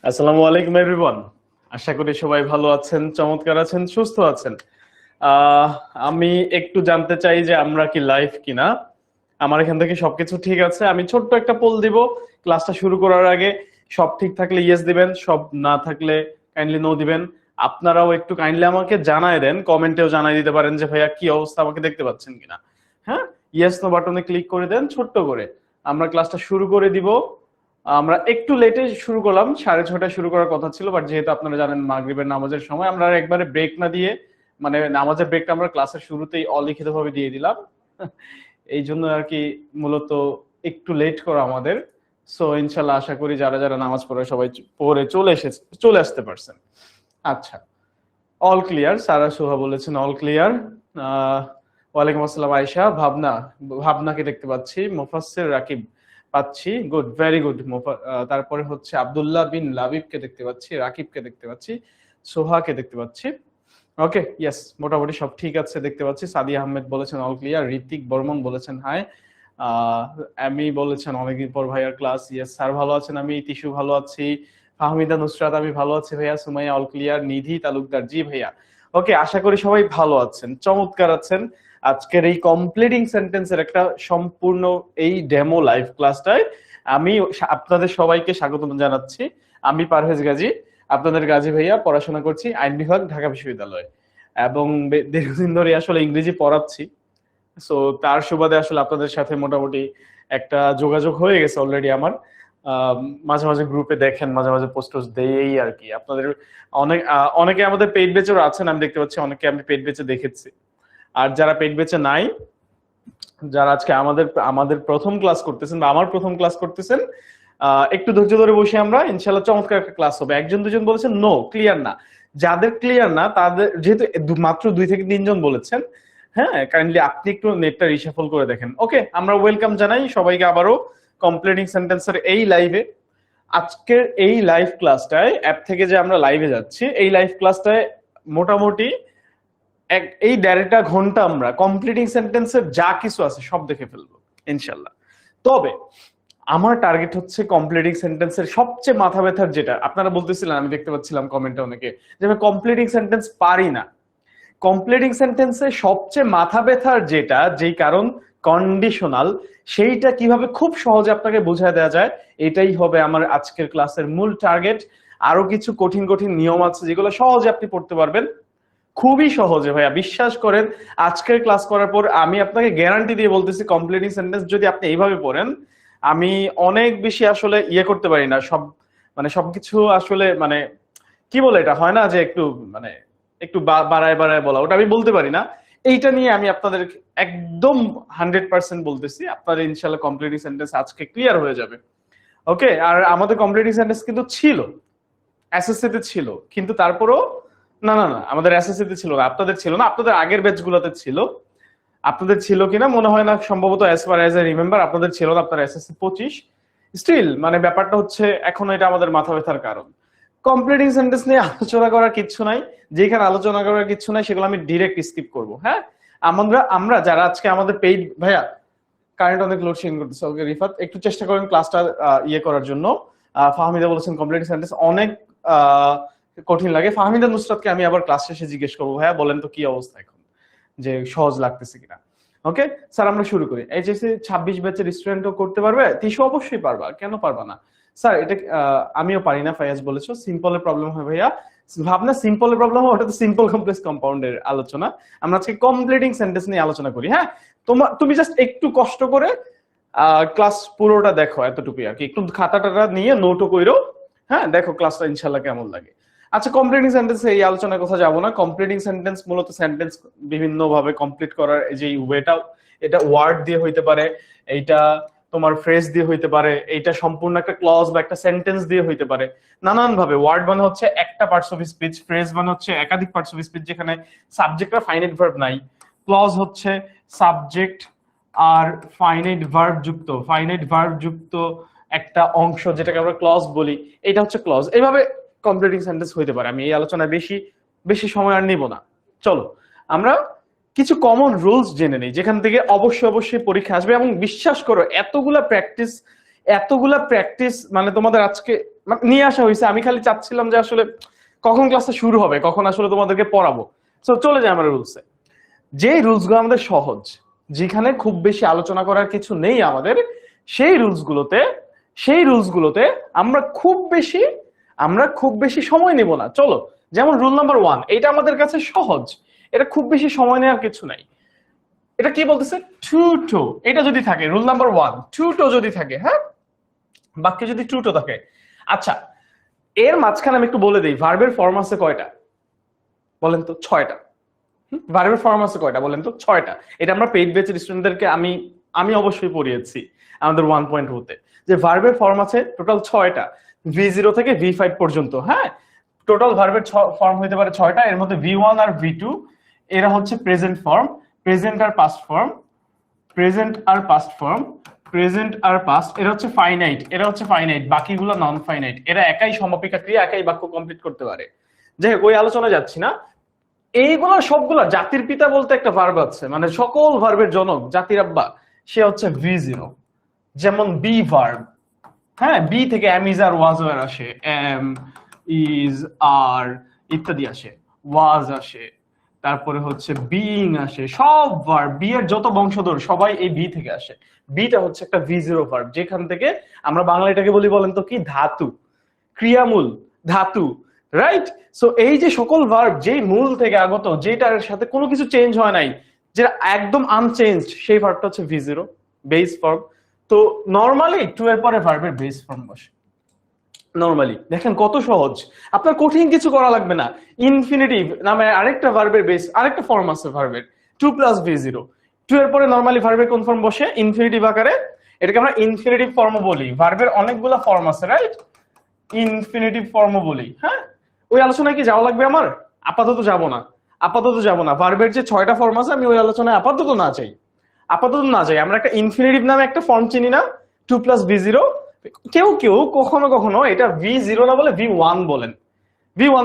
আসসালামু আলাইকুম এভরিওয়ান। আশা করি সবাই ভালো আছেন, চমৎকার আছেন, সুস্থ আছেন। আহ আমি একটু জানতে চাই যে আমরা কি লাইভ কিনা। আমার এখান থেকে সবকিছু ঠিক আছে। আমি ছোট্ট একটা পোল দিব ক্লাসটা শুরু করার আগে। সব ঠিক থাকলে ইয়েস দিবেন, সব না থাকলে কাইন্ডলি নো দিবেন। আপনারাও একটু কাইন্ডলি আমাকে জানায় দেন, কমেন্টেও জানাই দিতে পারেন যে ভাইয়া কি অবস্থা, আমাকে দেখতে পাচ্ছেন কিনা। হ্যাঁ, ইয়েস নো বাটনে ক্লিক করে দেন ছোট্ট করে। আমরা ক্লাসটা শুরু করে দিব। আমরা একটু লেটে শুরু করলাম, 6:30 শুরু করার কথা ছিল, বাট যেহেতু আপনারা জানেন মাগরিবের নামাজের সময়, আমরা আর একবারে ব্রেক না দিয়ে, মানে নামাজের ব্রেকটা আমরা ক্লাসের শুরুতেই অলিখিত ভাবে দিয়ে দিলাম। এই জন্য আর কি মূলত একটু লেট করা আমাদের। সো ইনশাল্লাহ আশা করি যারা যারা নামাজ পড়ে সবাই পড়ে চলে আসতে পারছেন। আচ্ছা, অল ক্লিয়ার। সারা সুহা বলেছেন অল ক্লিয়ার। ওয়ালাইকুম আসসালাম আয়েশা। ভাবনাকে দেখতে পাচ্ছি। মুফাসসির রাকিব পাচ্ছি, গুড, ভেরি গুড। তারপরে হচ্ছে আব্দুল্লাহ বিন লাবিবকে দেখতে পাচ্ছি, রাকিবকে দেখতে পাচ্ছি, সোহাকে দেখতে পাচ্ছি। ওকে, ইয়েস, মোটামুটি সব ঠিক আছে দেখতে পাচ্ছি। সাদিয়া আহমেদ বলেছেন অল ক্লিয়ার। ঋতিক বর্মন বলেছেন হাই। আমি বলেছেন অনেকদিন পর ভাইয়ার ক্লাস। ইয়েস স্যার, ভালো আছেন? আমি তিশু ভালো আছি। ফাহমিদা নুসরাত, আমি ভালো আছি ভাইয়া। Sumaiya all clear. নিধি তালুকদার, জি ভাইয়া। ওকে, আশা করি সবাই ভালো আছেন, চমৎকার আছেন। আজকের এই কমপ্লিটিং সেন্টেন্সের একটা সম্পূর্ণ এই ডেমো লাইভ ক্লাসটায় আমি আপনাদের সবাইকে স্বাগত জানাচ্ছি। আমি পারভেজ গাজী, আপনাদের গাজী ভাইয়া। পড়াশোনা করছি আইন বিভাগ, ঢাকা বিশ্ববিদ্যালয়, এবং দীর্ঘদিন ধরে আসলে ইংরেজি পড়াচ্ছি। সো তার সুবাদে আসলে আপনাদের সাথে মোটামুটি একটা যোগাযোগ হয়ে গেছে অলরেডি আমার। মাঝে মাঝে গ্রুপে দেখেন, মাঝে মাঝে পোস্ট দেই আর কি। আপনাদের অনেকে আমাদের পেইড বেচেও আছেন, আমি দেখতে পাচ্ছি অনেকে আমি পেইড বেচে দেখেছি। আর যারা পেইড বেচে নাই, যারা আজকে আমাদের আমাদের প্রথম ক্লাস করতেছেন বা আমার প্রথম ক্লাস করতেছেন, একটু ধৈর্য ধরে বসে আমরা ইনশাল্লাহ চমৎকার একটা ক্লাস হবে। একজন দুজন বলেছেন নো ক্লিয়ার না, যাদের ক্লিয়ার না তাদের, যেহেতু মাত্র 2 থেকে 3 জন বলেছেন, হ্যাঁ কাইন্ডলি আপনি একটু নেটটা রিশাফল করে দেখেন। ওকে, আমরা ওয়েলকাম জানাই সবাইকে আবারও কমপ্লিটিং সেন্টেন্সের এই লাইভে। আজকের এই লাইভ ক্লাসটায় অ্যাপ থেকে যে আমরা লাইভে যাচ্ছি, এই লাইভ ক্লাসটায় মোটামুটি এই 1.5 ঘন্টা আমরা কমপ্লিটিং সেন্টেন্সের যা কিছু আছে সব দেখে ফেলবো ইনশাল্লাহ। তবে আমার টার্গেট হচ্ছে কমপ্লিটিং সেন্টেন্সের সবচেয়ে মাথা ব্যথার, যেটা আপনারা বলতেছিলেন, আমি দেখতে পাচ্ছিলাম কমেন্টে অনেকে, যে আমি কমপ্লিটিং সেন্টেন্স পারি না। কমপ্লিটিং সেন্টেন্সে সবচেয়ে মাথা ব্যথার যেটা, যেই কারণ কন্ডিশনাল, সেইটা কিভাবে খুব সহজে আপনাকে বোঝায় দেওয়া যায়, এটাই হবে আমার আজকের ক্লাসের মূল টার্গেট। আরো কিছু কঠিন কঠিন নিয়ম আছে যেগুলো সহজে আপনি পড়তে পারবেন, খুবই সহজে ভাইয়া, বিশ্বাস করেন। আজকের ক্লাস করার পর আমি আপনাকে গ্যারান্টি দিয়ে বলতেছি, কমপ্লিটিং সেন্টেন্স যদি আপনি এইভাবে পড়েন, আমি অনেক বেশি আসলে ইয়ে করতে পারি না, মানে সবকিছু আসলে মানে কি বলে, এটা হয় না যে একটু মানে একটু বাড়ায় বাড়ায় বলা, ওটা আমি বলতে পারি না। এইটা নিয়ে আমি আপনাদের একদম 100% বলতেছি, আপনাদের ইনশাল্লাহ কমপ্লিটিং সেন্টেন্স আজকে ক্লিয়ার হয়ে যাবে। ওকে, আর আমাদের কমপ্লিটিং সেন্টেন্স কিন্তু ছিল, এসএসসি তে ছিল, কিন্তু তারপরও না না না, আমাদের এসএসসি তে ছিল না, আপনাদের ছিল না, আপনাদের আগের ব্যাচ গুলোতে ছিল। আপনাদের ছিল কিনা মনে হয় না, সম্ভবত as far as I remember আপনাদের ছিল না, আপনার এসএসসি 25। স্টিল মানে ব্যাপারটা হচ্ছে এখন এটা আমাদের মাথা ব্যথার কারণ। কমপ্লিটিং সেন্টেন্স নিয়ে আলোচনা করার কিছু নাই, যেখানে আলোচনা করার কিছু নাই সেগুলো আমি ডিরেক্ট স্কিপ করব। হ্যাঁ, আমরা আমরা যারা আজকে আমাদের পেইড, ভাইয়া কারেন্ট অনেক লোডশেডিং করতেছে। ওকে রিফাত, একটু চেষ্টা করেন ক্লাসটা ইয়ে করার জন্য। ফাহমিদা বলেছেন কমপ্লিটিং সেন্টেন্স অনেক কঠিন লাগে। ফাহমিদা নুসরাতকে আমি আবার ক্লাস শেষে জিজ্ঞেস করবো, ভাইয়া বলেন তো কি অবস্থা এখন, যে সহজ লাগতেছে কিনা। ওকে স্যার, আমরা শুরু করি। এইচএসসি 26 ব্যাচের স্টুডেন্টও করতে পারবে? তিশু অবশ্যই পারবা, কেন পারবা না স্যার? এটা আমিও পারি না, ফায়াজ বলেছো সিম্পলের প্রবলেম হয় ভাইয়া। ভাবনা সিম্পলের প্রবলেম হয়, ওটা তো সিম্পল কমপ্লেক্স কম্পাউন্ডের আলোচনা। আমরা আজকে কমপ্লিটিং সেন্টেন্স নিয়ে আলোচনা করি। হ্যাঁ, তুমি জাস্ট একটু কষ্ট করে ক্লাস পুরোটা দেখো, এতটুকুই আর কি। একটু খাতাটা নিয়ে নোটও কইরো। হ্যাঁ, দেখো ক্লাসটা ইনশাল্লাহ কেমন লাগে। আচ্ছা, কমপ্লিটিং সেন্টেন্স এই আলোচনার কথা যাব না। কমপ্লিটিং সেন্টেন্স মূলত সেন্টেন্স বিভিন্ন ভাবে কমপ্লিট করার যে ওয়েটা, এটা ওয়ার্ড দিয়ে হইতে পারে, এইটা তোমার ফ্রেজ দিয়ে হইতে পারে, এইটা সম্পূর্ণ একটা ক্লজ বা একটা সেন্টেন্স দিয়ে হইতে পারে, নানান ভাবে। ওয়ার্ড মানে হচ্ছে একটা পার্টস অফ স্পিচ, ফ্রেজ মানে হচ্ছে একাধিক পার্টস অফ স্পিচ যেখানে সাবজেক্ট আর ফাইনাইট ভার্ব নাই। ক্লজ হচ্ছে সাবজেক্ট আর ফাইনাইট ভার্ব যুক্ত একটা অংশ, যেটাকে আমরা ক্লজ বলি, এটা হচ্ছে ক্লজ। এইভাবে কমপ্লিটিং সেন্টেন্স হইতে পারে। আমি এই আলোচনায় বেশি বেশি সময় আর নিব না। চলো আমরা কিছু কমন রুলস জেনে নেই, যেখান থেকে অবশ্যই অবশ্যই পরীক্ষা আসবে। এবং বিশ্বাস করো, এতগুলা প্র্যাকটিস এতগুলা প্র্যাকটিস মানে তোমাদের আজকে নিয়ে আসা হয়েছে, আমি খালি চাচ্ছিলাম যে আসলে কখন ক্লাসটা শুরু হবে, কখন আসলে তোমাদেরকে পড়াবো। তো চলে যায় আমরা রুলসে। যে রুলসগুলো আমাদের সহজ, যেখানে খুব বেশি আলোচনা করার কিছু নেই আমাদের, সেই রুলসগুলোতে আমরা খুব বেশি সময় নেব না। চলো, যেমন রুল নাম্বার 1, এটা আমাদের কাছে সহজ, এটা খুব বেশি সময় নেওয়ার কিছু নাই। এটা কি বলতেছে? টু টো, এটা যদি থাকে রুল নাম্বার 1, টু টো যদি থাকে, হ্যাঁ, বাক্যে যদি টু টো থাকে। আচ্ছা, এর মাঝখানে আমি একটু বলে দিই, ভার্বের ফর্ম আছে কয়টা বলেন তো? 6টা। ভার্বের ফর্ম আছে কয়টা বলেন তো? 6টা। এটা আমরা পেইড ব্যাচের স্টুডেন্টদেরকে আমি অবশ্যই পড়িয়েছি আমাদের 1.2 তে, যে ভার্বের ফর্ম আছে টোটাল 6টা, V0 থেকে V5 পর্যন্ত। হ্যাঁ, টোটাল ভার্বের ফর্ম হইতে পারে 6টা। এর মধ্যে V1 আর V2 এরা হচ্ছে প্রেজেন্ট ফর্ম, প্রেজেন্ট আর পাস্ট ফর্ম, প্রেজেন্ট আর পাস্ট ফর্ম, প্রেজেন্ট আর পাস্ট। এরা হচ্ছে ফাইনাইট, বাকিগুলো নন ফাইনাইট। এরা একাই সমাপিকা ক্রিয়া, একাই বাক্য কমপ্লিট করতে পারে। যাই হোক, ওই আলোচনায় যাচ্ছি না। এইগুলো সবগুলা জাতির পিতা বলতে একটা ভার্ব আছে, মানে সকল ভার্বের জনক, জাতির আব্বা, সে হচ্ছে V0। যেমন বি ভার্ব, হ্যাঁ, বি থেকে am is are was were আসে, এম ইজ আর ইত্যাদি আসে, ওয়াজ আসে, তারপরে হচ্ছে বিইং আসে। সব ভার্ব, বি এর যত বংশধর সবাই এই বি থেকে আসে। বিটা হচ্ছে একটা V0 ভার্ব, যেখান থেকে আমরা বাংলা এটাকে বলি বলেন তো কি? ধাতু, ক্রিয়ামূল ধাতু, রাইট? সো এই যে সকল ভার্ব যেই মূল থেকে আগত, যেটার সাথে কোনো কিছু চেঞ্জ হয় নাই, যেটা একদম আনচেঞ্জড, সেই ভার্বটা হচ্ছে V0, বেস ফর্ম। তো নরমালি টু এর পরে ভার্বের বেস ফর্ম বসে। নরমালি দেখেন কত সহজ, আপনার কঠিন কিছু করা লাগবে না। ইনফিনিটিভ নামে আরেকটা ভার্বের বেস, আরেকটা ফর্ম আছে ভার্বের, 2+V0। টু এর পরে নরমালি ভার্বের কোন ফর্ম বসে? ইনফিনিটিভ আকারে। এটাকে আমরা ইনফিনিটিভ ফর্ম বলি। ভার্বের অনেকগুলো ফর্ম আছে, রাইট? ইনফিনিটিভ ফর্ম বলি। হ্যাঁ, ওই আলোচনায় কি যাওয়া লাগবে আমার? আপাতত যাব না। ভার্বের যে 6টা ফর্ম আছে, আমি ওই আলোচনায় আপাতত না যাই। আমরা একটা ইনফিনিটিভ নামে একটা ফর্ম চিনি না, 2+V0। কেউ কখনো এটা V0 না বলে V1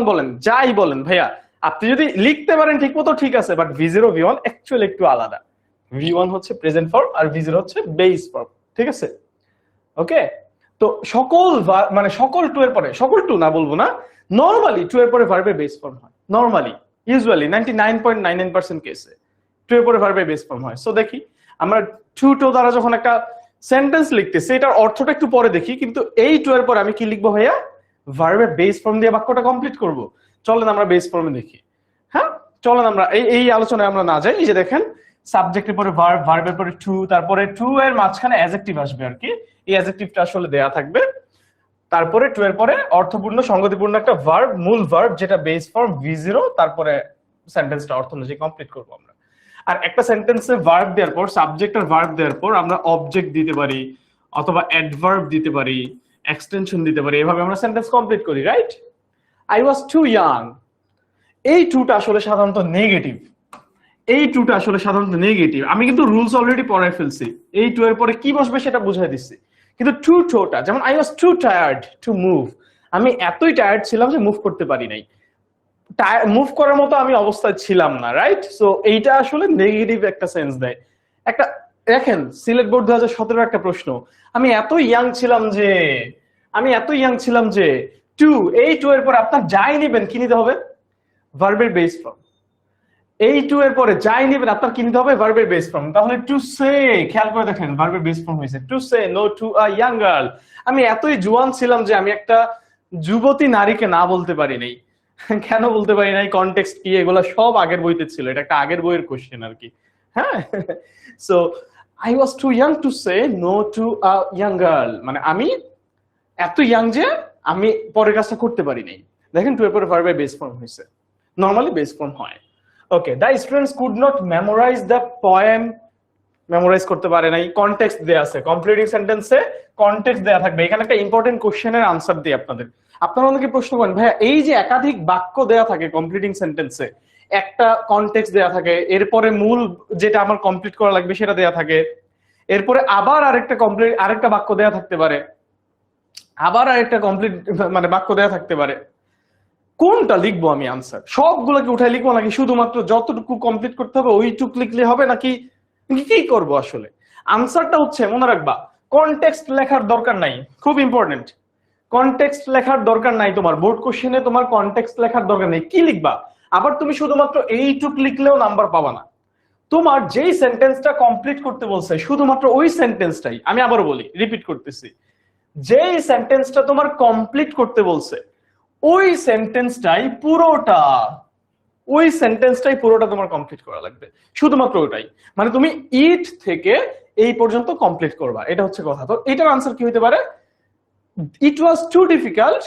বলেন, যাই বলেন ভাইয়া। আপনি যদি লিখতে পারেন ঠিক মতো, ঠিক আছে, বাট V0 V1 অ্যাকচুয়ালি একটু আলাদা। V1 হচ্ছে প্রেজেন্ট ফর্ম আর V0 হচ্ছে বেস ফর্ম, ঠিক আছে? ওকে, তো সকল টু এর পরে, সকল টু না বলবো না, নরমালি টু এর পরে ভার্বের বেস ফর্ম হয়। নরমালি, ইউজুয়ালি 99.99% কেসে টু এর পরে ভার্বের বেস ফর্ম হয়। সো দেখি আমরা টু টো দ্বারা যখন একটা সেন্টেন্স লিখতেছি, এটার অর্থটা একটু পরে দেখি, কিন্তু এই টু এর পরে আমি কি লিখবো ভাইয়া? ভার্বের বেস ফর্ম দিয়ে বাক্যটা কমপ্লিট করব। চলেন আমরা বেস ফর্মে দেখি। হ্যাঁ, চলেন আমরা এই আলোচনায় আমরা না যাই। এই যে দেখেন, সাবজেক্টের পরে ভার্ব, ভার্বের পরে টু, তারপরে টু এর মাঝখানে অ্যাডজেক্টিভ আসবে আর কি। এই অ্যাডজেক্টিভটা আসলে দেয়া থাকবে। তারপরে টু এর পরে অর্থপূর্ণ সংগতিপূর্ণ একটা ভার্ব, মূল ভার্ব, যেটা বেস ফর্ম V0, তারপরে সেন্টেন্সটা অর্থ অনুযায়ী কমপ্লিট করব আমরা। আর একটা সেন্টেন্সে ভার্ব দেওয়ার পর, সাবজেক্ট আর ভার্ব দেওয়ার পর আমরা অবজেক্ট দিতে পারি, অথবা অ্যাডভার্ব দিতে পারি, এক্সটেনশন দিতে পারি। এভাবে আমরা সেন্টেন্স কমপ্লিট করি, right? I was too young, এই টুটা আসলে সাধারণত নেগেটিভ। আমি কিন্তু রুলস অলরেডি পড়ায় ফেলছি। এই টু এর পরে কি বসবে সেটা বুঝাই দিচ্ছি। কিন্তু টু টোটা, যেমন I was two tired to move, আমি এতই টায়ার্ড ছিলাম যে মুভ করতে পারি নাই। মুভ করার মতো আমি অবস্থায় ছিলাম না, রাইট? সো এইটা আসলে নেগেটিভ একটা সেন্স দেয়। একটা দেখেন, সিলেট বোর্ড 2017 একটা প্রশ্ন, আমি এত ইয়াং ছিলাম যে টু, এই টু এর পর আপনার যাই নেবেন কি নিতে হবে? ভার্বের বেস ফর্ম। এই টু এর পরে যাই নেবেন আপনার কি নিতে হবে? ভার্বের বেস ফর্ম। তাহলে টু সে, খেয়াল করে দেখেন, ভার্বের বেস ফর্ম হয়েছে to say no to a young girl. আমি এতই জুয়ান ছিলাম যে আমি একটা যুবতী নারীকে না বলতে পারি নাই। কেন বলতে পারি নাই, কনটেক্সট কি, এগুলা সব আগের বইতে ছিল। এটা একটা আগের বইয়ের কোশ্চেন আর কি। হ্যাঁ, so I was too young to say no to a young girl, মানে আমি এত ইয়াং যে আমি পরের কাজটা করতে পারি নাই। দেখেন, টু এর পরে ভার্বের বেস ফর্ম হয়েছে। নরমালি বেস ফর্ম হয়। Okay, the students could not memorize the poem, memorize করতে পারে নাই। কনটেক্সট দেয়া আছে, কমপ্লিটিং সেন্টেন্সে কনটেক্সট দেয়া থাকবে। এখানে একটা ইম্পর্টেন্ট কোশ্চেনের আনসার দিই আপনাদের। আপনারা অনেকে প্রশ্ন করেন, ভাইয়া এই যে একাধিক বাক্য দেয়া থাকে কমপ্লিটিং সেন্টেন্সে, একটা কনটেক্সট দেয়া থাকে, এরপরে মূল যেটা আমার কমপ্লিট করা লাগবে সেটা দেয়া থাকে, এরপরে আবার আরেকটা বাক্য দেয়া থাকতে পারে, আবার আরেকটা কমপ্লিট মানে বাক্য দেয়া থাকতে পারে, কোনটা লিখবো আমি আনসার? সবগুলোকে উঠাই লিখবো, নাকি শুধুমাত্র যতটুকু কমপ্লিট করতে হবে ওইটুকু লিখলে হবে, নাকি কি করব আসলে? আনসারটা হচ্ছে, মনে রাখবা, কনটেক্সট লেখার দরকার নাই, খুব ইম্পর্টেন্ট। কনটেক্সট লেখার দরকার নাই, তোমার বোর্ড কোশ্চেনে তোমার কনটেক্সট লেখার দরকার নেই। কি লিখবা? আবার তুমি শুধুমাত্র এইটুক লিখলেও নাম্বার পাবা না। তোমার যেই সেন্টেন্সটা কমপ্লিট করতে বলছে শুধুমাত্র ওই সেন্টেন্সটাই, আমি আবারও বলি, রিপিট করতেছি, যেই সেন্টেন্সটা তোমার কমপ্লিট করতে বলছে ওই সেন্টেন্সটাই পুরোটা, ওই সেন্টেন্সটাই পুরোটা তোমার কমপ্লিট করা লাগবে, শুধুমাত্র ওটাই। মানে তুমি ইট থেকে এই পর্যন্ত কমপ্লিট করবা, এটা হচ্ছে কথা। তো এটার আনসার কি হতে পারে? It was too difficult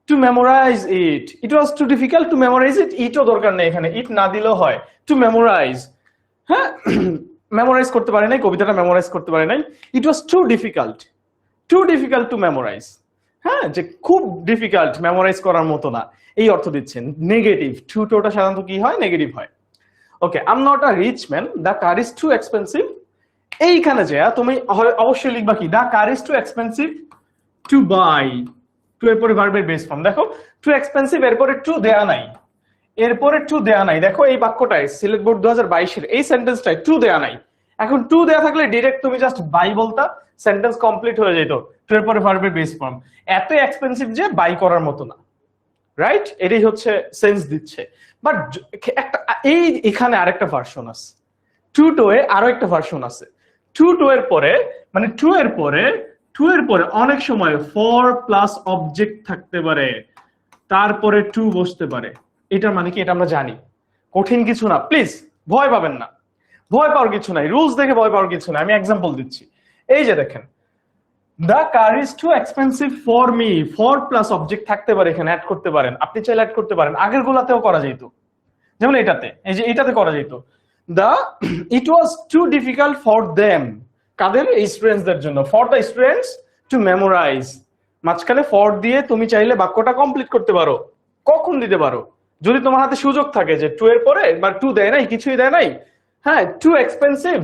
to memorize it, it was too difficult to memorize it, ইটও দরকার নেই এখানে, ইট না দিলেও হয়, টু মেমোরাইজ। হ্যাঁ, মেমোরাইজ করতে পারে নাই, কবিতাটা মেমোরাইজ করতে পারে নাই, it was too difficult, too difficult to memorize. হ্যাঁ, যে খুব ডিফিকাল্ট, মেমোরাইজ করার মতো না, এই অর্থ দিচ্ছেন। নেগেটিভ, টুটা সাধারণত কি হয়? নেগেটিভ হয়। Okay, I am not a rich man, the car is too expensive. এইখানে যে তুমি অবশ্যই লিখবা কি? The car is too expensive to buy. Too এরপরে ভার্বের বেস ফর্ম, দেখো টু এক্সপেন্সিভ, এরপরে টু দেয়া নাই, এরপরে টু দেয়া নাই। দেখো এই বাক্যটায় সিলেট বোর্ড 2022 এর এই সেন্টেন্সটায় টু দেয়া নাই। এখন টু দেয়া থাকলে ডিরেক্ট তুমি জাস্ট বাই বলতা, সেন্টেন্স কমপ্লিট হয়ে যেত। টু এর পরে ভার্বের বেস ফর্ম, এত এক্সপেন্সিভ যে বাই করার মতো না, রাইট? এটাই হচ্ছে সেন্স দিচ্ছে। বাট একটা এই এখানে আরেকটা ভার্সন আছে, টু টো এ আরো একটা ভার্সন আছে। টু টো এর পরে, মানে টু এর পরে অনেক সময় ফর প্লাস অবজেক্ট থাকতে পারে, তারপরে টু বসতে পারে। এটার মানে কি? এটা আমরা জানি, কঠিন কিছু না, প্লিজ ভয় পাবেন না, ভয় পাওয়ার কিছু নাই, রুলস দেখে ভয় পাওয়ার কিছু নাই। আমি এক্সাম্পল দিচ্ছি, এই যে দেখেন, the car is too expensive for me, for plus object থাকতে পারে, এখানে অ্যাড করতে পারেন, আপনি চাইলে অ্যাড করতে পারেন, আগের গুলাতেও করা যেত, যেমন এটাতে, এই যে এটাতে করা যেত। The it was too difficult for them, কাদের? স্টুডেন্টসদের জন্য, for the students to memorize. মাঝখানে ফর দিয়ে তুমি চাইলে বাক্যটা কমপ্লিট করতে পারো। কখন দিতে পারো? যদি তোমার হাতে সুযোগ থাকে যে টু এর পরে, বা টু দেয় নাই, কিছুই দেয় নাই, হ্যাঁ, টু এক্সপেন্সিভ,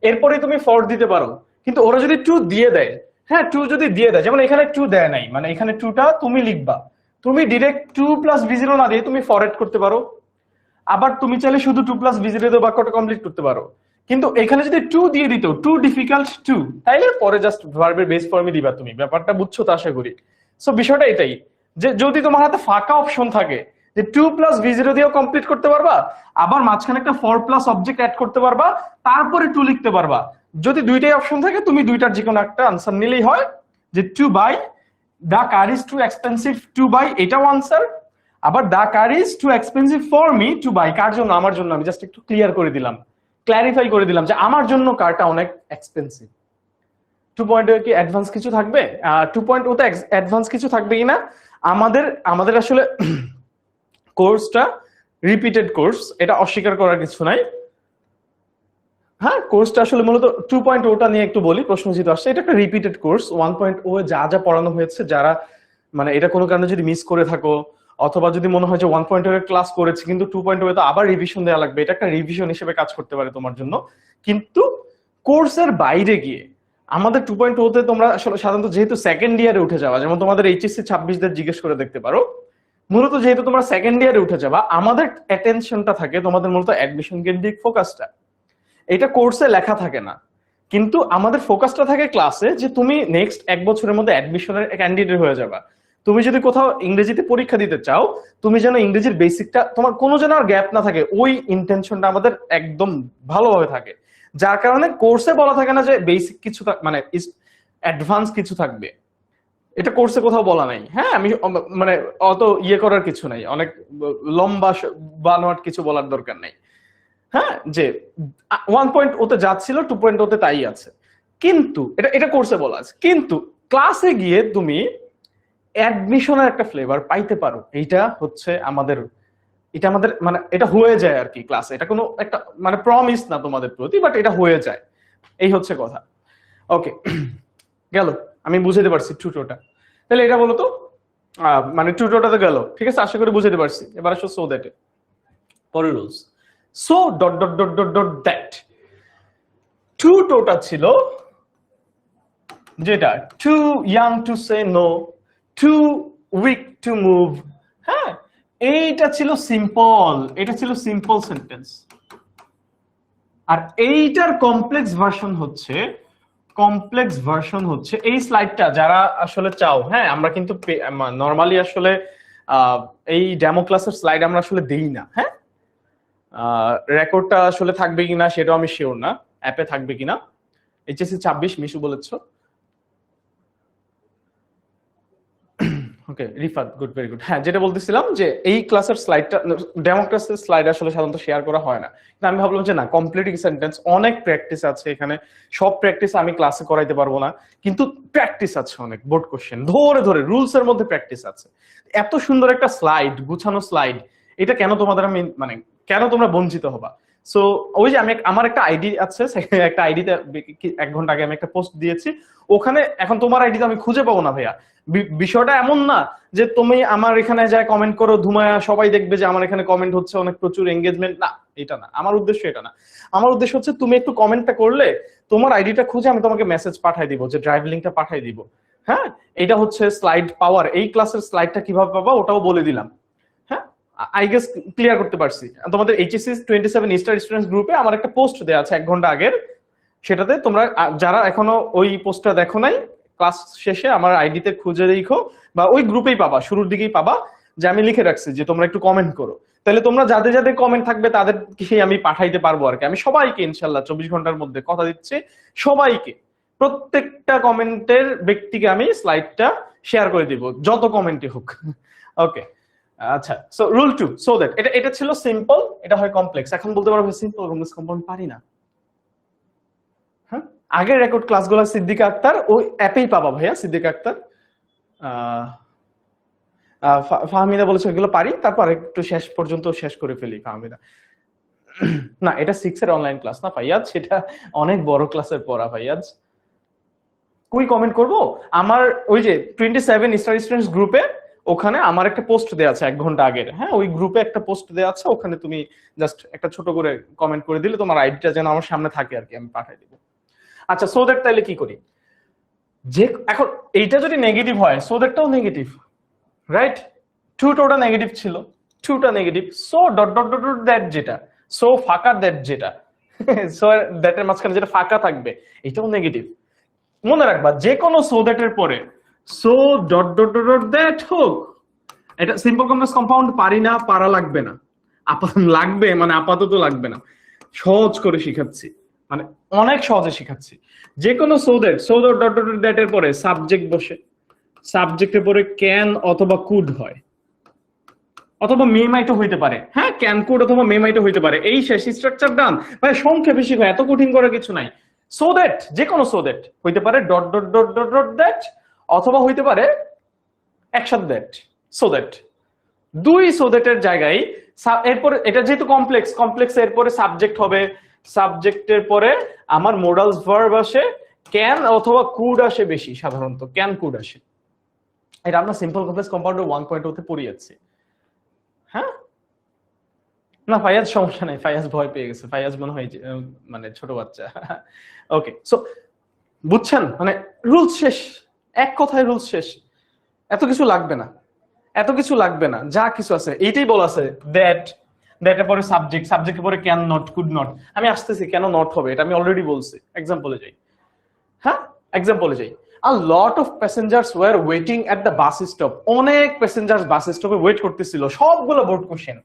এরপরে তুমি ফর দিতে পারো। কিন্তু ওরা যদি টু দিয়ে দেয়, হ্যাঁ, টু যদি দিয়ে দেয়, যেমন এখানে টু দেয় নাই, মানে এখানে টুটা তুমি লিখবা, তুমি ডিরেক্ট টু প্লাস বি0 না দিয়ে তুমি ফর এড করতে পারো। আবার তুমি চাইলে শুধু টু প্লাস বি0 দিয়ে বাক্যটা কমপ্লিট করতে পারো। কিন্তু এখানে যদি টু দিয়ে দিত, টু ডিফিকাল্ট টু, তাইলে পরে জাস্ট ভার্বের বেস ফর্মে দিবা তুমি। ব্যাপারটা বুঝছো তো আশা করি। সো বিষয়টা এটাই, যে যদি তোমার হাতে ফাঁকা অপশন থাকে যে টু প্লাস বি0 দিয়েও কমপ্লিট করতে পারবা, আবার মাঝখানে একটা ফর প্লাস অবজেক্ট অ্যাড করতে পারবা, তারপরে টু লিখতে পারবা। যদি দুইটাই অপশন থাকে, তুমি দুইটার যে কোনো একটা আনসার নিলেই হয়। যে to buy, the car is too expensive to buy, এটাও আনসার। আবার the car is too expensive for me to buy, কার জন্য? আমার জন্য। আমি জাস্ট একটু ক্লিয়ার করে দিলাম, ক্ল্যারিফাই করে দিলাম যে আমার জন্য কারটা অনেক এক্সপেন্সিভ। 2.0 কি অ্যাডভান্স কিছু থাকবে? 2.0 তে অ্যাডভান্স কিছু থাকবে কিনা? আমাদের আসলে কোর্সটা রিপিটেড কোর্স, এটা অস্বীকার করার কিছু নাই। হ্যাঁ, কোর্সটা আসলে মূলত 2.0টা নিয়ে একটু বলি, প্রশ্ন যেহেতু আসছে, এটা একটা রিপিটেড কোর্স। 1.0 এ যা যা পড়ানো হয়েছে, যারা মানে এটা কোনো কারণে যদি মিস করে থাকো, অথবা যদি মনে হয় যে 1.0 এর ক্লাস করেছি কিন্তু 2.0 এ তো আবার রিভিশন দেওয়া লাগবে, এটা একটা রিভিশন হিসেবে কাজ করতে পারে তোমার জন্য। কিন্তু কোর্সের বাইরে গিয়ে আমাদের 2.0 তে তোমরা আসলে সাধারণত যেহেতু সেকেন্ড ইয়ারে উঠে যাওয়া, যেমন তোমাদের এইচএসসি 26দের জিজ্ঞেস করে দেখতে পারো, মূলত যেহেতু তোমরা সেকেন্ড ইয়ারে উঠে যাবা, আমাদের অ্যাটেনশনটা থাকে তোমাদের মূলত অ্যাডমিশন কেন্দ্রিক ফোকাসটা, এটা কোর্সে লেখা থাকে না। কিন্তু আমাদের ফোকাসটা থাকে ক্লাসে, যে তুমি নেক্সট এক বছরের মধ্যে অ্যাডমিশনের ক্যান্ডিডেট হয়ে যাবা। তুমি যদি কোথাও ইংরেজিতে পরীক্ষা দিতে চাও, তুমি যেন ইংরেজির বেসিকটা তোমার কোনো যেন আর গ্যাপ না থাকে, ওই ইন্টেনশনটা আমাদের একদম ভালোভাবে থাকে। যার কারণে কোর্সে বলা থাকে না যে বেসিক কিছু মানে অ্যাডভান্স কিছু থাকবে, এটা কোর্সে কোথাও বলা নাই। হ্যাঁ, আমি মানে অত ইয়ে করার কিছু নাই, অনেক লম্বা বানোয়াট কিছু বলার দরকার নাই। হ্যাঁ, যে 1.0 তে যাচ্ছিল 2.0 তে তাই আছে, কিন্তু এটা কোর্সে বলা আছে। কিন্তু ক্লাসে গিয়ে তুমি অ্যাডমিশনের একটা ফ্লেভার পাইতে পারো, এটা হচ্ছে আমাদের, এটা আমাদের মানে এটা হয়ে যায় আর কি ক্লাসে। এটা কোনো একটা মানে প্রমিস না তোমাদের প্রতি, বাট এটা হয়ে যায়, এই হচ্ছে কথা। ওকে, গেল, আমি বুঝাতে পারছি টুটোটা। তাহলে এটা বলো তো, মানে টুটোটা তো গেল, ঠিক আছে, আশা করি বুঝাতে পারছি। এবার আসো সো দ্যাট, পরের rules. So dot dot dot dot dot that, টুটোটা ছিল যেটা too young to say no, too weak to move. হ্যাঁ, এইটা ছিল সিম্পল, এটা ছিল সিম্পল সেন্টেন্স। আর এইটার কমপ্লেক্স ভার্সন হচ্ছে কমপ্লেক্স ভার্সন হচ্ছে এই স্লাইডটা যারা আসলে চাও, হ্যাঁ আমরা কিন্তু নরমালি আসলে এই ডেমো ক্লাসের স্লাইড আমরা আসলে দেই না, হ্যাঁ রেকর্ডটা আসলে থাকবে কিনা সেটাও আমি শিওর না, অ্যাপে থাকবে কিনা। এইচএসসি 26 মিশু বলেছো, ওকে রিফাত, গুড, ভেরি গুড। হ্যাঁ যেটা বলতেছিলাম যে এই ক্লাসের স্লাইডটা, ডেমো ক্লাসের স্লাইড আসলে সাধারণত শেয়ার করা হয় না, কিন্তু আমি ভাবলাম যে না, কমপ্লিটিং সেন্টেন্স অনেক প্র্যাকটিস আছে এখানে, সব প্র্যাকটিস আমি ক্লাসে করাইতে পারবো না, কিন্তু প্র্যাকটিস আছে অনেক, বোর্ড কোশ্চেন ধরে ধরে রুলস এর মধ্যে প্র্যাকটিস আছে। এত সুন্দর একটা স্লাইড, গুছানো স্লাইড, এটা কেন তোমাদের আমি মানে কেন তোমরা বঞ্চিত হবা? সো ওই যে আমি আমার একটা আইডি আছে, একটা আইডিতে 1 ঘন্টা আগে আমি একটা পোস্ট দিয়েছি, ওখানে এখন তোমার আইডিতে আমি খুঁজে পাবো না ভাইয়া। বিষয়টা এমন না যে তুমি আমার এখানে যায় কমেন্ট করো ধুমায়া সবাই দেখবে যে আমার এখানে কমেন্ট হচ্ছে, অনেক প্রচুর এঙ্গেজমেন্ট, না এটা না আমার উদ্দেশ্য, এটা না। আমার উদ্দেশ্য হচ্ছে তুমি একটু কমেন্টটা করলে তোমার আইডিটা খুঁজে আমি তোমাকে মেসেজ পাঠাই দিব, যে ড্রাইভ লিংকটা পাঠাই দিব। হ্যাঁ এটা হচ্ছে স্লাইড পাওয়ার, এই ক্লাসের স্লাইডটা কিভাবে পাবা ওটাও বলে দিলাম। হ্যাঁ আই গেস ক্লিয়ার করতে পারছি। তোমাদের এইচএসসি 27 স্টার স্টুডেন্টস গ্রুপে আমার একটা পোস্ট দেওয়া আছে 1 ঘন্টা আগের, সেটাতে তোমরা যারা এখনো ওই পোস্টটা দেখো নাই, ক্লাস শেষে আমার আইডিতে খুঁজে দেখো, বা ওই গ্রুপেই পাবা, শুরুর দিকেই পাবা যে আমি লিখে রাখছি যে তোমরা একটু কমেন্ট করো। তাহলে তোমরা যাদের যাদের কমেন্ট থাকবে তাদেরকে আমি পাঠাইতে পারবো আর কি। আমি সবাইকে ইনশাল্লাহ 24 ঘন্টার মধ্যে কথা দিচ্ছি, সবাইকে প্রত্যেকটা কমেন্টের ব্যক্তিকে আমি স্লাইডটা শেয়ার করে দিব, যত কমেন্টই হোক। ওকে আচ্ছা, সো রুল 2, সো দ্যাট এটা ছিল সিম্পল, এটা হয় কমপ্লেক্স। এখন বলতে পারবে সিম্পল কমপ্লেক্স কম্পাউন্ড পারি না। হ্যাঁ আগের রেকর্ড ক্লাসগুলো সিদ্দিকা আক্তার ওই অ্যাপেই পাবা ভাইয়া, সিদ্দিকা আক্তার। ফাহমিদা বলেছে এগুলো পারি, তারপর একটু শেষ পর্যন্ত শেষ করে ফেলি ফাহমিদা। না এটা 6 এর অনলাইন ক্লাস না ফাইয়াজ, সেটা অনেক বড় ক্লাসের পড়া ফাইয়াজ। কই কমেন্ট করব? আমার ওই যে 27 স্টার স্টুডেন্টস গ্রুপে, ওখানে আমার একটা পোস্ট দেওয়া আছে 1 ঘন্টা আগের। হ্যাঁ ওই গ্রুপে একটা পোস্ট দেওয়া আছে, ওখানে তুমি জাস্ট একটা ছোট করে কমেন্ট করে দিলে তোমার আইডিটা যেন আমার সামনে থাকে আর কি, আমি পাঠিয়ে দিব। আচ্ছা সো দ্যাট তাইলে কি করি, যে এখন এইটা যদি নেগেটিভ হয় সো দ্যাটটাও নেগেটিভ, রাইট? টুটা নেগেটিভ ছিল, টুটা negative, so dot dot dot dot that যেটা, সো ফাঁকা দ্যাট যেটা, সো দ্যাটের মাঝখানে যেটা ফাঁকা থাকবে এটাও নেগেটিভ। মনে রাখবা যে কোনো সো দ্যাটের পরে so dot dot dot dot that হোক, এটা সিম্পল কমপ্লেক্স কম্পাউন্ড পারি না, পারা লাগবে না, লাগবে মানে আপাতত লাগবে না, সহজ করে শিখাচ্ছি, মানে অনেক সহজে শিখাচ্ছি। যে কোনো so dot dot dot that এর পরে সাবজেক্ট বসে, সাবজেক্টের পরে ক্যান অথবা কুড হয়, অথবা মেমাইটও হইতে পারে। হ্যাঁ ক্যান কুড অথবা মেমাইটও হইতে পারে, এই শেষ স্ট্রাকচার ডান, মানে সংক্ষেপে শিখো, এত কঠিন করার কিছু নাই। সো দ্যাট যে কোনো সো দ্যাট হইতে পারে dot dot dot dot dot that, অথবা হইতে পারে একসাথে দ্যাট, সো দ্যাট। দুই সো দ্যাটের জায়গায় এরপরে এটা যেহেতু কমপ্লেক্স, কমপ্লেক্স এরপরে সাবজেক্ট হবে, সাবজেক্টের পরে আমার মোডালস ভার্ব আসে, ক্যান অথবা কুড আসে বেশি, সাধারণত ক্যান কুড আসে। এটা আমরা সিম্পল কমপ্লেক্স কম্পাউন্ডের 1.0 তে পড়ে যাচ্ছি। হ্যাঁ না ফায়াজ সমস্যা নাই, ফায়াজ ভয় পেয়ে গেছে, ফায়াজ মনে হয় মানে ছোট বাচ্চা। ওকে সো বুঝছেন, মানে রুলস শেষ, এক কথায় রুলস শেষ, এত কিছু লাগবে না, এত কিছু লাগবে না, যা কিছু আছে এইটাই বলা আছে, দ্যাট, দ্যাটের পরে সাবজেক্ট, সাবজেক্টের পরে ক্যান নট, কুড নট। আমি আসতেছি কেন নট হবে এটা আমি অলরেডি বলছি, এক্সাম্পলে যাই। হ্যাঁ এক্সাম্পলে যাই। A lot of passengers were waiting at the bus stop. অনেক প্যাসেঞ্জার বাস স্টপে ওয়েট করতেছিল, সবগুলো বোর্ড কোশ্চেন,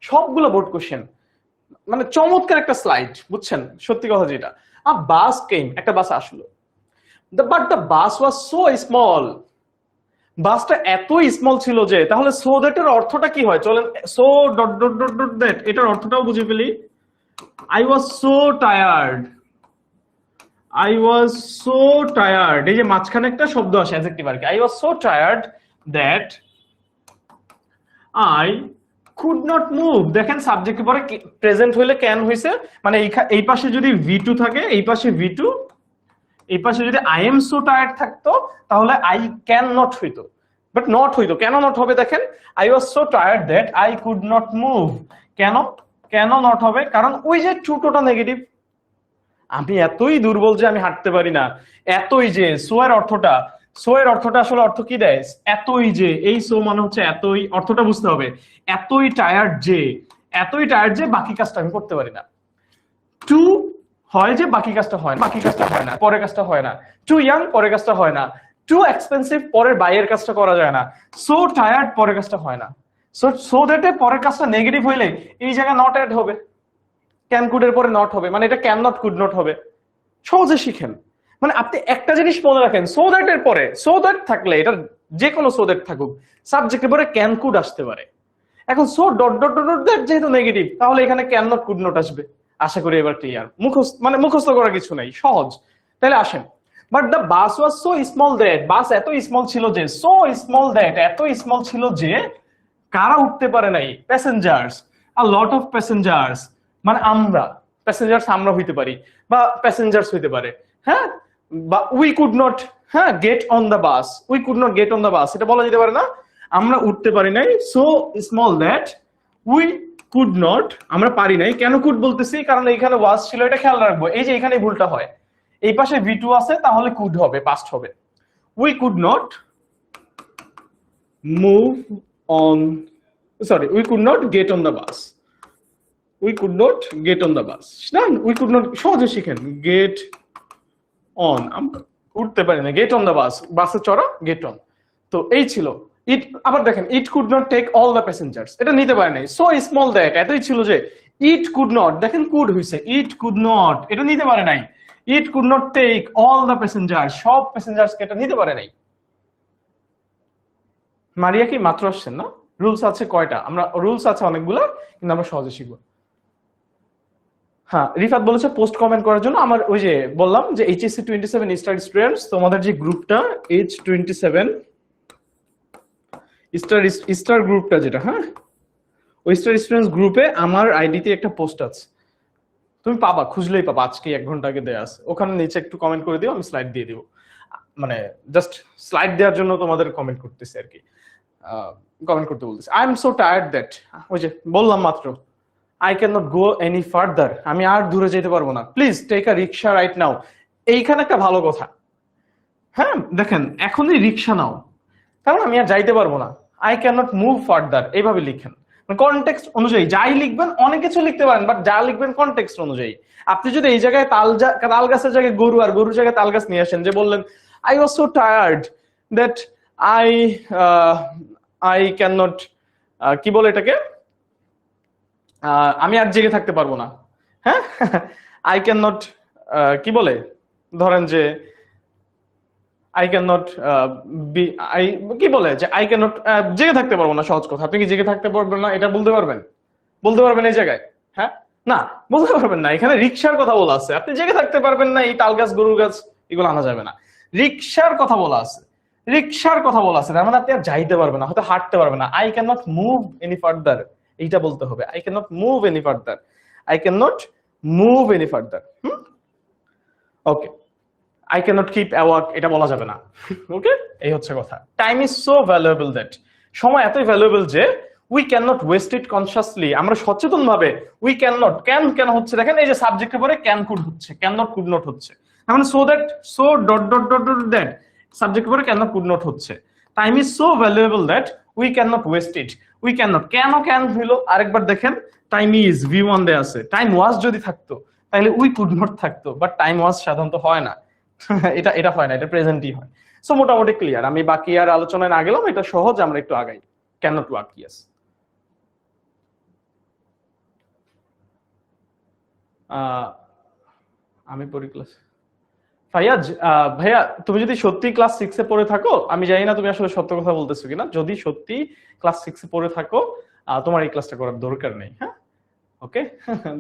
সবগুলো বোর্ড কোশ্চেন, মানে চমৎকার একটা স্লাইড, বুঝছেন সত্যি কথা যেটা। আ বাস কেম, একটা বাস আসলো, but the bus was so small, বাসটা এতই স্মল ছিল যে, তাহলে সো দ্যাট এর অর্থটা কি হয় চলেন, so dot dot dot dot that এটার অর্থটাও বুঝে ফেলি। I was so tired, I was so tired, এই যে মাঝখানে একটা শব্দ আসে অ্যাডজেক্টিভ আর কি, I was so tired that I could not move। দেখেন সাবজেক্টের পরে প্রেজেন্ট হইলে ক্যান হইছে, মানে এই পাশে যদি V2 থাকে, এই পাশে V2, এই পাশে যদি I am so tired থাকতো তাহলে I can not হইতো, বাট নট হইতো। কেন নট হবে দেখেন, I was so tired that I could not move। কেন কেন নট হবে, কারণ ওই যে টুটোটা নেগেটিভ, আমি এতই দুর্বল যে আমি হাঁটতে পারি না, এতই যে, সো এর অর্থটা, সো এর অর্থটা আসলে অর্থ কি দেয়, এতই যে, এই সো মানে হচ্ছে এতই, অর্থটা বুঝতে হবে, এতই টায়ার্ড যে, এতই টায়ার্ড যে বাকি কাজটা আমি করতে পারি না। টু হয় যে বাকি কাজটা হয় না, বাকি কাজটা হয় না, পরের কাজটা হয় না, টু ইয়াং পরের কাজটা হয় না, টু এক্সপেন্সিভ পরের বাইয়ের কাজটা করা যায় না, সো টায়ার্ড পরের কাজটা হয় না। সো দ্যাট পরের কাজটা নেগেটিভ হইলে এই জায়গায় নট অ্যাড হবে, ক্যান কুডের পরে নট হবে, মানে এটা ক্যান নট কুড নট হবে। সহজে শিখেন। মানে আপনি একটা জিনিস মনে রাখেন, সো দ্যাট এর পরে সো দ্যাট থাকলে, এটা যে কোনো সো দ্যাট থাকুক, সাবজেক্টের পরে ক্যান কুড আসতে পারে। এখন so dot dot dot dot that যেহেতু নেগেটিভ, তাহলে এখানে ক্যান নট কুড নট আসবে। আশা করি এবার ক্লিয়ার। মুখস্থ করার কিছু নাই, সহজ। তাহলে আসেন, but the bus was so small that, bus এত স্মল ছিল যে, সো স্মল দ্যাট এত স্মল ছিল যে, কারা উঠতে পারে নাই? Passengers, a lot of passengers, মানে আমরা প্যাসেঞ্জার্স, আমরা হইতে পারি, বা প্যাসেঞ্জার্স হইতে পারে, হ্যাঁ, বা উই কুড নট, হ্যাঁ, get on the bus, we could not get on the bus, এটা বলা যেতে পারে না? আমরা উঠতে পারি নাই, so small that we could not, আমরা পারি নাই। কেন কুড বলতেছি? কারণ এখানে ওয়াজ ছিল, এটা খেয়াল রাখবো। এই যে এখানে ভুলটা হয়, এই পাশে ভি2 আছে, তাহলে কুড হবে, পাস্ট হবে। We could not move on, sorry, we could not get on the bus, we could not get on the bus, না, উই কুড নট সহজে শিখেন, গেট অন, উঠতে পারি না, গেট অন দ্য বাস, বাসে চড়া, গেট অন। তো এই ছিল ইট। আবার দেখেন, it could not take all the passengers, এটা নিতে পারে নাই, সো স্মল দ্যাট এতই ছিল যে, ইট কুড নট, দেখেন কুড হইছে, ইট কুড নট এটা নিতে পারে নাই, it could not take all the passengers, সব প্যাসেঞ্জার্সকে এটা নিতে পারে নাই। মারিয়া কি মাত্র আসছেন না? রুলস আছে কয়টা? আমরা রুলস আছে অনেকগুলো, কিন্তু আমরা সহজে শিখবো। হ্যাঁ, রিফাত বলেছে পোস্ট কমেন্ট করার জন্য। আমার ওই যে বললাম যে এইচএসসি 27 স্টার স্টুডেন্টস, তোমাদের যে গ্রুপটা H27 স্টার গ্রুপটা যেটা, হ্যাঁ, ওই স্টার স্টুডেন্টস গ্রুপে আমার আইডিতে একটা পোস্ট আছে, তুমি পাবা, খুঁজলেই পাবা, আজকে 1 ঘন্টা আগে দেয়া আছে। ওখানে নিচে একটু কমেন্ট করে দিও, আমি স্লাইড দিয়ে দিব। মানে জাস্ট স্লাইড দেওয়ার জন্য তোমাদের কমেন্ট করতেছি আর কি, কমেন্ট করতে বলতেছি। I am so tired that, ওই যে বললাম মাত্র, I cannot go any further, আমি আর দূরে যেতে পারবো না, please take a rickshaw right now. এইখানে একটা ভালো কথা, হ্যাঁ, দেখেন এখনই রিক্সা নাও, কারণ আমি আর যাইতে পারবো না। আই ক্যানট মুভ ফার্দার, এইভাবে লিখেন, কনটেক্সট অনুযায়ী যাই লিখবেন, অনেক কিছু লিখতে পারেন, বাট যা লিখবেন কনটেক্সট অনুযায়ী। আপনি যদি এই জায়গায় তাল গাছের জায়গায় গরু, আর গরুর জায়গায় তাল গাছ নিয়ে আসেন, যে বললেন I was so tired that I I can not, কি বলে এটাকে, আমি আর জেগে থাকতে পারবো না, হ্যাঁ, আই ক্যান নট, কি বলে, ধরেন যে I can not be, I কি বলে যে আই ক্যান নট, জেগে থাকতে পারবো না, সহজ কথা। আপনি কি জেগে থাকতে পারবেন না এটা বলতে পারবেন? বলতে পারবেন এই জায়গায়? হ্যাঁ, না, বলতে পারবেন না। এখানে রিক্সার কথা বলা আছে, আপনি জেগে থাকতে পারবেন না, এই তাল গাছ গরুর গাছ এগুলো আনা যাবে না। রিক্সার কথা বলা আছে, রিক্সার কথা বলা আছে, তার মানে আপনি আর যাইতে পারবেন না, হয়তো হাঁটতে পারবেন না। I can not move any further, এইটা বলতে হবে, I can not move any further, I can not move any further. Okay, I can not keep awake, এটা বলা যাবে না। ওকে, এই হচ্ছে কথা। Time is so valuable that, সময় এতই ভ্যালুয়েবল যে we can not waste it consciously, আমরা সচেতন ভাবে উই ক্যান নট, কেন হচ্ছে দেখেন, এই যে সাবজেক্টের পরে ক্যান কুড হচ্ছে, ক্যান নট কুড নট হচ্ছে, মানে so that, so dot dot dot dot that, সাবজেক্টের পরে ক্যান নট কুড নট হচ্ছে। Time is so valuable that we can not waste it, we can not, can হইলো, আরেকবার দেখেন, time is V1 দেয়া আছে, টাইম ওয়াজ যদি থাকতো তাহলে উই কুড নট থাকতো, বাট টাইম ওয়াজ সাধারণত হয় না। এটা হয় না, এটা প্রেজেন্টই হয়। সো মোটামুটি ক্লিয়ার, আমি বাকি আর আলোচনায় না গেলাম, এটা সহজ, আমরা একটু আগাই। Can not work, yes. আমি পড়ি ক্লাস, ফাইয়াজ, ভাইয়া তুমি যদি সত্যি ক্লাস 6 এ পড়ে থাকো, আমি জানি না তুমি আসলে সত্য কথা বলতেছো কিনা, যদি সত্যি ক্লাস 6 এ পড়ে থাকো, তোমার এই ক্লাসটা করার দরকার নেই, হ্যাঁ, ওকে।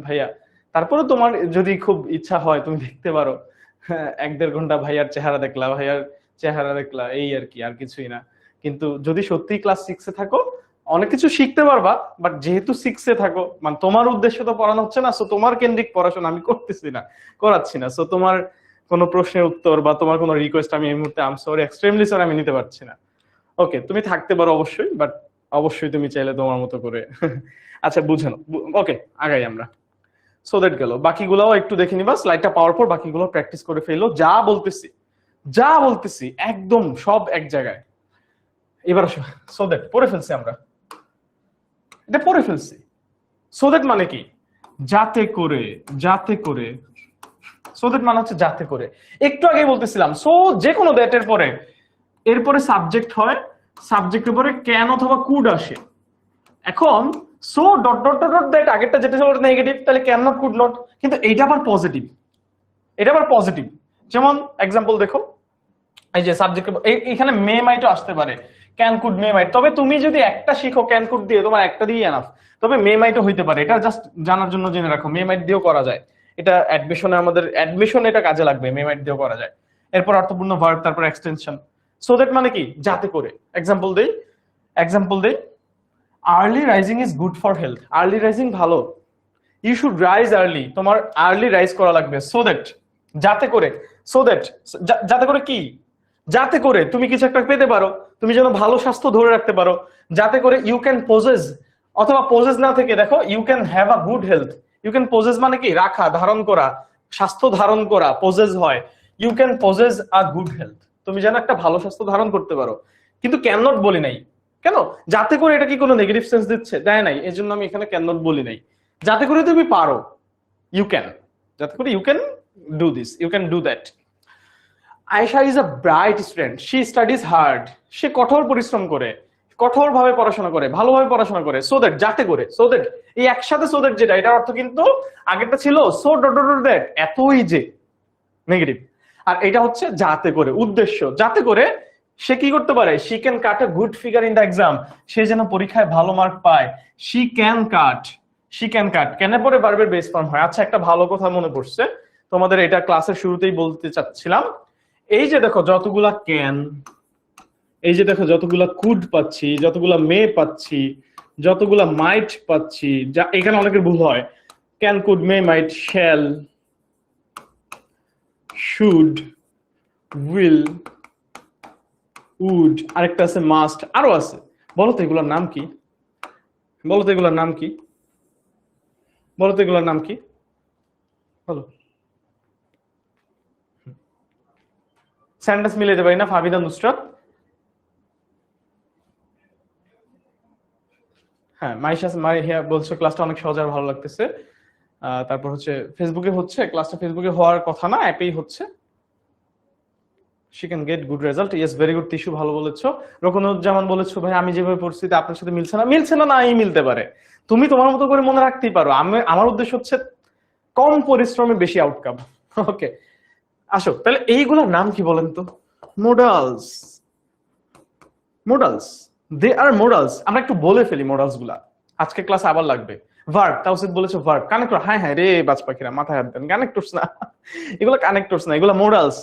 ভাইয়া, তারপরে তোমার যদি খুব ইচ্ছা হয় তুমি দেখতে পারো, 1-1.5 ঘন্টা ভাইয়ার চেহারা দেখলা, এই আর কি, আর কিছুই না। কিন্তু যদি সত্যি ক্লাস 6 এ থাকো, অনেক কিছু শিখতে পারবা, বাট যেহেতু 6 এ থাকো, মানে তোমার উদ্দেশ্য তো পড়ানো হচ্ছে না, সো তোমার কেন্দ্রিক পড়াশোনা আমি করাচ্ছি না, সো তোমার কোনো প্রশ্নের উত্তর বা তোমার কোনো রিকোয়েস্ট আমি এই মুহূর্তে, I am sorry, extremely sorry, আমি নিতে পারছি না। ওকে, তুমি থাকতে পারো অবশ্যই, বাট অবশ্যই তুমি চাইলে তোমার মতো করে। আচ্ছা, বুঝানো। ওকে, আগাই আমরা। সো দ্যাট গেল, বাকিগুলোও একটু দেখে নিবা, স্লাইডটা পাওয়ার পর বাকিগুলো প্র্যাকটিস করে ফেলো। যা বলতেছি একদম সব এক জায়গায়। এবার সো দ্যাট পড়ে ফেলছি আমরা, এটা পড়ে ফেলছি। সো দ্যাট মানে কি? যাতে করে সো দ্যাট মানে হচ্ছে যাতে করে। একটু আগেই বলতেছিলাম সো যে কোনো দ্যাট এরপরে সাবজেক্ট হয়, সাবজেক্টের পরে ক্যান অথবা কুড আসে। এখন so dot dot dot dot that আগেরটা যেটা ছিল নেগেটিভ, তাহলে ক্যান নট কুড নট, কিন্তু এইটা আবার পজিটিভ, এটা আবার পজিটিভ। যেমন এক্সাম্পল দেখো, এই যে সাবজেক্ট এখানে মে মাইটও আসতে পারে, ক্যান কুড মে মাইট। তবে তুমি যদি একটা শিখো ক্যান কুড দিয়ে, তোমার একটা দিয়ে এনাফ। তবে মে মাইটও হইতে পারে, এটা জাস্ট জানার জন্য জেনে রাখো, মে মাইট দিয়েও করা যায়। এটা অ্যাডমিশনে, আমাদের অ্যাডমিশনে এটা কাজে লাগবে, মে মাইট দিয়েও করা যায়। এরপর অর্থপূর্ণ ভার্ব, তারপর এক্সটেনশন। সো দ্যাট মানে কি যাতে করে। এক্সাম্পল দেই, early rising is good for health. Early rising ভালো, ইউ শুড রাইজ আর্লি, তোমার আর্লি রাইজ করা লাগবে। সো দ্যাট যাতে করে, সো দ্যাট যাতে করে কি, যাতে করে তুমি কিছু একটা পেতে পারো, তুমি যেন ভালো স্বাস্থ্য ধরে রাখতে পারো, যাতে করে ইউ ক্যান পজেস, অথবা পজেস না থেকে দেখো you can have a good health. You can possess মানে কি রাখা, ধারণ করা, স্বাস্থ্য ধারণ করা পজেস হয়। You can possess a good health, তুমি যেন একটা ভালো স্বাস্থ্য ধারণ করতে পারো। কিন্তু ক্যান নট বলি নাই কেন? যাতে করে এটা কি কোনো নেগেটিভ সেন্স দিচ্ছে? দেয় নাই, এই জন্য আমি এখানে ক্যান নট বলি নাই। যাতে করে তুমি পারো, ইউ ক্যান, যাতে করে you can do this, you can do that. Ayesha is a bright student, she studies hard, সে কঠোর পরিশ্রম করে, কঠোরভাবে পড়াশোনা করে, ভালোভাবে পড়াশোনা করে। সো দ্যাট যাতে করে, সো দ্যাট এই একসাথে সো দ্যাট যেটা, এটার অর্থ কিন্তু আগেরটা ছিল so dot dot dot that, এতই যে নেগেটিভ। আর এটা হচ্ছে যাতে করে, উদ্দেশ্য। যাতে করে সে কি করতে পারে, she can cut a good figure in the exam, সে যেন পরীক্ষায় ভালো মার্ক পায়। She can cut, she can cut, ক্যানের পরে ভার্বের বেস ফর্ম হয়। আচ্ছা, একটা ভালো কথা মনে পড়ছে তোমাদের, এটা ক্লাসের শুরুতেই বলতে চাচ্ছিলাম। এই যে দেখো যতগুলা ক্যান, এই যে দেখো যতগুলা কুড পাচ্ছি, যতগুলা মে পাচ্ছি, যতগুলা মাইট পাচ্ছি, যা এখানে অনেকের ভুল হয়। Can, could, may, might, shall, should, will, would, আরেকটা আছে মাস্ট, আরো আছে। বলো তো এগুলোর নাম কি? বলো তো এগুলোর নাম কি? বলো তো এগুলোর নাম কি? বলো। সেন্টেন্স মিলে যাবে না ফাবিদা নুসরাত? হ্যাঁ, মাইহিয়া বলছো ক্লাসটা অনেক সহজ আর ভালো লাগতেছে। তারপর হচ্ছে ফেসবুকে হচ্ছে ক্লাসটা, ফেসবুকে হওয়ার কথা না, অ্যাপেই হচ্ছে। she can get good result, yes very good তিশু, ভালো বলেছো। রকনুজ্জামান বলেছো ভাই আমি যেভাবে পরিস্থিতি আপনার সাথে মিলছে না, মিলছে না, নাই মিলতে পারে, তুমি তোমার মতো করে মনে রাখতেই পারো। আমার উদ্দেশ্য হচ্ছে কম পরিশ্রমে বেশি আউটকাম। ওকে, আসো তাহলে এইগুলোর নাম কি বলেন তো? মোডালস, মোডালস, দে আর মোডালস। আমরা একটু বলে ফেলি মোডালস গুলা, আজকে ক্লাস আবার লাগবে। ভার্ব, তাওসিফ বলেছো ভার্ব। কানেক্টর, হ্যাঁ হ্যাঁ রে বাজ পাখিরা, মাথায় হাত দেন, কানেক্টরস না এগুলো, কানেক্টরস না এগুলো, মোডালস।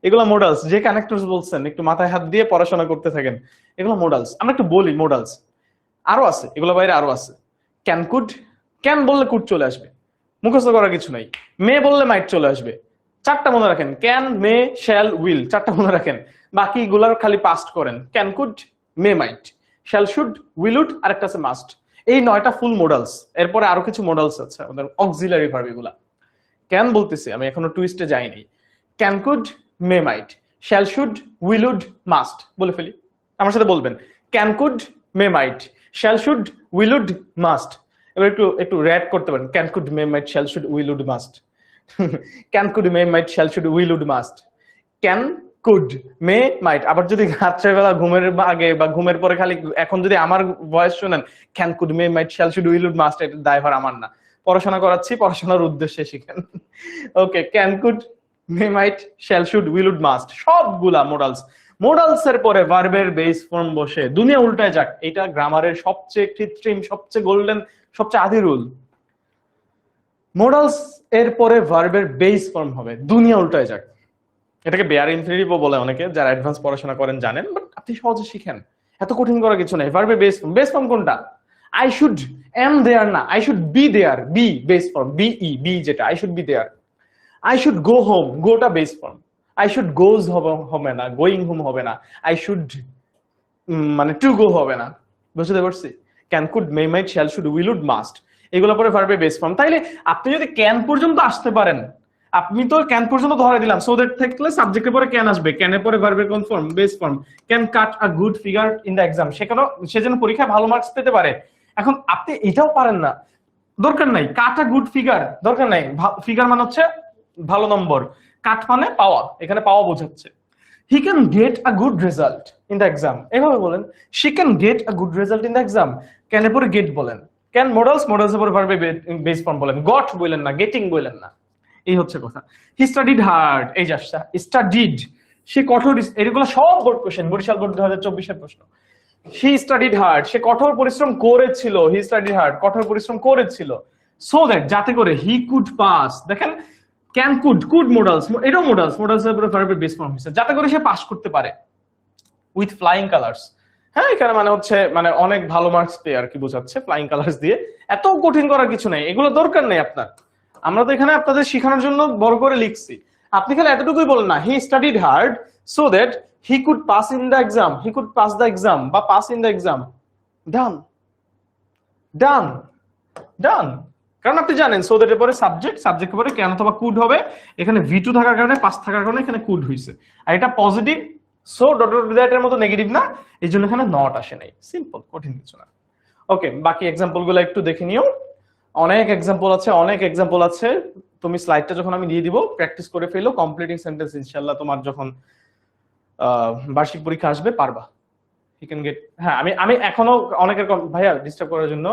এগুলো মোডালস, যে কানেক্টরস বলছেন একটু মাথায় হাত দিয়ে পড়াশোনা করতে থাকেন। এগুলো মোডালস, আমরা একটু বলি মোডালস। আরো আছে, এগুলো বাইরে আরো আছে। ক্যান, কুড, ক্যান বললে কুড চলে আসবে, মুখস্থ করার কিছু নাই। মে বললে মাইট চলে আসবে। চারটা মনে রাখেন, ক্যান, মে, শ্যাল, উইল, চারটা মনে রাখেন। বাকিগুলার খালি পাস্ট করেন, can, could, may, might, shall, should, will, would, আরেকটা আছে মাস্ট। এই 9টা ফুল মোডালস। এরপরে আরো কিছু মোডালস আছে আমাদের অক্সিলারি ভার্ব, এগুলা। ক্যান বলতেছি আমি, এখনো টুইস্টে যাইনি। Can, could, may, might, shall, should, will, would, must. বলে ফেলি, আমার সাথে বলবেন, can, could, may, might, shall, should, will, would, must. এবার একটু একটু র্যাপ করতে পারেন, can, could, may, might, shall, should, will, would, must. Can, could, may, might, shall, should, will, would, must. Can, could, may, might. আবার যদি রাত্রেবেলা ঘুমের আগে বা ঘুমের পরে খালি এখন যদি আমার ভয়েস শোনেন, can, could, may, might, shall, should, will, would, must, এটা দায়ভার আমার না। পড়াশোনা করাচ্ছি, পড়াশোনার উদ্দেশ্যে শিখেন। Okay, can, could, may, might, shall, should, will, would, must, সবগুলা মোডালস। মোডালস এর পরে ভার্বের বেস ফর্ম বসে, দুনিয়া উল্টায় যাক, এটা গ্রামারের সবচেয়ে কৃত্রিম, সবচেয়ে গোল্ডেন, সবচেয়ে আদি রুল। মোডালস এর পরে ভার্বের বেস ফর্ম হবে, দুনিয়া উল্টায় যাক। এটাকে বেয়ার ইনফিনিটিভও বলে অনেকে, যারা অ্যাডভান্স পড়াশোনা করেন জানেন, বাট আপনি সহজে শিখেন, এত কঠিন করার কিছু নাই। ভার্বের বেস ফর্ম কোনটা? আই শুড এম দেয়ার না, I should be there, be base form, B E, be যেটা, I should be there. I should go home, গোটা base form. I should goes হবে না, গোয়িং হোম হবে না। I should মানে to go হবে না। বুঝতে পারছি? Can, could, may, might, shall, should, will, would, must, এগুলো পরে ভার্বের বেস ফর্ম। তাইলে আপনি যদি ক্যান পর্যন্ত আসতে পারেন, আপনি তো ক্যান পর্যন্ত ধরে দিলাম, সো দ্যাট থাকলে সাবজেক্টের পরে ক্যান আসবে, ক্যানের পরে ভার্বের কোন form? Base form. Can cut a good figure in the exam, সেখানেও সে যেন পরীক্ষায় ভালো মার্কস পেতে পারে। এখন আপনি এটাও পারেন না, দরকার নাই। কাট আ গুড ফিগার দরকার নাই, ফিগার মানে হচ্ছে ভালো নম্বর, কাট মানে পাওয়া, এখানে পাওয়া বোঝাচ্ছে। He can get a good result in the exam, এভাবে বলেন। She can get a good result in the exam, can এর পরে গেট বলেন। ক্যান মডেলস, মডেলস এর পরে ভার্বে বেস ফর্ম বলেন। গট বলেন না, গেটিং বলেন না, এই হচ্ছে কথা। হি স্টাডিড হার্ড, এই যে স্টাডিড, সে কঠোর, এগুলো সব বোর্ড কোশ্চেন, বরিশাল বোর্ড 2024 এর প্রশ্ন। হি স্টাডিড হার্ড, সে কঠোর পরিশ্রম করেছিল, হি স্টাডিড হার্ড, কঠোর পরিশ্রম করেছিল। সো দ্যাট, যাতে করে, হি কুড পাস, দেখেন ক্যান কুড, কুড মডেলস, এটাও মডেলস, মডেলস এর উপরে ভার্বের বেস ফর্ম হইছে, যাতে করে সে পাস করতে পারে উইথ ফ্লাইং কালার্স। হ্যাঁ, এখানে মানে হচ্ছে মানে অনেক ভালো মার্কস পেয়ে আর কি বোঝাচ্ছে ফ্লাইং কালার্স দিয়ে। এত কঠিন করার কিছু নেই, এগুলো দরকার নেই আপনার। আমরা তো এখানে আপনাদের শেখানোর জন্য বড় করে লিখছি। আপনি খালি এতটুকুই বলেন না, হি studied hard so that he could pass in the exam, he could pass the exam বা পাস ইন দ্য এক্সাম। ডান, ডান, ডান। কারণ আপনি জানেন সো দ্যাট এর পরে সাবজেক্ট, সাবজেক্টের পরে ক্যান অথবা কুড হবে। এখানে ভি2 থাকার কারণে, পাস থাকার কারণে এখানে কুড হইছে। আর এটা positive, so dot dot that এর মতো নেগেটিভ না, এই জন্য এখানে নট আসে নাই। সিম্পল, কঠিন কিছু না। ওকে, বাকি এক্সাম্পল গুলো একটু দেখে নিও। অনেক এক্সাম্পল আছে, অনেক এক্সাম্পল আছে। তুমি স্লাইডটা যখন আমি দিয়ে দিব প্র্যাকটিস করে ফেলো, কমপ্লিটিং সেন্টেন্স ইনশাআল্লাহ তোমার যখন বার্ষিক পরীক্ষা আসবে পারবা। You can get. হ্যাঁ, আমি এখনো অনেকের ভাইয়া ডিস্টার্ব করার জন্য,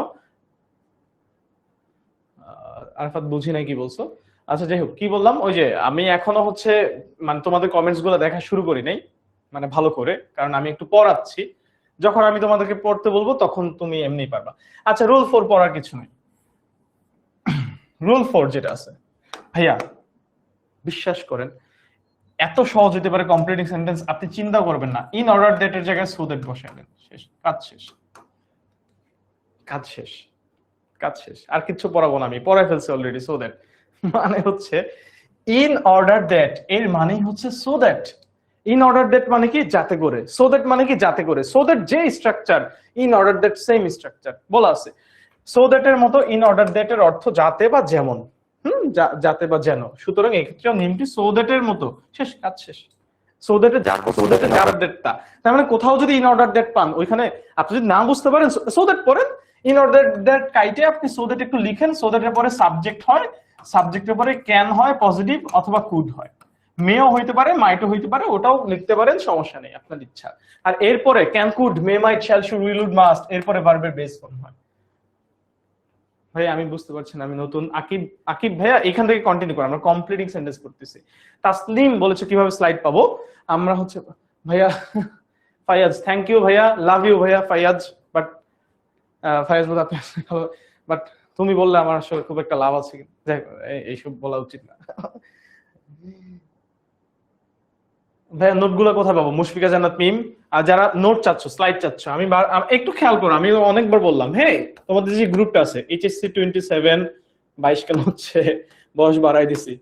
আরফাত বুঝি নাই কি বলছো। আচ্ছা যাই হোক, কি বললাম, ওই যে আমি এখনো হচ্ছে মানে তোমাদের কমেন্টস গুলো দেখা শুরু করি নাই মানে ভালো করে, কারণ আমি একটু পড়াচ্ছি। যখন আমি তোমাদেরকে পড়তে বলবো তখন তুমি এমনি পারবা। আচ্ছা, রুল 4 পড়ার কিছু নেই। রুল 4 যেটা আছে ভাইয়া, বিশ্বাস করেন এত সহজ হতে পারে কমপ্লিটিং সেন্টেন্স, আপনি চিন্তা করবেন না। ইন অর্ডার দ্যাট এর জায়গায় সো দ্যাট বসাবেন, শেষ, কাজ শেষ, কাজ শেষ, কাজ শেষ। আর কিছু পড়াবো না, আমি পড়াই ফেলছি অলরেডি। সো দ্যাট মানে হচ্ছে ইন অর্ডার দ্যাট, এর মানে হচ্ছে so that. In order that মানে কি, যাতে করে। সো দ্যাট মানে কি, যাতে করে। সো দ্যাট যে structure, in order that same structure বলা আছে। সো দ্যাট এর মতো ইন অর্ডার দ্যাট এর অর্থ যাতে বা যেমন, যাতে বা যেন। সুতরাং এক্ষেত্রেও নিয়মটি সো দ্যাট এর মতো, শেষ, কাজ শেষ। সো দ্যাট এর সো দ্যাট এর অর্ডার দ্যাটটা, তার মানে কোথাও যদি ইন অর্ডার দ্যাট পান, ওইখানে আপনি যদি না বুঝতে পারেন সো দ্যাট পড়েন, ইন অর্ডার দ্যাট কাইটে আপনি সো দ্যাট একটু লিখেন। সো দ্যাট এর পরে সাবজেক্ট হয়, সাবজেক্টের পরে ক্যান হয় পজিটিভ অথবা কুড হয়, মেও হইতে পারে, মাইটও হইতে পারে, ওটাও লিখতে পারেন, সমস্যা নেই, আপনার ইচ্ছা। আর এরপরে can, could, may, might, shall, should, will, would, must, এরপরে ভার্বের বেস ফর্ম হয়। ভাই আমি বুঝতে পারছি না, আমি নতুন। আকিব, আকিব ভাইয়া এখান থেকে কন্টিনিউ করো, আমরা কমপ্লিটিং সেন্টেন্স করতেছি। তাসলিম বলেছে কিভাবে স্লাইড পাবো আমরা, হচ্ছে ভাইয়া ফায়াজ, থ্যাংক ইউ ভাইয়া, লাভ ইউ ভাইয়া ফায়াজ, বাট ফায়াজ বলে আপনি, বাট তুমি বললে আমার আসলে খুব একটা লাভ আছে, এইসব বলা উচিত না। ভাইয়া নোটগুলো কোথায় পাবো? মুশফিকা জান্নাত মিম। আর যারা নোট চাচ্ছ, স্লাইড চাচ্ছ, আমি একটু খেয়াল করো, আমি অনেকবার বললাম, হ্যাঁ তোমাদের যে গ্রুপটা আছে এইচএসসি 27, 22 কেন হচ্ছে, বয়স বাড়াই দিছি,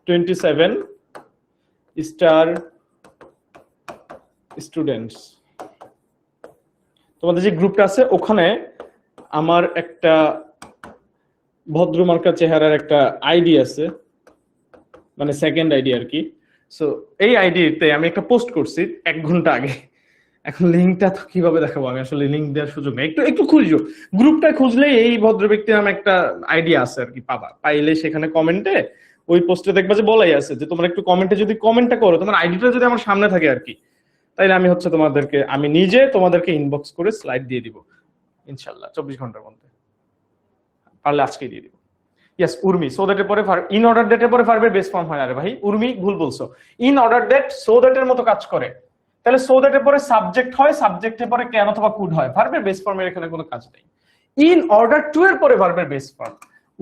27 স্টার স্টুডেন্টস, তোমাদের যে গ্রুপটা আছে ওখানে আমার একটা ভদ্রমার্কা চেহারার একটা আইডি আছে, মানে সেকেন্ড আইডি আর কি। সো এই আইডিতে আমি একটা পোস্ট করছি 1 ঘন্টা আগে। এখন লিঙ্কটা তো কিভাবে দেখাবো, আমি আসলে লিঙ্ক দেওয়ার সুযোগ নেই। একটু একটু খুঁজো, গ্রুপটা খুঁজলেই এই ভদ্র ব্যক্তির নামে একটা আইডিয়া আছে আর কি, পাবা। পাইলে সেখানে কমেন্টে ওই পোস্টে দেখবা যে বলাই আছে যে তোমরা একটু কমেন্টে যদি কমেন্টটা করো, তোমার আইডিটা যদি আমার সামনে থাকে আর কি, তাইলে আমি হচ্ছে তোমাদেরকে, আমি নিজে তোমাদেরকে ইনবক্স করে স্লাইড দিয়ে দিব ইনশাআল্লাহ 24 ঘন্টার মধ্যে, পারলে আজকেই দিয়ে দিব। ইয়েস, উর্মি, সো দ্যাট এর পরে ইন অর্ডার দ্যাট এর পরে ভার্বের বেস ফর্ম হয়। আরে ভাই উর্মি ভুল বলছো, in order that so that এর মতো কাজ করে। তাহলে সো দ্যাট এর পরে সাবজেক্ট হয়, সাবজেক্টের পরে ক্যান অথবা কুড হয়, ভার্বের বেস ফর্মের এখানে কোনো কাজ নেই। ইন অর্ডার টু এর পরে ভার্বের বেস ফর্ম,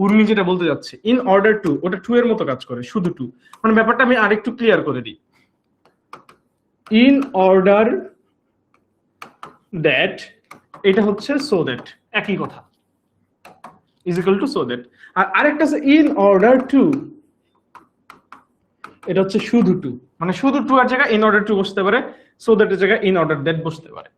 উর্মি যেটা বলতে যাচ্ছে ইন অর্ডার টু, ওটা টু এর মতো কাজ করে, শুধু টু। মানে ব্যাপারটা আমি আরেকটু ক্লিয়ার করে দিই। ইন অর্ডার দ্যাট, এটা হচ্ছে সো দ্যাট, একই কথা, is equal to so that। আর আরেকটা আছে in order to, এটা হচ্ছে শুধু টু, মানে শুধু টু এর জায়গায় in order to বসতে পারে, so that এর জায়গায় in order that বসতে পারে।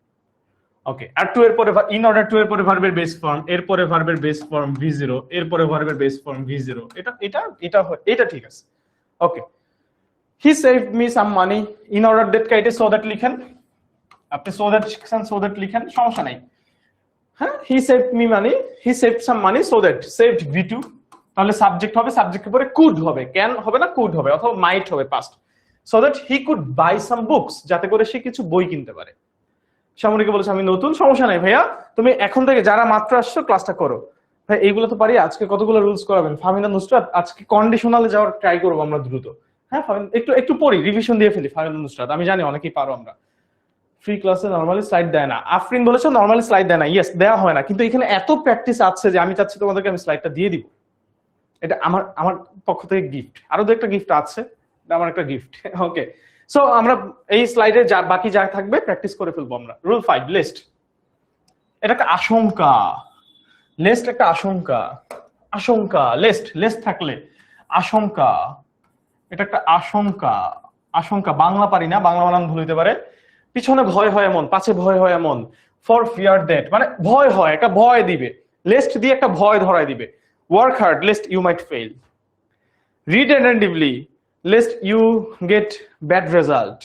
ওকে, আর টু এর পরে in order to এর পরে ভার্বের বেস ফর্ম, এর পরে ভার্বের বেস ফর্ম v0, এর পরে ভার্বের বেস ফর্ম v0, এটা এটা এটা এটা ঠিক আছে। ওকে, he saved me some money, in order that কাইটে so that লিখেন, আপনি so that শিখছেন, so that লিখেন, সমস্যা নাই। হ্যাঁ, he saved me money, he saved some money so that, saved v2, তাহলে সাবজেক্ট হবে, সাবজেক্টের পরে কুড হবে, ক্যান হবে না কুড হবে, অথবা মাইট হবে past, so that he could buy some books, যাতে করে সে কিছু বই কিনতে পারে। সামরিকে বলেছে আমি নতুন, সমস্যা নাই ভাইয়া, তুমি এখন থেকে যারা মাত্র আসছো ক্লাসটা করো। ভাই এইগুলো তো পারি। আজকে কতগুলো রুলস করাবেন ফাহমিদা নুসরাত? আজকে কন্ডিশনালে যাওয়ার ট্রাই করবো আমরা দ্রুত। হ্যাঁ একটু একটু পড়ি, রিভিশন দিয়ে ফেলি ফাহমিদা নুসরাত, আমি জানি অনেকেই পারো আমরা। ফ্রি ক্লাসে নরমালি স্লাইড দেয় না, আফরিন বলেছে নরমালি স্লাইড দেয় না, ইয়েস দেওয়া হয় না, কিন্তু এখানে এত প্র্যাকটিস আছে যে আমি চাচ্ছি তোমাদেরকে আমি স্লাইডটা দিয়ে দিব। এটা আমার আমার পক্ষ থেকে গিফট, আরো দু একটা গিফট আছে, আমার একটা গিফট। ওকে, সো আমরা এই স্লাইডে যা বাকি যা থাকবে প্র্যাকটিস করে ফেলবো আমরা। রুল 5 লিস্ট, এটা একটা আশঙ্কা, লিস্ট একটা আশঙ্কা, আশঙ্কা লিস্ট, লিস্ট থাকলে আশঙ্কা, এটা একটা আশঙ্কা, আশঙ্কা বাংলা পারি না, বাংলা বানান ভুল হইতে পারে। পিছনে ভয় হয় এমন, পাছে ভয় হয় এমন, ফর ফিয়ার দ্যাট মানে ভয় হয়, একটা ভয় দিবে, লিস্ট দিয়ে একটা ভয় ধরাই দিবে। Work hard lest you might fail, read attentively lest you get bad result.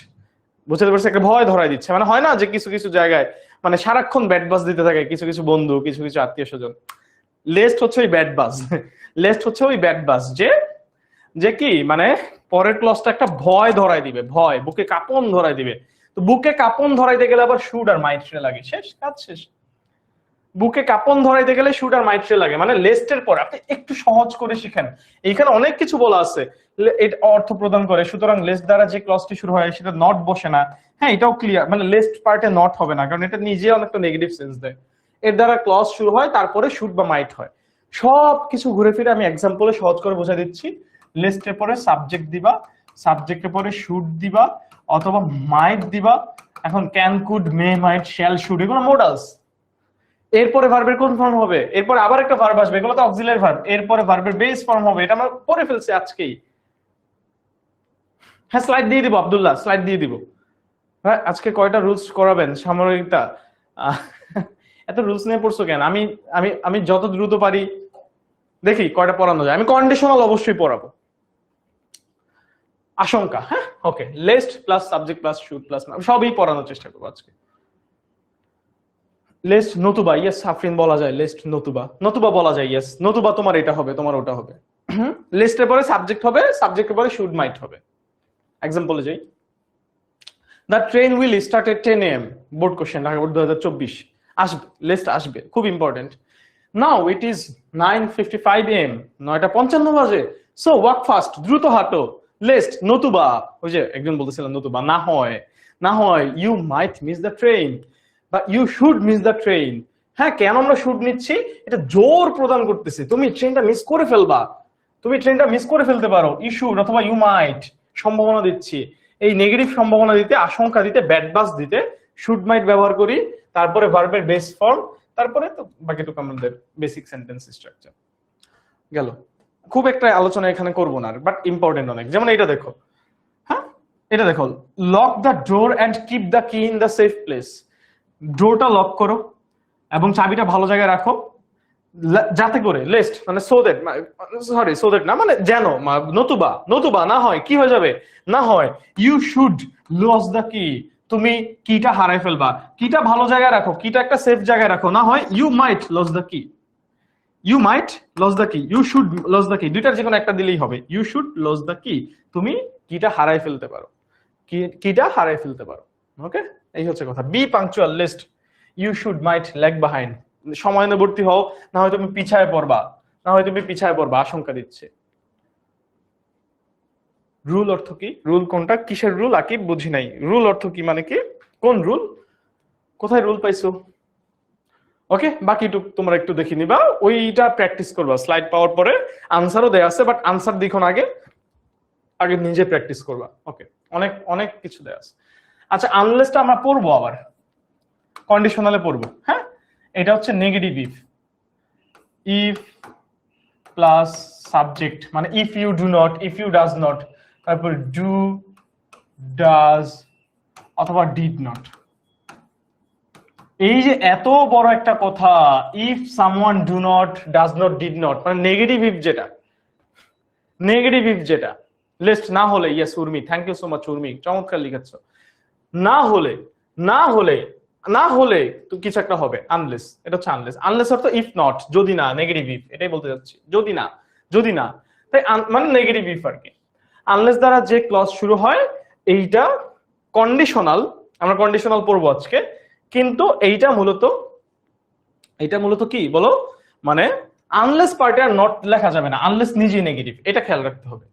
বুঝতে পারছি, একটা ভয় ধরাই দিচ্ছে, মানে হয় না যে কিছু কিছু জায়গায় মানে সারাক্ষণ ব্যাড বাস দিতে থাকে কিছু কিছু বন্ধু, কিছু কিছু আত্মীয় স্বজন। লেস্ট হচ্ছে ওই ব্যাড বাস, লেস্ট হচ্ছে ওই ব্যাড বাস যে যে কি মানে পরের ক্লাসটা একটা ভয় ধরাই দিবে, ভয় বুকে কাঁপন ধরাই দিবে। তো বুকে কাঁপন ধরাইতে গেলে আবার শুড আর মাইট্রে লাগে, শেষ কাজ শেষ। বুকে কাঁপন ধরাইতে গেলে শুড আর মাইট্রে লাগে, মানে লেস্টের পর আপনি একটু সহজ করে শিখেন, এইখানে অনেক কিছু বলা আছে এটা অর্থ প্রদান করে, সুতরাং লেস্ট দ্বারা যে ক্লজটি শুরু হয় সেটা নট বসে না। হ্যাঁ এটাও ক্লিয়ার, মানে লেস্ট পার্টে নট হবে না, কারণ এটা নিজে অনেকটা নেগেটিভ সেন্স দেয়। এর দ্বারা ক্লজ শুরু হয়, তারপরে শুড বা মাইট হয়। সব কিছু ঘুরে ফিরে আমি এক্সাম্পলে সহজ করে বোঝাই দিচ্ছি। লিস্টের পরে সাবজেক্ট দিবা, সাবজেক্টের পরে শুড দিবা অথবা মাইট দিবা। এখন can, could, may, might, shall, should এগুলো মোডালস। এরপরে ভার্বের কোন ফর্ম হবে, এরপরে আবার একটা ভার্ব আসবে, এগুলো তো অক্সিলারি ভার্ব। এরপরে ভার্বের বেস ফর্ম হবে, এটা আমরা পড়ে ফেলছি আজকেই। হ্যাঁ স্লাইড দিয়ে দিব আব্দুল্লাহ, স্লাইড দিয়ে দিব। হ্যাঁ আজকে কয়টা রুলস করাবেন সামরিকটা? এত রুলস নিয়ে পড়ছো কেন? আমি আমি আমি যত দ্রুত পারি দেখি কয়টা পড়ানো যায়। আমি কন্ডিশনাল অবশ্যই পড়াবো। আশঙ্কা, হ্যাঁ okay, lest plus subject plus should plus সবই পড়ানোর চেষ্টা করবো আজকে। লিস্ট নতুবা, ইয়েস আফরিন বলা যায় লিস্ট নতুবা, নতুবা বলা যায়, ইয়েস নতুবা তোমার এটা হবে তোমার ওটা হবে। লিস্টের পরে সাবজেক্ট হবে, সাবজেক্টের পরে শুড মাইট হবে। এক্সাম্পলে যাই, the train will start at 10 AM, board question Dhaka board 2024 আসবে, লিস্ট আসবে, খুব important. Now it is 9:55 AM, 9:55 বাজে, সো ওয়াক ফাস্ট, দ্রুত হাঁটো। লিস্ট নতুবা, ওই যে একজন বলতেছিলেন নতুবা না হয়, না হয় you might miss the train বা you should miss the train. হ্যাঁ কেন আমরা শুড নিচ্ছি, এটা জোর প্রদান করতেছি তুমি ট্রেনটা মিস করে ফেলবা, তুমি ট্রেনটা মিস করে ফেলতে পারো, ইউ শুড অথবা ইউ মাইট সম্ভাবনা দিচ্ছি। এই নেগেটিভ সম্ভাবনা দিতে, আশঙ্কা দিতে, ব্যাড বাস দিতে শুড মাইট ব্যবহার করি, তারপরে ভার্বের বেস ফর্ম, তারপরে তো বাকিটুকু আমাদের বেসিক সেন্টেন্স স্ট্রাকচার গেল। খুব একটা আলোচনা এখানে করব না, বাট ইম্পর্টেন্ট অনেক। যেমন এটা দেখো, হ্যাঁ এটা দেখো, lock the door and keep the key in the safe place. ডোরটা লক করো এবং চাবিটা ভালো জায়গায় রাখো, যাতে করে লিস্ট মানে so that, sorry so that না মানে যেন, নতুবা, নতুবা না হয় কি হয়ে যাবে, না হয় ইউ শুড লস দ্য কি, তুমি কিটা হারাই ফেলবা। কিটা ভালো জায়গায় রাখো, কিটা একটা সেফ জায়গায় রাখো, না হয় ইউ মাইট লস দ্য কি, ইউ মাইট লস দ্য কি, ইউ শুড লস দ্য কি, দুইটার যে কোনো একটা দিলেই হবে। ইউ শুড লস দ্য কি, তুমি কিটা হারাই ফেলতে পারো, কিটা হারাই ফেলতে পারো। ওকে, এই হচ্ছে কথা। Be punctual lest, you should might lag behind, সময়ানুবর্তী হও, না হয় তুমি পিছায় পড়বা, না হয় তুমি পিছায় পড়বা, আশঙ্কা দিচ্ছে। রুল অর্থ কি, রুল কোনটা, কিসের রুল আকিব বুঝি নাই, রুল অর্থ কি মানে কি, কোন রুল, কোথায় রুল পাইছো? ওকে, বাকিটুক তোমরা একটু দেখে নিবা, ওইটা প্র্যাকটিস করবা। স্লাইড পাওয়ার পরে আনসারও দেয়া আছে, বাট আনসার দেখো আগে, আগে নিজে প্র্যাকটিস করবা। ওকে, অনেক অনেক কিছু দেয়া আছে। আচ্ছা আনলেসটা আমরা পড়বো আবার, কন্ডিশনালে পড়বো। হ্যাঁ এটা হচ্ছে negative if, if plus subject, মানে if you do not, if you does not, তারপর ডু, ডাজ অথবা ডিড নট। এই যে এত বড় একটা কথা, if someone do not, does not, did not, মানে নেগেটিভ ইফ যেটা, নেগেটিভ ইফ যেটা। লিস্ট না হলে, yes Urmi, thank you so much Urmi, চমৎকার লিখেছ। না হলে, না হলে, না হলে তো কিছু একটা হবে, আনলেস, এটা হচ্ছে আনলেস। আনলেস অর্থ ইফ নট, যদি না, নেগেটিভ ইফ, এটাই বলতে যাচ্ছি, যদি না, যদি না, তাই মানে নেগেটিভ ইফ আর কি। আনলেস দ্বারা যে ক্লজ শুরু হয় এইটা কন্ডিশনাল, আমরা কন্ডিশনাল পড়বো আজকে, কিন্তু এইটা মূলত কি বলো, মানে আনলেস পার্টে আর নট লেখা যাবে না, আনলেস নিজেই নেগেটিভ, এটা খেয়াল রাখতে হবে।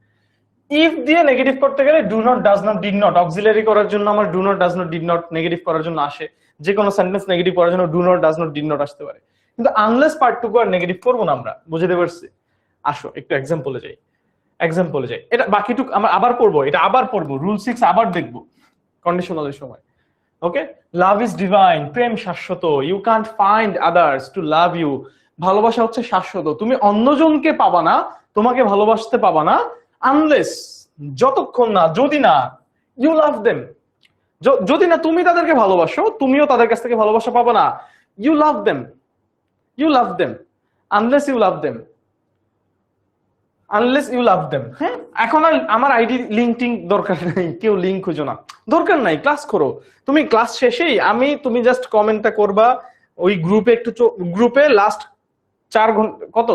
ইফ দিয়ে নেগেটিভ করতে গেলে do not, does not, did not, auxiliary করার জন্য আমার do not, does not, did not negative করার জন্য আসে, যে কোনো সেন্টেন্স নেগেটিভ করার জন্য do not, does not, did not আসতে পারে, কিন্তু আনলেস পার্টটুকু আর নেগেটিভ করবো না আমরা, বুঝতে পারছি? আসো একটু এক্সাম্পলে যাই, এটা বাকিটুকু আমরা আবার পড়বো, এটা আবার পড়বো, রুল 6 আবার দেখবো কন্ডিশনালের সময়। ওকে, লাভ ইজ ডিভাইন, প্রেম শাশ্বত, you can't find others to love you, ভালোবাসা হচ্ছে শাশ্বত, তুমি অন্যজনকে পাবা না, তোমাকে ভালোবাসতে পাবা না, আনলেস, যতক্ষণ না, যদি না, ইউ লাভ দেম, যদি না তুমি তাদেরকে ভালোবাসো, তুমিও তাদের কাছ থেকে ভালোবাসা পাবা না, you love them, unless you love them, হ্যাঁ। এখন আর আমার আইডি লিঙ্কিং দরকার নেই, কেউ লিঙ্ক খুঁজো না, দরকার নাই, ক্লাস করো, তুমি ক্লাস শেষেই তুমি জাস্ট কমেন্টটা করবা ওই গ্রুপে, একটু গ্রুপে লাস্ট 4 ঘন্টা, কত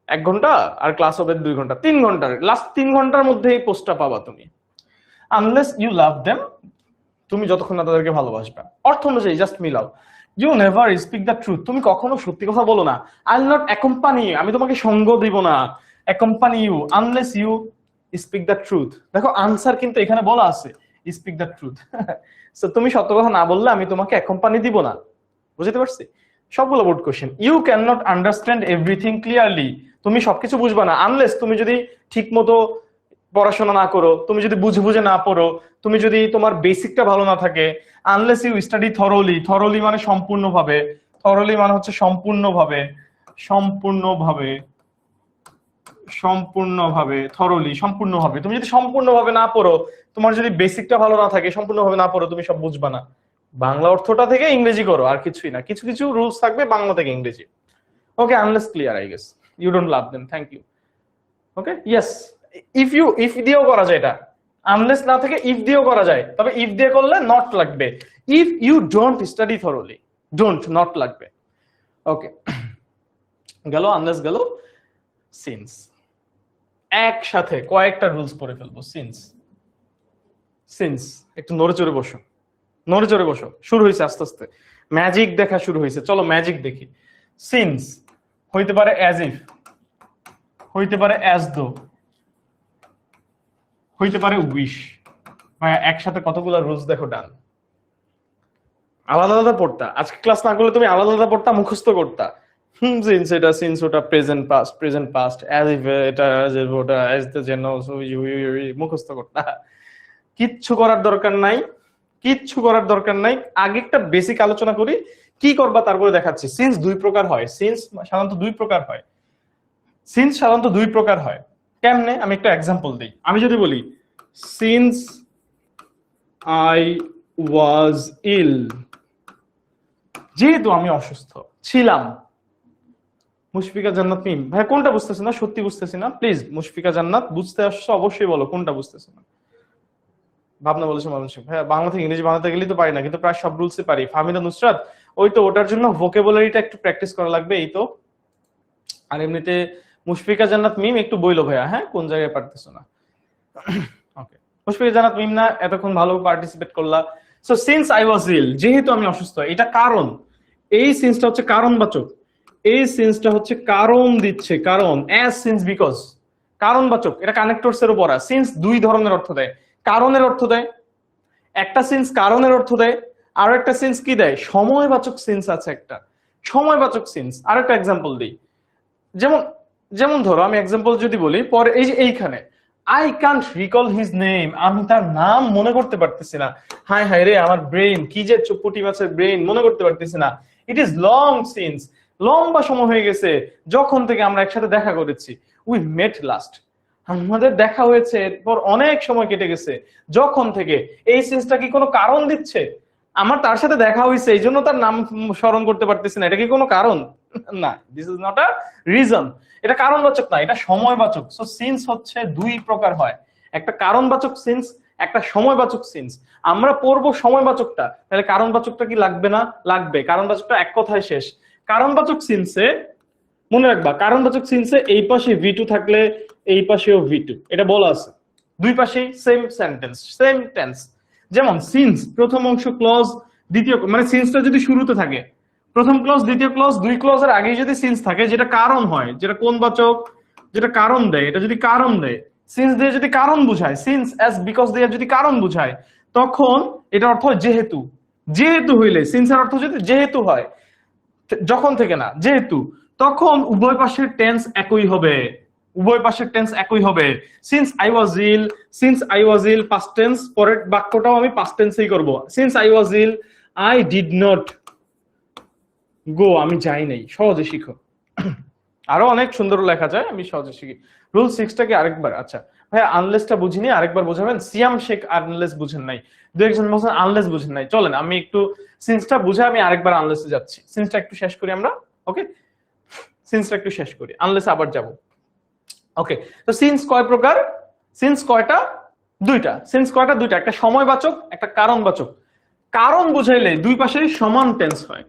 1 ঘন্টা আর ক্লাস হবে 2 ঘন্টা, 3 ঘন্টার লাস্ট 3 ঘন্টার মধ্যে এই পোস্টটা পাবা তুমি। আনলেস ইউ লাভ দেম, তুমি যতক্ষণ না তাদেরকে ভালোবাসবে, অর্থ অনুযায়ী জাস্ট মিলাও। You never speak the truth, তুমি কখনো সত্যি কথা বলো না। আই উইল নট অ্যাকম্পানি, আমি তোমাকে সঙ্গ দিব না, accompany you unless you speak the truth. দেখো আনসার কিন্তু এখানে বলা আছে, স্পিক দ্য ট্রুথ। সো তুমি সত্য কথা না বললে আমি তোমাকে অ্যাকম্পানি দিব না, বুঝতে পারছি? সবগুলো board question. You can not understand everything clearly, তুমি সবকিছু বুঝবা না, আনলেস তুমি যদি ঠিক মতো পড়াশোনা না করো, তুমি যদি বুঝে না পড়ো, তুমি যদি তোমার বেসিকটা ভালো না থাকে, unless you study thoroughly, thoroughly মানে সম্পূর্ণভাবে, থরোলি মানে হচ্ছে সম্পূর্ণভাবে, থরোলি সম্পূর্ণভাবে, তুমি যদি সম্পূর্ণভাবে না পড়ো, তোমার যদি বেসিকটা ভালো না থাকে, সম্পূর্ণভাবে না পড়ো, তুমি সব বুঝবা না। বাংলা অর্থটা থেকে ইংরেজি করো, আর কিছুই না, কিছু কিছু রুলস থাকবে বাংলা থেকে ইংরেজি। Okay, unless clear I guess, you don't love them, thank you. Okay, yes, if দিয়েও করা যায়, এটা আনলেস না থেকে ইফ দিয়েও করা যায়, তবে ইফ দিয়ে করলে নট লাগবে, if you don't study thoroughly, not লাগবে। ওকে, গেল আনলেস, গেল সিন্স, একসাথে কয়েকটা রুলস পড়ে ফেলবো। সিন্স একটু নড়ে চড়ে বসো, শুরু হয়েছে আস্তে আস্তে, ম্যাজিক দেখা শুরু হয়েছে, চলো ম্যাজিক দেখি। সিন্স হইতে পারে অ্যাজ ইফ, হইতে পারে অ্যাজ দো, হইতে পারে উইশ, একসাথে কতগুলো রুলস দেখো, ডান। আলাদা আলাদা পড়তা, আজকে ক্লাস না করলে তুমি আলাদা আলাদা পড়তা, মুখস্থ করতা, সিন্স এটা, সিন্স ওটা, প্রেজেন্ট পাস্ট, অ্যাজ ইফ এটা, অ্যাজ ইফ ওটা, অ্যাজ দ্য জেন, মুখস্থ করতা। কিচ্ছু করার দরকার নাই, আগে একটা বেসিক আলোচনা করি, কি করবা তারপরে দেখাচ্ছি। সিন্স দুই প্রকার হয়, সাধারণত দুই প্রকার হয়। কেমনে, আমি একটা এক্সাম্পল দিই। আমি যদি বলি সিন্স আই ওয়াজ ইল, যেহেতু আমি অসুস্থ ছিলাম। মুশফিকা জান্নাত মিম, ভাই কোনটা বুঝতেছি না, সত্যি বুঝতেছি না, প্লিজ মুশফিকা জান্নাত বুঝতে আসছো অবশ্যই বলো কোনটা বুঝতেছি না। ভাবনা বলেছে মানুষ, হ্যাঁ বাংলা থেকে ইংরেজি বানাতে গেলেই তো পারি না, কিন্তু প্রায় সব রুলসই পারি। ফাহমিদা নুসরাত, ওই তো ওটার জন্য ভোকাবুলারিটা একটু প্র্যাকটিস করা লাগবে, এই তো। আর এমনিতে মুশফিকা জান্নাত মিম একটু বইলো ভাইয়া, হ্যাঁ কোন জায়গায় পারতেছো না। ওকে, মুশফিকা জান্নাত মিম না, এতক্ষণ ভালো পার্টিসিপেট করলা। সো সিন্স আই ওয়াজ ইল, যেহেতু আমি অসুস্থ, এটা কারণ, এই সিন্সটা হচ্ছে কারণবাচক, এই সিন্সটা হচ্ছে কারণ দিচ্ছে, কারণ, অ্যাজ সিন্স বিকজ, কারণবাচক, এটা কানেক্টরস এর উপর। সিন্স দুই ধরনের অর্থ দেয়, কারণের অর্থ দেয়, একটা সিন্স কারণের অর্থ দেয়, আর একটা সিন্স কি দেয়, সময়বাচক সিন্স আছে একটা, সময়বাচক সিন্স। আর একটা এক্সাম্পল দিই, যেমন ধরো আমি এক্সাম্পল যদি বলি, পরে এই যে এইখানে I can't recall his name, আমি তার নাম মনে করতে পারতেছি না, হায় হায় রে আমার ব্রেন, কি যে চুপুটি মাছের ব্রেন, মনে করতে পারতেছি না। ইট ইজ লং সিন্স, লম্বা সময় হয়ে গেছে যখন থেকে আমরা একসাথে দেখা করেছি, উই মেট লাস্ট, আমাদের দেখা হয়েছে, এরপর অনেক সময় কেটে গেছে যখন থেকে। এই সিন্সটা কি কোনো কারণ দিচ্ছে, আমার তার সাথে দেখা হয়েছে এই জন্য তার নাম স্মরণ করতে পারতেছি না, এটা কি কোনো কারণ? না, this is not a reason, এটা কারণবাচক না, এটা সময়বাচক। সো সিন্স হচ্ছে দুই প্রকার হয়, একটা কারণবাচক সিন্স, একটা সময়বাচক সিন্স। আমরা পড়বো সময়বাচকটা, তাহলে কারণবাচকটা কি লাগবে না? লাগবে। কারণবাচকটা এক কথায় শেষ। কারণবাচক সিন্সে মনে রাখবা কারণবাচক সিন্সে এই পাশে V2 থাকলে এই পাশেও V2, এটা বলা আছে। দুই পাশেই সেম সেন্টেন্স, সেম টেন্স। যেমন সিন্স প্রথম অংশ ক্লজ, দ্বিতীয় মানে সিন্সটা যদি শুরুতে থাকে, প্রথম ক্লজ দ্বিতীয় ক্লজ, দুই ক্লজের আগেই যদি সিন্স থাকে, যেটা কারণ হয়, যেটা কোনবাচক, যেটা কারণ দেয়, এটা যদি কারণ দেয়, সিন্স দিয়ে যদি কারণ বুঝায়, সিন্স অ্যাজ বিকজ দিয়ে যদি কারণ বুঝায়, তখন এটা অর্থ হয় যেহেতু। যেহেতু হইলে সিন্সের অর্থ যদি যেহেতু হয়, যখন থেকে না, যেহেতু, তখন উভয় পাশের টেন্স একই হবে, উভয় পাশের টেন্স একই হবে। Since I was ill, since I was ill past tense, পরের বাক্যটাও আমি পাস্ট টেন্সেই করব। Since I was ill I did not go, আমি যাই নাই। সহজে শিখো। আরো অনেক সুন্দর লেখা যায়, আমি সহজে শিখি। রুল 6টা কি আরেকবার? আচ্ছা ভাইয়া আনলেসটা বুঝিনি, আরেকবার বোঝাবেন। সিয়াম শেখ আনলেস বুঝেন নাই, দু একজন বলছেন আনলেস বুঝেন নাই। চলেন আমি একটু সিন্সটা বুঝে আমি আরেকবার আনলেসে যাচ্ছি। সিন্সটা একটু শেষ করি আমরা, ওকে? সিন্সটা একটু শেষ করি, আনলেসে আবার যাব। ওকে, তো সিন্স কয় প্রকার? সিন্স কয়টা? দুইটা। সিন্স কয়টা? দুইটা, একটা সময়বাচক, একটা কারণবাচক। কারণ বুঝাইলে দুই পাশে সমান টেন্স হয়।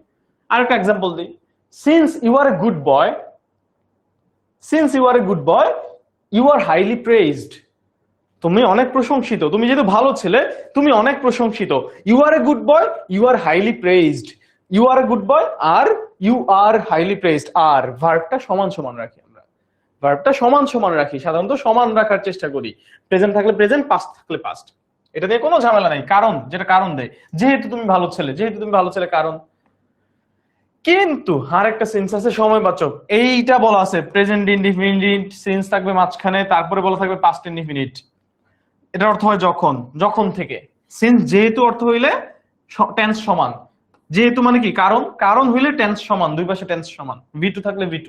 আরেকটা এক্সাম্পল দিই। Since you are a good boy, since you are a good boy you are highly praised. তুমি অনেক প্রশংসিত, তুমি যেহেতু ভালো ছেলে, তুমি অনেক প্রশংসিত। You are a good boy you are highly praised, you are a good boy আর ইউ আর হাইলি প্রেইজড। আর ভার্বটা সমান সমান রাখি আমরা, ভার্বটা সমান সমান রাখি, সাধারণত সমান রাখার চেষ্টা করি। প্রেজেন্ট থাকলে প্রেজেন্ট, পাস্ট থাকলে পাস্ট, এটা নিয়ে কোনো ঝামেলা নাই। কারণ, যেটা কারণ দেয়, যেহেতু তুমি ভালো ছেলে, যেহেতু তুমি ভালো ছেলে, কারণ। কিন্তু আরেকটা সেন্স আছে সময়বাচক, এইটা বলা আছে প্রেজেন্ট ইনডিফিনিট, সেন্স থাকবে মাঝখানে, তারপরে বলা থাকবে পাস্ট ইনডিফিনিট। এটার অর্থ হয় যখন, যখন থেকে। সিন্স যেহেতু অর্থ হইলে টেন্স সমান, যেহেতু মানে কি কারণ, কারণ হইলে টেন্স সমান, দুই পাশে টেন্স সমান, V2 থাকলে V2।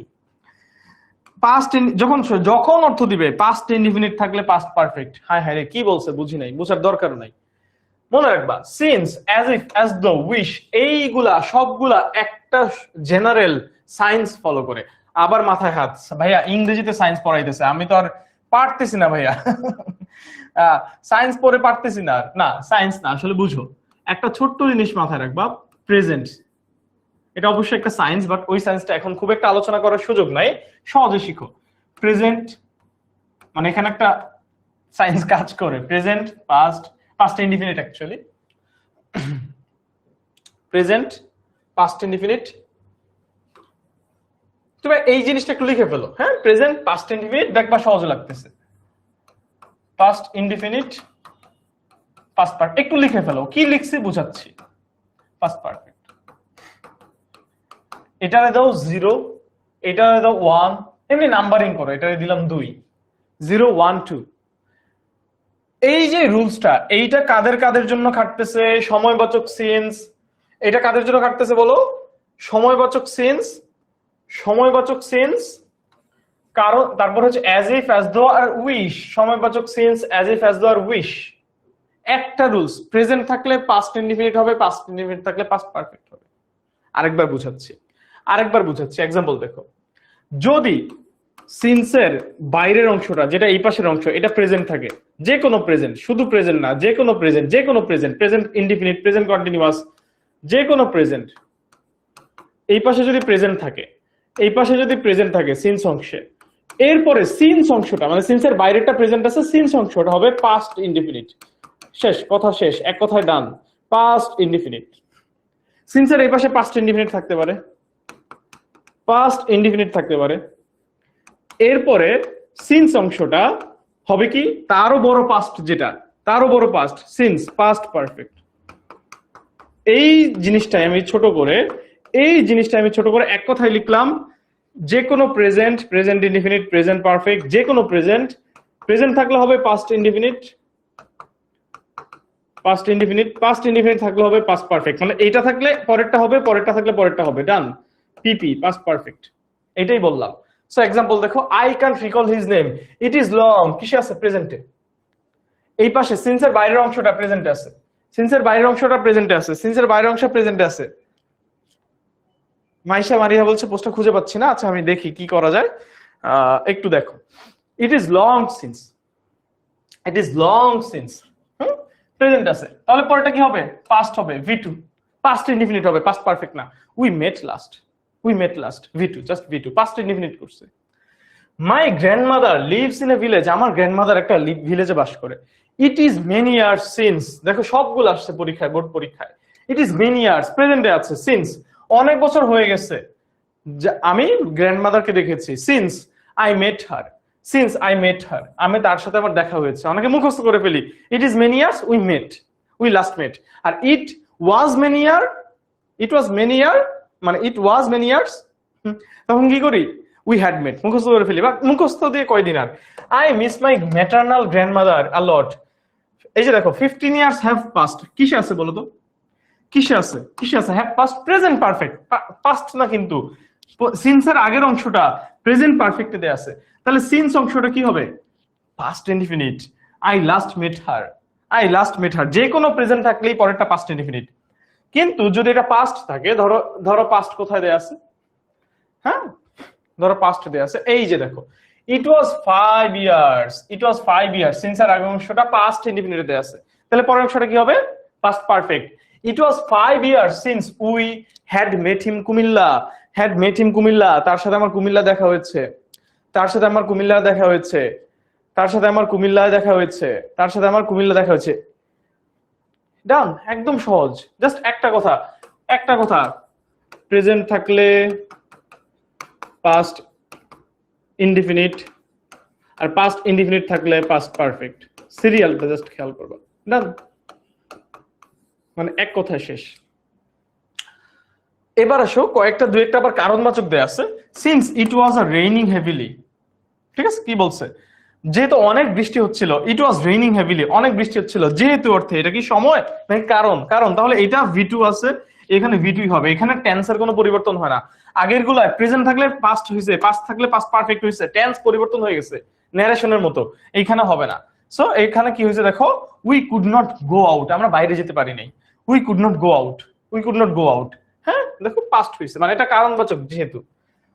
পাস্ট যখন, যখন অর্থ দিবে পাস্ট ইনডিফিনিট থাকলে পাস্ট পারফেক্ট। হায় হায় রে, কি বলছে বুঝি নাই, বুঝার দরকার নাই। মনে রাখবা সিন্স, অ্যাজ ইফ, অ্যাজ দো, উইশ, এইগুলা সবগুলা একটা জেনারেল সায়েন্স ফলো করে। আবার মাথায় হাত, ভাইয়া ইংরেজিতে সায়েন্স পড়াইতেছে, আমি তো আর পারতেছি না ভাইয়া। সায়েন্স পড়ে পারতেছি না। না সায়েন্স না, আসলে বুঝো একটা ছোট্ট জিনিস মাথায় রাখবা, প্রেজেন্ট। এটা অবশ্যই একটা সায়েন্স, বাট ওই সায়েন্সটা এখন খুব একটা আলোচনা করার সুযোগ নাই, সহজে শিখো। প্রেজেন্ট মানে এখানে একটা সায়েন্স কাজ করে। Present, past, past indefinite actually, present, past indefinite. তুমি এই জিনিসটা একটু লিখে ফেলো, হ্যাঁ? প্রেজেন্ট, পাস্ট ইনডিফিনিট, দেখবা সহজ লাগতেছে। পাস্ট ইনডিফিনিট, পাস্ট পারফেক্ট, একটু লিখে ফেলো, কি লিখছি বুঝাচ্ছি। পাস্ট পারফেক্ট, এটারে দাও 0, এটারে দাও 1, এমনি নাম্বারিং করো। এটারে দিলাম 2, 0 1 2। এই যে রুলসটা, এইটা কাদের কাদের জন্য খাটতেছে? সময়বাচক সিন্স। এটা কাদের জন্য খাটতেছে বলো? সময়বাচক সিন্স, সময়বাচক সিন্স, কারণ, তারপর হচ্ছে অ্যাজ ইফ, অ্যাজ দো আর উইশ। সময়বাচক since, as if, as though আর উইশ। একটা রুলস, প্রেজেন্ট থাকলে পাস্ট ইনডিফিনিট হবে, পাস্ট ইনডিফিনিট থাকলে পাস্ট পারফেক্ট হবে। আরেকবার বুঝাচ্ছি, আরেকবার বুঝাচ্ছি। এক্সাম্পল দেখো, যদি সিন্সের বাইরের অংশটা, যেটা এই পাশের অংশ, এটা প্রেজেন্ট থাকে, যে কোনো প্রেজেন্ট, শুধু প্রেজেন্ট না, যে কোনো প্রেজেন্ট, যে কোনো present, present indefinite, present continuous, যে কোনো প্রেজেন্ট, এই পাশে যদি প্রেজেন্ট থাকে, এই পাশে যদি প্রেজেন্ট থাকে সিন্স অংশে, এরপরে সিন্স অংশটা মানে সিন্সের বাইরেটা প্রেজেন্ট আছে, সিন্স অংশটা হবে পাস্ট ইনডিফিনিট। শেষ কথা, শেষ, এক কথায় ডান, পাস্ট ইনডিফিনিট। সিন্সের এই পাশে পাস্ট ইনডিফিনিট থাকতে পারে, পাস্ট ইনডিফিনিট থাকতে পারে। এরপরে সিন্স অংশটা হবে কি, তারও বড় পাস্ট, যেটা তারও বড় পাস্ট, সিন্স পাস্ট পারফেক্ট। এই জিনিসটাই আমি ছোট করে, এই জিনিসটা আমি ছোট করে এক কথায় লিখলাম, যে কোনো present, present indefinite, present perfect, যে কোনো প্রেজেন্ট, প্রেজেন্ট থাকলে হবে past indefinite, past indefinite, past indefinite থাকলে হবে পাস্ট পারফেক্ট। মানে এইটা থাকলে পরেরটা হবে, পরেরটা থাকলে পরেরটা হবে, ডান, পিপি, পাস্ট পারফেক্ট। এটাই বললাম। সো এক্সাম্পল দেখো, I can't recall his name, it is long, কিসে আছে? প্রেজেন্টে। এই পাশে সিন্সের বাইরের অংশটা প্রেজেন্টে আছে, সিন্সের বাইরের অংশটা প্রেজেন্টে আছে, সিন্সের বাইরের অংশ প্রেজেন্টে আছে। মাইশা মারিয়া বলছে পোস্টটা খুঁজে পাচ্ছি না, আচ্ছা আমি দেখি কি করা যায়। একটু দেখো, it is long since, it is long since, present আছে, তাহলে পরেরটা কি হবে? পাস্ট হবে, V2, পাস্ট ইনডিফিনিট হবে, পাস্ট পারফেক্ট না। We met last, we met last, V2, just V2, past indefinite করছে। My grandmother lives in a village, আমার গ্র্যান্ডমাদার একটা ভিলেজে বাস করে। It is many years since, দেখো সবগুলো আসছে পরীক্ষায়, বোর্ড পরীক্ষায়। ইট ইজ মেনি ইয়ার্স, প্রেজেন্টে আছে, সিন্স অনেক বছর হয়ে গেছে আমি গ্র্যান্ডমাদারকে দেখেছি। Since I met her, since I met her, আমি তার সাথে আমার দেখা হয়েছে। অনেকে মুখস্থ করে ফেলি, it is many years we met, we last met. আর it was many year, it was many year মানে ইট ওয়াজ মেনি ইয়ার্স, তখন কি করি, উই হ্যাড মেট, মুখস্থ করে ফেলি। বা মুখস্থ দিয়ে কয়দিন আর, I miss my maternal grandmother a lot. এই যে দেখো 15 ইয়ার্স হ্যাভ পাস্ট, কিসে আছে বলো তো, কিসে আছে, কিসে আছে, have passed present perfect, past না কিন্তু, সিন্সের আগের অংশটা প্রেজেন্ট পারফেক্টে দেয়া আছে, তাহলে সিন্স অংশটা কি হবে, past indefinite. I last met her, I last met her, যে কোনো প্রেজেন্ট থাকলেই পরেরটা পাস্ট ইনডিফিনিট। কিন্তু যদি এটা পাস্ট থাকে, ধরো ধরো পাস্ট কোথায় দেয়া আছে, হ্যাঁ ধরো পাস্ট দেয়া আছে, এই যে দেখো ইট was 5 years, it was 5 years, সিন্সের আগের অংশটা পাস্ট ইনডিফিনিটে দেয়া আছে, তাহলে পরের অংশটা কি হবে, past perfect. It was 5 years since we had met him Comilla, had met him Comilla, তার সাথে আমার কুমিল্লা দেখা হয়েছে, তার সাথে আমার কুমিল্লা দেখা হয়েছে, তার সাথে আমার কুমিল্লা দেখা হয়েছে, তার সাথে আমার কুমিল্লা দেখা হয়েছে। ডান, একদম সহজ, জাস্ট একটা কথা, একটা কথা, প্রেজেন্ট থাকলে পাস্ট ইনডিফিনিট, আর পাস্ট ইনডিফিনিট থাকলে পাস্ট পারফেক্ট। সিরিয়ালটা জাস্ট খেয়াল করবা, ডান, মানে এক কথায় শেষ। এবার আসো কয়েকটা দুই একটা আবার কারণবাচক দেয়া আছে। সিন্স ইট ওয়াজ আ রেইনিং হেভিলি, ঠিক আছে, কি বলছে, যেহেতু অনেক বৃষ্টি হচ্ছিল, ইট ওয়াজ রেইনিং হেভিলি, অনেক বৃষ্টি হচ্ছিল, যেহেতু অর্থে এটা কি সময় নাকি কারণ, কারণ, তাহলে এটা V2 আছে, এখানে V2 হবে, এখানে টেন্সের কোনো পরিবর্তন হয় না। আগের গুলায় প্রেজেন্ট থাকলে পাস্ট হয়েছে, পাস্ট থাকলে পাস্ট পারফেক্ট হয়েছে, টেন্স পরিবর্তন হয়ে গেছে ন্যারেশনের মতো, এইখানে হবে না। সো এইখানে কি হয়েছে দেখো, we could not go out, আমরা বাইরে যেতে পারি নাই, we could not go out, we could not go out, হ্যাঁ দেখো পাস্ট হয়েছে, মানে এটা কারণবাচক যেহেতু।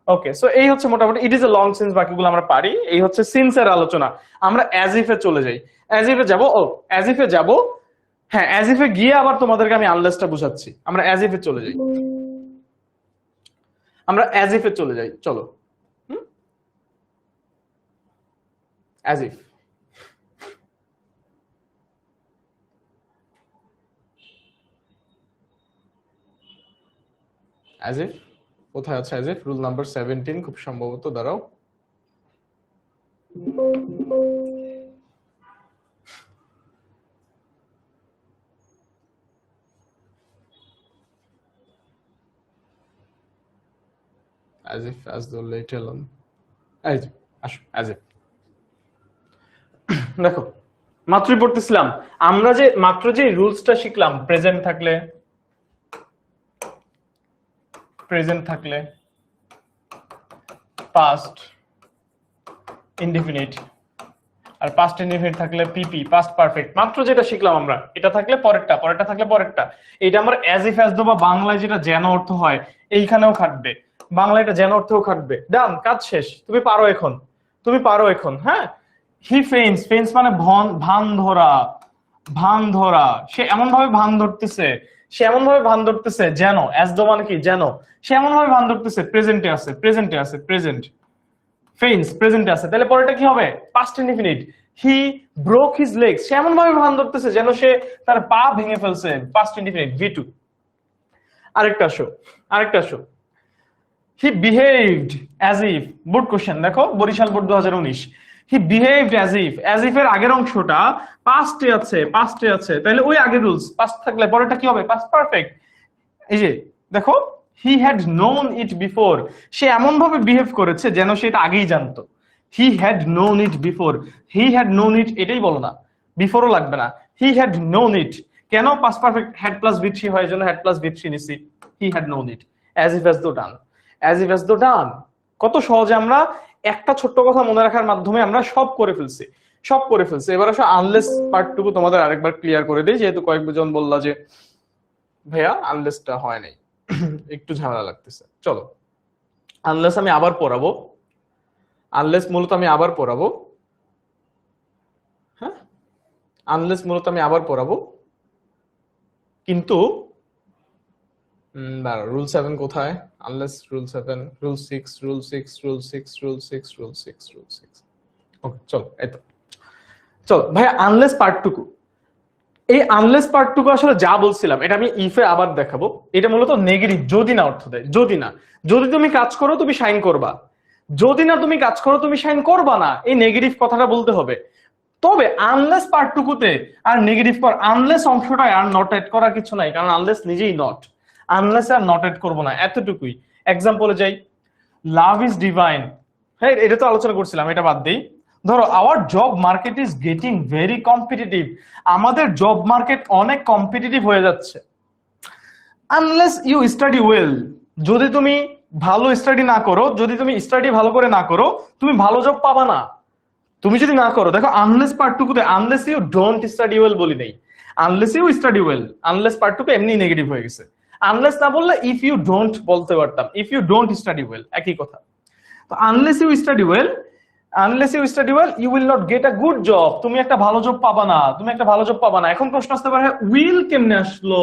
ওকে, সো এই হচ্ছে মোটামুটি it is a long since, বাকিগুলো আমরা পারি। এই হচ্ছে সিন্স এর আলোচনা। আমরা অ্যাজ ইফ এ চলে যাই, অ্যাজ ইফ এ যাব, ও অ্যাজ ইফ এ যাব, হ্যাঁ অ্যাজ ইফ এ গিয়ে আবার তোমাদেরকে আমি আনলেসটা বুঝাচ্ছি। আমরা অ্যাজ ইফ এ চলে যাই, আমরা অ্যাজ ইফ এ চলে যাই, চলো। অ্যাজ ইফ, অ্যাজ ইফ কোথায় আছে, অ্যাজ ইফ রুল নাম্বার 17 খুব সম্ভবত, দাঁড়াও, as if, as though, let alone, as if, আসো as if। দেখো মাত্রই পড়তেছিলাম, আমরা যে মাত্র যে রুলসটা শিখলাম, প্রেজেন্ট থাকলে, প্রেজেন্ট থাকলে পাস্ট ইনডিফিনিট, আর পাস্ট ইনডিফিনিট থাকলে পিপি, পাস্ট পারফেক্ট, মাত্র যেটা শিখলাম আমরা, এটা থাকলে পরেরটা, পরেরটা থাকলে পরেরটা, এটা আমার অ্যাজ ইফ অ্যাজ দো বা বাংলায় যেটা যেন অর্থ হয় এইখানেও খাটবে, বাংলায় এটা যেন অর্থও খাটবে। ডান, কাজ শেষ, তুমি পারো এখন, তুমি পারো এখন, হ্যাঁ। হি ফেইন্স, ফেইন্স মানে ভান ধরা, ভান ধরা, সে এমন ভাবে ভান ধরতেছে, সে এমন ভাবে ভান ধরতেছে যেন, অ্যাজ দো মানে কি যেন, সে এমন ভাবে ভান ধরতেছে, প্রেজেন্টে আছে, প্রেজেন্টে আছে, প্রেজেন্ট, ফেইন্স প্রেজেন্টে আছে, তাহলে পরেরটা কি হবে, past indefinite. He broke his legs, সে এমন ভাবে ভান ধরতেছে যেন সে তার পা ভেঙে ফেলছে, পাস্ট ইনডিফিনিট, V2। আরেকটা শো, আরেকটা show, he behaved as if, board question দেখো, Barishal board 2019, he behaved as if এর আগের অংশটা পাস্টে আছে, পাস্টে আছে, তাহলে ওই আগের রুলস, পাস্ট থাকলে পরেরটা কি হবে, পাস্ট পারফেক্ট। এই যে দেখো, he had known it before, সে এমন ভাবে বিহেভ করেছে যেন সে এটা আগেই জানতো। He had known it before, he had known it এটাই বলো না, বিফোরও লাগবে না, হি হ্যাড নোন ইট, কেন past perfect had plus V3 হয়, জন্য হ্যাড প্লাস V3 নিছি, হি had known it, as if as দো ডান, অ্যাজ ইফ অ্যাজ দো ডান। কত সহজে আমরা একটা ছোট্ট কথা মনে রাখার মাধ্যমে আমরা সব করে ফেলছি, সব করে ফেলছি। এবার আসলে আনলেস পার্টটুকু তোমাদের আরেকবার ক্লিয়ার করে দিই, যেহেতু কয়েকজন বললা যে ভাইয়া আনলেসটা হয় নাই, একটু ঝামেলা লাগতেছে। চলো, আনলেস আমি আবার পড়াবো, আনলেস মূলত আমি আবার পড়াবো, হ্যাঁ আনলেস মূলত আমি আবার পড়াবো, কিন্তু দাঁড়াও, রুল 7 কোথায়? Unless rule 7, rule 6, rule 6, rule 6, rule 6, rule 6, rule 6। ওকে চলো, এই তো চলো ভাই, আনলেস পার্টটুকু, এই আনলেস পার্টটুকু আসলে যা বলছিলাম এটা আমি ইফে আবার দেখাবো। এটা মূলত নেগেটিভ, যদি না অর্থ দেয়, যদি না, যদি তুমি কাজ করো তুমি সাইন করবা, যদি না তুমি কাজ করো তুমি সাইন করবা না, এই নেগেটিভ কথাটা বলতে হবে। তবে আনলেস পার্টটুকুতে আর নেগেটিভ পর আনলেস অংশটায় আর নট এড করার কিছু নাই, কারণ আনলেস নিজেই নট, আনলেস আর নট এড করবো না, এতটুকুই। এক্সাম্পলে যাই, লাভ ইজ ডিভাইন, হ্যাঁ এটা তো আলোচনা করছিলাম, এটা বাদ দিই। ধরো hour job market is getting very competitive, আমাদের জব মার্কেট অনেক কম্পিটিটিভ হয়ে যাচ্ছে। আনলেস ইউ স্টাডি ওয়েল, যদি তুমি ভালো স্টাডি না করো, যদি তুমি স্টাডি ভালো করে না করো, তুমি ভালো জব পাবা না। তুমি যদি না করো, দেখো আনলেস পার্টটুকুতে unless you don't study well বলি নেই, unless you study well, unless পার্টটুকু এমনি নেগেটিভ হয়ে গেছে। আনলেস না বললে ইফ ইউ ডোন্ট বলতে পারতাম, if you don't study well একই কথা। তো unless you study well, unless you study well you will not get a good job, তুমি একটা ভালো জব পাবা না, তুমি একটা ভালো জব পাবা না। এখন প্রশ্ন আসতে পারে উইল কেমনে আসলো,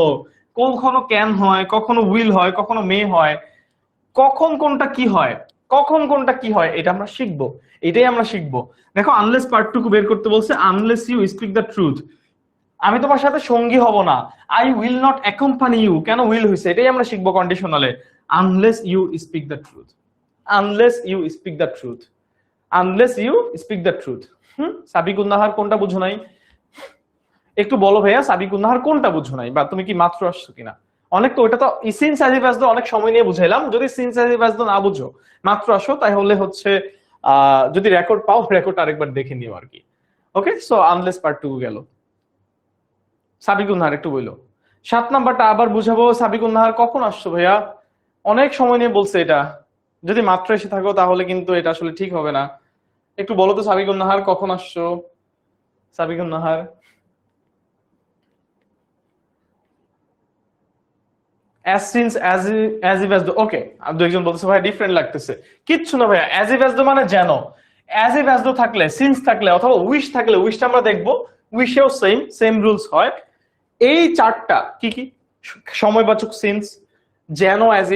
কখনো ক্যান হয়, কখনো উইল হয়, কখনো মে হয়, কখন কোনটা কি হয়, কখন কোনটা কি হয় এটা আমরা শিখবো, এটাই আমরা শিখবো। দেখো আনলেস পার্টটুকু বের করতে বলছে, unless you speak the truth, আমি তোমার সাথে সঙ্গী হব না, I will not accompany you, কেন উইল হইছে এটাই আমরা শিখবো কন্ডিশনালে। Unless you speak the truth, unless you speak the truth, unless you speak the truth. Sabikun Nahar কোনটা বুঝো নাই? একটু বলো ভাইয়া, সাবিকুন নাহার কোনটা বুঝো নাই, বা তুমি কি মাত্র আসছো কিনা? অনেক তো ওটা তো সিন্স অ্যাজ ইফ অ্যাজ অনেক সময় নিয়ে বুঝাইলাম, যদি সিন্স অ্যাজ ইফ অ্যাজ না বুঝো, মাত্র আসো, তাহলে হচ্ছে যদি রেকর্ড পাও, রেকর্ড আরেকবার দেখে নিও আর কি। ওকে, সো আনলেস পার্ট 2 গেল। সাবিকুন নাহার একটু বইলো। 7 নাম্বারটা আবার বুঝাবো। সাবিকুন নাহার কখন আসছো ভাইয়া? অনেক সময় নিয়ে বলছে এটা, যদি মাত্র এসে থাকো তাহলে কিন্তু এটা আসলে ঠিক হবে না। একটু বলো তো সাবিকুন নাহার কখন আসছো? Sabikun Nahar as since as if as though, ওকে, আর দুইজন বলতেছে ভাই ডিফারেন্ট লাগতেছে। কিচ্ছু না ভাইয়া, as if as though মানে যেন, as if as though থাকলে, সিন্স থাকলে অথবা উইশ থাকলে, উইশটা আমরা দেখবো, উইশেও সেম রুলস হয়। এই চারটা কি কি? সময়বাচক সিন্স, যেন, as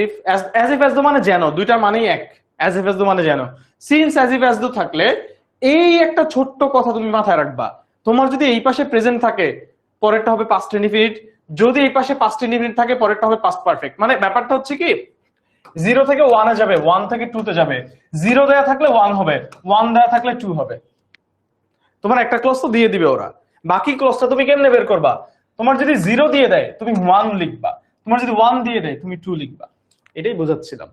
if as though মানে যেন, দুইটা মানেই এক, as if as though মানে যেন। Since as if as though থাকলে এই একটা ছোট্ট কথা তুমি মাথায় রাখবা, তোমার যদি এই পাশে প্রেজেন্ট থাকে পরেরটা হবে পাস্ট ইনডিফিনিট, যদি এই পাশে পাস্ট ইনডিফিনিট থাকে পরেরটা হবে পাস্ট পারফেক্ট। মানে ব্যাপারটা হচ্ছে কি, 0 থেকে 1 এ যাবে, 1 থেকে 2 তে যাবে, 0 দেয়া থাকলে 1 হবে, 1 দেয়া থাকলে 2 হবে। তোমার একটা ক্লজ তো দিয়ে দিবে ওরা, বাকি ক্লজটা তুমি কেমনে বের করবা? তোমার যদি 0 দিয়ে দেয় তুমি 1 লিখবা, তোমার যদি 1 দিয়ে দেয় তুমি 2 লিখবা। এটাই বোঝাচ্ছিলাম।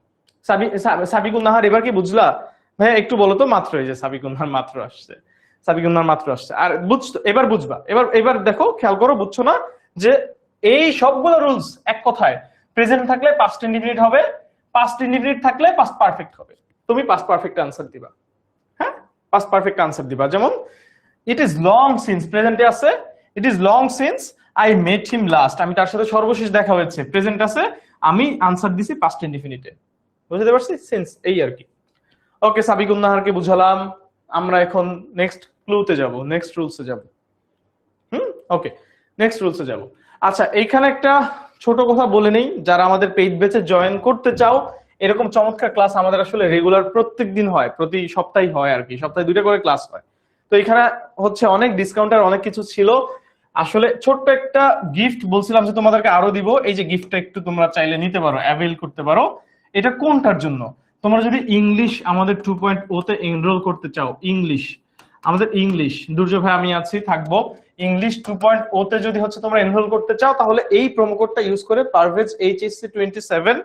সাবিকুন নাহার এবার কি বুঝলা? ভাই একটু বলো তো, মাত্র এই যে সাবিকুন নাহার মাত্র আসছে, সাবিকুন নাহার মাত্র আসছে। আর বুঝছো, এবার বুঝবা, এবার দেখো, খেয়াল করো, বুঝছো না যে এই সবগুলো রুলস এক কথায়, প্রেজেন্ট থাকলে পাস্ট ইনডিফিনিট হবে, পাস্ট ইনডিফিনিট থাকলে পাস্ট পারফেক্ট হবে, তুমি পাস্ট পারফেক্ট আনসার দিবা। হ্যাঁ, পাস্ট পারফেক্ট আনসার দিবা। যেমন ইট ইজ লং সিন্স, প্রেজেন্টে আছে, ইট is long since I mate him last, আমি তার সাথে সর্বশেষ দেখা হয়েছে, প্রেজেন্ট আছে, আমি আনসার দিছি পাস্ট ইনডিফিনিটে। বুঝতে পারছি সেন্স এই আর কি। ওকে, সাবিকুন নাহারকে বুঝালাম, আমরা এখন নেক্সট ক্লুতে যাব, নেক্সট রুলসে যাব। ওকে, নেক্সট রুলসে যাব। আচ্ছা, এইখানে একটা ছোট কথা বলে নেই, যারা আমাদের পেইড ব্যাচে জয়েন করতে চাও, এরকম চমৎকার ক্লাস আমাদের আসলে রেগুলার প্রত্যেক দিন হয়, প্রতি সপ্তাহে হয় আর কি, সপ্তাহে 2টা করে ক্লাস হয়। তো এখানে হচ্ছে অনেক ডিসকাউন্ট আর অনেক কিছু ছিল। আসলে ছোট্ট একটা গিফট বলছিলাম যে তোমাদেরকে আরো দিব, এই যে গিফটটা একটু তোমরা চাইলে নিতে পারো, অ্যাভেল করতে পারো। এটা কোনটার জন্য? তোমরা যদি ইংলিশ আমাদের 2.0 তে এনরোল করতে চাও, ইংলিশ আমাদের, ইংলিশ দুর্য ভাই আমি আছি, থাকবো। ইংলিশ 2.0 তে যদি হচ্ছে তোমরা এনরোল করতে চাও, তাহলে এই প্রোমো কোডটা ইউজ করে পারভেজ HSC 27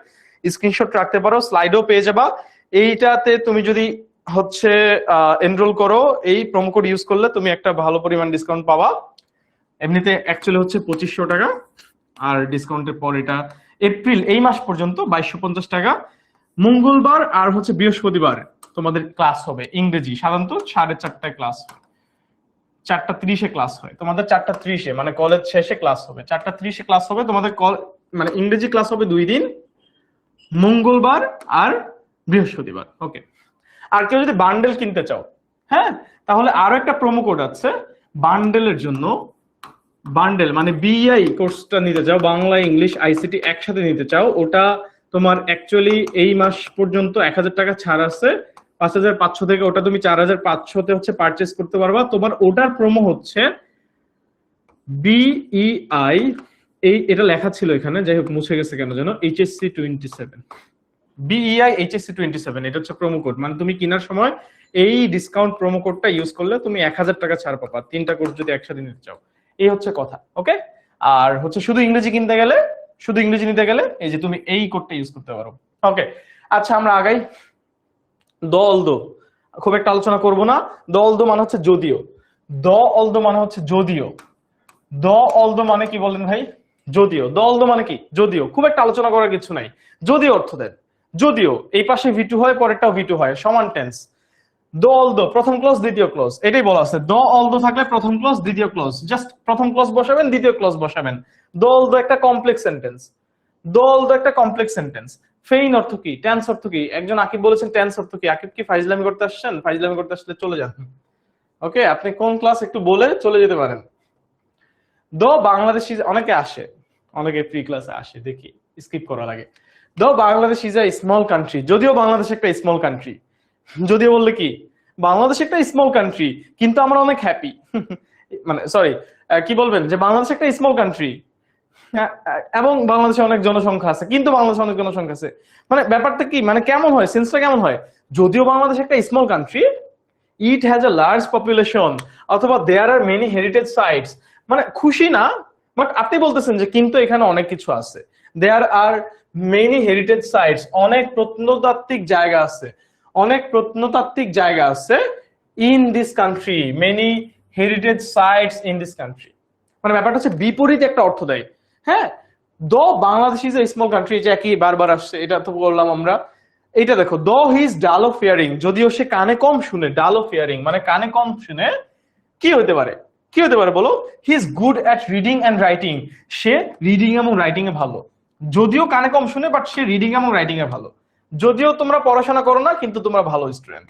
স্ক্রিনশট রাখতে পারো, স্লাইডও পেয়ে যাবা। এইটাতে তুমি যদি হচ্ছে এনরোল করো, এই প্রোমো কোড ইউজ করলে তুমি একটা ভালো পরিমাণ ডিসকাউন্ট পাবা। এমনিতে অ্যাকচুয়ালি হচ্ছে 2500 টাকা, আর ডিসকাউন্টের পর এটা এপ্রিল এই মাস পর্যন্ত 2250 টাকা। মঙ্গলবার আর হচ্ছে বৃহস্পতিবার তোমাদের ক্লাস হবে ইংরেজি, সাধারণত 4:30টায় ক্লাস, 4:30 ক্লাস হয় তোমাদের, 4:30 মানে কলেজ শেষে ক্লাস হবে, 4:30 ক্লাস হবে তোমাদের, মানে ইংরেজি ক্লাস হবে 2 দিন, মঙ্গলবার আর বৃহস্পতিবার। ওকে, আর কেউ যদি বান্ডেল কিনতে চাও, হ্যাঁ, তাহলে আরো একটা প্রোমো কোড আছে বান্ডেলের জন্য, বান্ডেল মানে বিআই কোর্সটা নিতে চাও, বাংলা ইংলিশ আইসিটি একসাথে নিতে চাও, ওটা তোমার অ্যাকচুয়ালি এই মাস পর্যন্ত 1000 টাকা ছাড় আছে, 5500 থেকে ওটা তুমি 4500 তে হচ্ছে পারচেজ করতে পারবা। তোমার ওটার প্রোমো হচ্ছে বিইআই, এটা লেখা ছিল এখানে, যাই হোক মুছে গেছে কেন যেন, এইচএসসি 27, বিইআই এইচএসসি 27, এটা হচ্ছে প্রোমো কোড। মানে তুমি কেনার সময় এই ডিসকাউন্ট প্রোমো কোডটা ইউজ করলে তুমি 1000 টাকা ছাড় পাবা 3টা কোর্স যদি একসাথে নিতে চাও। এই হচ্ছে কথা, ওকে। আর হচ্ছে শুধু ইংরেজি কিনতে গেলে, শুধু ইংরেজি নিতে গেলে এই যে তুমি এই কোডটা ইউজ করতে পারো, ওকে। আচ্ছা আমরা আগাই। দলদো খুব একটা আলোচনা করব না। দলদো মানে হচ্ছে যদিও, দ অলদো মানে হচ্ছে যদিও, দ অলদো মানে কি বলেন ভাই? যদিও। দ অলদো মানে কি? যদিও। খুব একটা আলোচনা করার কিছু নাই, যদিও অর্থ দেন। যদিও এই পাশে ভি2 হয়, পরেরটাও ভি2 হয়, সমান টেন্স। দ অলদো প্রথম ক্লজ দ্বিতীয় ক্লজ, এটাই বলা আছে। দ অলদো থাকলে প্রথম ক্লজ দ্বিতীয় ক্লজ, জাস্ট প্রথম ক্লজ বসাবেন দ্বিতীয় ক্লজ বসাবেন। দ অলদো একটা কমপ্লেক্স সেন্টেন্স, দ অলদো একটা কমপ্লেক্স সেন্টেন্স। ফেইন অর্থ কি? টেন্স অর্থ কি? একজন আকিব বলেছেন টেন্স অর্থ কি? আকিব কি ফাইজলামি করতে আসছেন? ফাইজলামি করতে আসলে চলে যান, ওকে। আপনি কোন ক্লাস একটু বলে চলে যেতে পারেন। দো বাংলাদেশ অনেকে আসে, অনেকে প্রি ক্লাসে আসে, দেখি স্কিপ করা লাগে। দো Bangladesh is a small country, যদিও বাংলাদেশ একটা স্মল কান্ট্রি। যদিও বললে কি? বাংলাদেশ একটা স্মল কান্ট্রি কিন্তু আমরা অনেক হ্যাপি। মানে সরি, কি বলবেন যে বাংলাদেশ একটা স্মল কান্ট্রি এবং বাংলাদেশে অনেক জনসংখ্যা আছে, কিন্তু বাংলাদেশে অনেক জনসংখ্যা আছে। মানে ব্যাপারটা কি, মানে কেমন হয়, সেন্সটা কেমন হয়? যদিও বাংলাদেশ একটা small country, it has a large population, অথবা দেয়ার আর মেনি হেরিটেজ সাইটস। মানে খুশি না, বাট আপনি বলতেছেন যে কিন্তু এখানে অনেক কিছু আছে। There are many heritage sites, অনেক প্রত্নতাত্ত্বিক জায়গা আছে, অনেক প্রত্নতাত্ত্বিক জায়গা আছে in this country, many heritage sites in this country. মানে ব্যাপারটা হচ্ছে বিপরীত একটা অর্থ দেয়, হ্যাঁ। The Bangladesh is a small country, যে একই বারবার আসছে, এটা তো বললাম আমরা। এইটা দেখো, দ হিজ ডাল অফ হিয়ারিং, যদিও সে কানে কম শুনে, ডাল অফ হিয়ারিং মানে কানে কম শুনে, কি হতে পারে? কি হতে পারে বলো? He is good at reading and writing, সে রিডিং এবং রাইটিং এ ভালো। যদিও কানে কম শুনে, বাট সে রিডিং এবং রাইটিং এ ভালো। যদিও তোমরা পড়াশোনা করো না, কিন্তু তোমরা ভালো স্টুডেন্ট,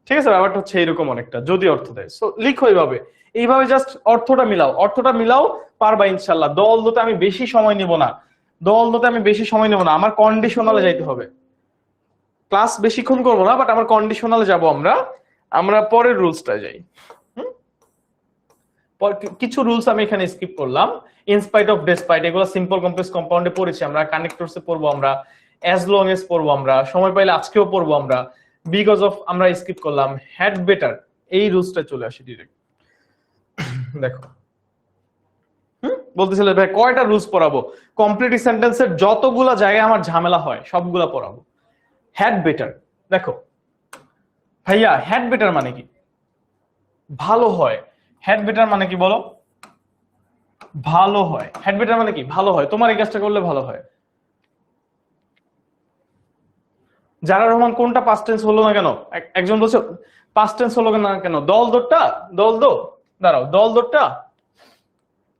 ঠিক আছে। ব্যাপারটা হচ্ছে এরকম অনেকটা, যদি অর্থ দেয়। সো লিখো এইভাবে, এইভাবে জাস্ট অর্থটা মিলাও, অর্থটা মিলাও, পারবা ইনশাল্লাহ। দ অলদোতে আমি বেশি সময় নিব না, দ অলদোতে আমি বেশি সময় নেব না, আমার কন্ডিশনালে যাইতে হবে। ক্লাস বেশিক্ষণ করবো না, বাট আমার কন্ডিশনালে যাব আমরা। আমরা পরের রুলসটা যাই। কিছু রুলস আমি এখানে স্কিপ করলাম। ইনস্পাইট অফ ডেসপাইট, এগুলো সিম্পল কমপ্লেক্স কম্পাউন্ডে পড়েছি আমরা, কানেক্টরসে পড়বো আমরা, অ্যাজ লং এজ পড়বো আমরা, সময় পাইলে আজকেও পড়বো আমরা। বিকজ অফ আমরা স্কিপ করলাম। হ্যাড বেটার, এই রুলসটা চলে আসে ডিরেক্ট। দেখো বলতেছিলে ভাই কয়টা রুলস পড়াবো? কমপ্লিট সেন্টেন্সের যতগুলা জায়গায় আমার ঝামেলা হয় সবগুলা পড়াবো। হ্যাড বেটার, দেখো ভাইয়া হ্যাড বেটার মানে কি? ভালো হয়। হ্যাড বেটার মানে কি বলো? ভালো হয়। হ্যাড বেটার মানে কি? ভালো হয়, তোমার এই কাজটা করলে ভালো হয়। যারা রহমান কোনটা পাস্ট টেন্স হলো না কেন? একজন বলছে পাস্ট টেন্স হলো না কেন? দল দোরটা, দল দো, দাঁড়াও, দল দোরটা,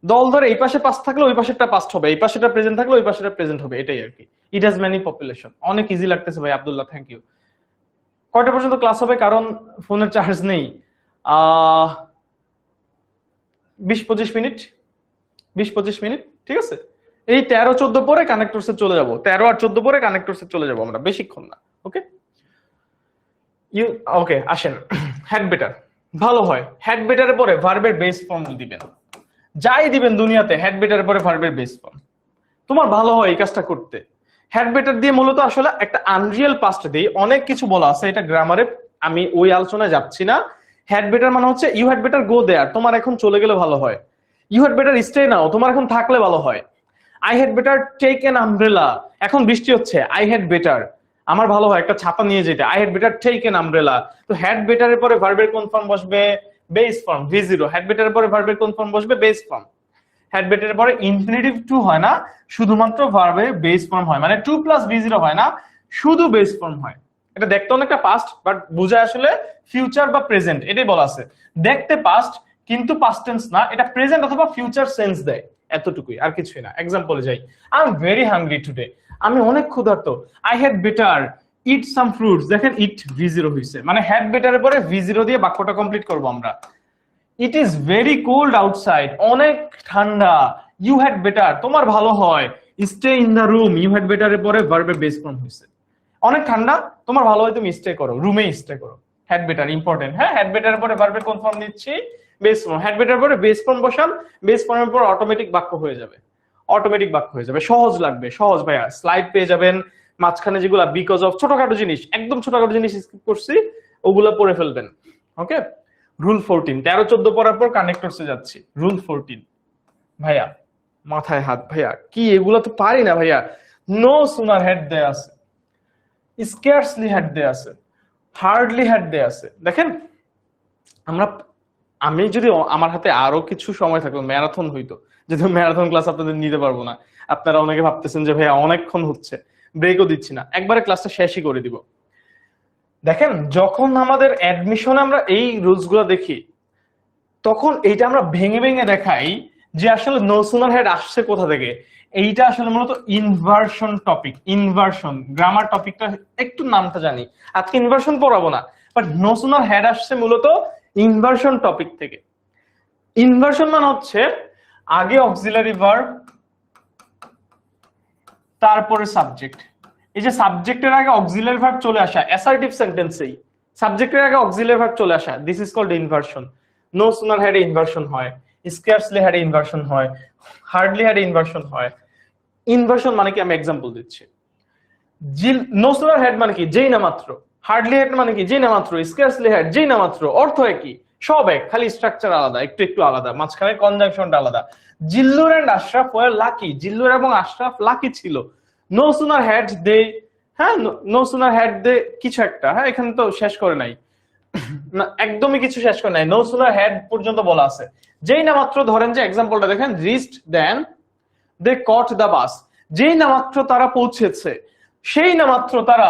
দল ধরে এই পাশে পাস্ট থাকলে ওই পাশেরটা পাস্ট হবে, এই পাশেটা প্রেজেন্ট থাকলে ওই পাশেটা প্রেজেন্ট হবে, এটাই আর কি। It has many population. অনেক ইজি লাগতেছে ভাই আব্দুল্লাহ, থ্যাংক ইউ। কয়টা পর্যন্ত ক্লাস হবে? কারণ ফোনের চার্জ নেই। 20-25 মিনিট, 20-25 মিনিট, ঠিক আছে। এই 13-14 পরে কানেক্টরসে চলে যাব, 13 আর 14 পরে কানেক্টরসে চলে যাব আমরা, বেশিক্ষণ না, ওকে। ওকে আসেন। হ্যাড বেটার, ভালো হয়। হ্যাড বেটারের পরে ভার্বের বেস ফর্ম দিবেন, যাই দিবেন দুনিয়াতে হ্যাড বেটারের পরে ভার্বের বেস ফর্ম। তোমার ভালো হয় এই কাজটা করতে। হ্যাড বেটার দিয়ে মূলত আসলে একটা আনরিয়াল পাস্ট দেই, অনেক কিছু বলা আছে, এটা গ্রামারে আমি ওই আলোচনায় যাচ্ছি না। হ্যাড বেটার মানে হচ্ছে you had better go there, তোমার এখন চলে গেলে ভালো হয়। You had better stay now, তোমার এখন থাকলে ভালো হয়। I had better take an umbrella, এখন বৃষ্টি হচ্ছে, আই হ্যাড বেটার, আমার ভালো হয় একটা ছাতা নিয়ে যেতে, I had better take an umbrella. তো হ্যাড বেটারের পরে ভার্বের কোন ফর্ম বসবে? বেস ফর্ম, ভি0। হ্যাড বেটারের পরে ভার্বের কোন ফর্ম বসবে? Base form. হ্যাড বেটারের পরে ইনফিনিটিভ টু হয় না, শুধুমাত্র ভার্বের বেস ফর্ম হয়, মানে 2 + ভি0 হয় না, শুধু বেস ফর্ম হয়। এটা দেখতে অনেকটা পাস্ট, বাট বুঝায় আসলে ফিউচার বা প্রেজেন্ট, এটাই বলা আছে। দেখতে পাস্ট কিন্তু পাস্ট টেন্স না, এটা প্রেজেন্ট অথবা ফিউচার সেন্স দেয়, এতটুকুই, আর কিছুই না। এক্সাম্পলে যাই, I am very hungry today, আমি অনেক ক্ষুধার্ত। I had better it some fruits, দেখেন ইট ভি0 হইছে, মানে হ্যাড বেটারের পরে ভি0 দিয়ে বাক্যটা কমপ্লিট করব আমরা। It is very cold outside, অনেক ঠান্ডা। ইউ হ্যাড বেটার, তোমার ভালো হয়। Stay in the room, you had better এর পরে ভার্বের বেস ফর্ম হয়েছে। অনেক ঠান্ডা, তোমার ভালো হয় তুমি স্টে করো, রুমে স্টে করো। Had better important. হ্যাঁ, হ্যাড বেটার এর পরে ভার্বের কোন ফর্ম দিচ্ছি? Base form. হ্যাড বেটার পরে বেস ফর্ম বসান, বেস ফর্মের পর অটোমেটিক বাক্য হয়ে যাবে। অটোমেটিক বাক্য হয়ে যাবে। সহজ লাগবে, সহজ ভাইয়া। স্লাইড পেয়ে যাবেন, মাঝখানে যেগুলা বিকজ অফ ছোটখাটো জিনিস, একদম ছোটখাটো জিনিস স্কিপ করছি, ওগুলা পড়ে ফেলবেন। ওকে, রুল 14, 13-14 পড়ার পর কানেক্টরসে যাচ্ছি। রুল 14 ভাইয়া, মাথায় হাত ভাইয়া, কি এগুলা তো পারি না ভাইয়া। নো সুনার হেড দেয়া আছে, স্কার্সলি হেড দেয়া আছে, হার্ডলি হেড দেয়া আছে। দেখেন আমি যদি আমার হাতে আরো কিছু সময় থাকতো, ম্যারাথন হইতো, যেহেতু ম্যারাথন ক্লাস আপনাদের নিতে পারবো না। আপনারা অনেকে ভাবতেছেন যে ভাইয়া অনেকক্ষণ হচ্ছে, ব্রেকও দিচ্ছি না, একবারে ক্লাসটা শেষই করে দিব। দেখেন যখন আমাদের অ্যাডমিশনে আমরা এই রুলস গুলো দেখি, তখন এইটা আমরা ভেঙে ভেঙে দেখাই যে আসলে নো সুনার হেড আসছে কোথা থেকে। এইটা আসলে মূলত ইনভার্সন টপিক। ইনভার্সন গ্রামার টপিকটা একটু নামটা জানি, আজকে ইনভার্সন পড়াবো না, বাট নো সুনার হেড আসছে মূলত ইনভার্সন টপিক থেকে। ইনভার্সন মানে হচ্ছে আগে অক্সিলারি ভার্ব, তারপরে সাবজেক্ট। এই যে সাবজেক্টের আগে অক্সিলারি ভার্ব চলে আসা, অ্যাসার্টিভ সেন্টেন্সেই সাবজেক্টের আগে অক্সিলারি ভার্ব চলে আসা, this is called inversion. No sooner had inversion হয়, স্কার্সলি হ্যাড ইনভার্সন হয়, হার্ডলি হ্যাড ইনভার্সন হয়। ইনভার্সন মানে কি, আমি এক্সাম্পল দিচ্ছি। নো সুনার হ্যাড মানে কি, যেই না মাত্র। হার্ডলি হ্যাড মানে কি, যেই না মাত্র। স্কার্সলি হ্যাড, যেই না মাত্র। অর্থ একই, সব এক, খালি স্ট্রাকচার আলাদা, একটু একটু আলাদা, মাঝখানে কনজাংশনটা আলাদা। Zillur and Ashraf were lucky, Zillur এবং আশরাফ লাকি ছিল। নো সুনার হ্যাড দে, হ্যাঁ, নো সুনার হ্যাড দে কিছু একটা, হ্যাঁ, এখানে তো শেষ করে নাই না, একদমই কিছু শেষ করে নাই, নো সুনার হ্যাড পর্যন্ত বলা আছে। যেই না মাত্র, ধরেন যে এক্সাম্পলটা দেখেন, reached then they caught the bus, যেই না মাত্র তারা পৌঁছেছে, সেই না মাত্র তারা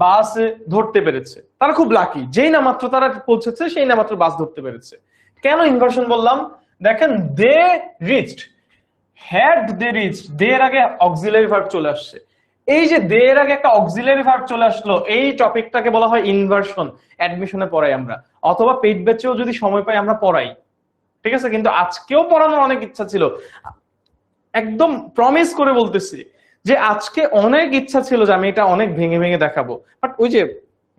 বাস ধরতে পেরেছে, তারা খুব লাকি। যেই না মাত্র তারা পৌঁছেছে, সেই না মাত্র বাস ধরতে পেরেছে। কেন ইনভার্সন বললাম? দেখেন, দে রিচড, হ্যাড দে রিচড, দে এর আগে অক্সিলারি ভার্ব চলে আসছে। এই যে দে এর আগে একটা অক্সিলারি ভার্ব চলে আসলো, এই টপিকটাকে বলা হয় ইনভার্সন। অ্যাডমিশনে পড়াই আমরা, অথবা পেইড ব্যাচেও যদি সময় পাই আমরা পড়াই, ঠিক আছে? কিন্তু আজকেও পড়ানোর অনেক ইচ্ছা ছিল, একদম প্রমিস করে বলতেছি যে আজকে অনেক ইচ্ছা ছিল যে আমি এটা অনেক ভেঙে ভেঙে দেখাবো, বাট ওই যে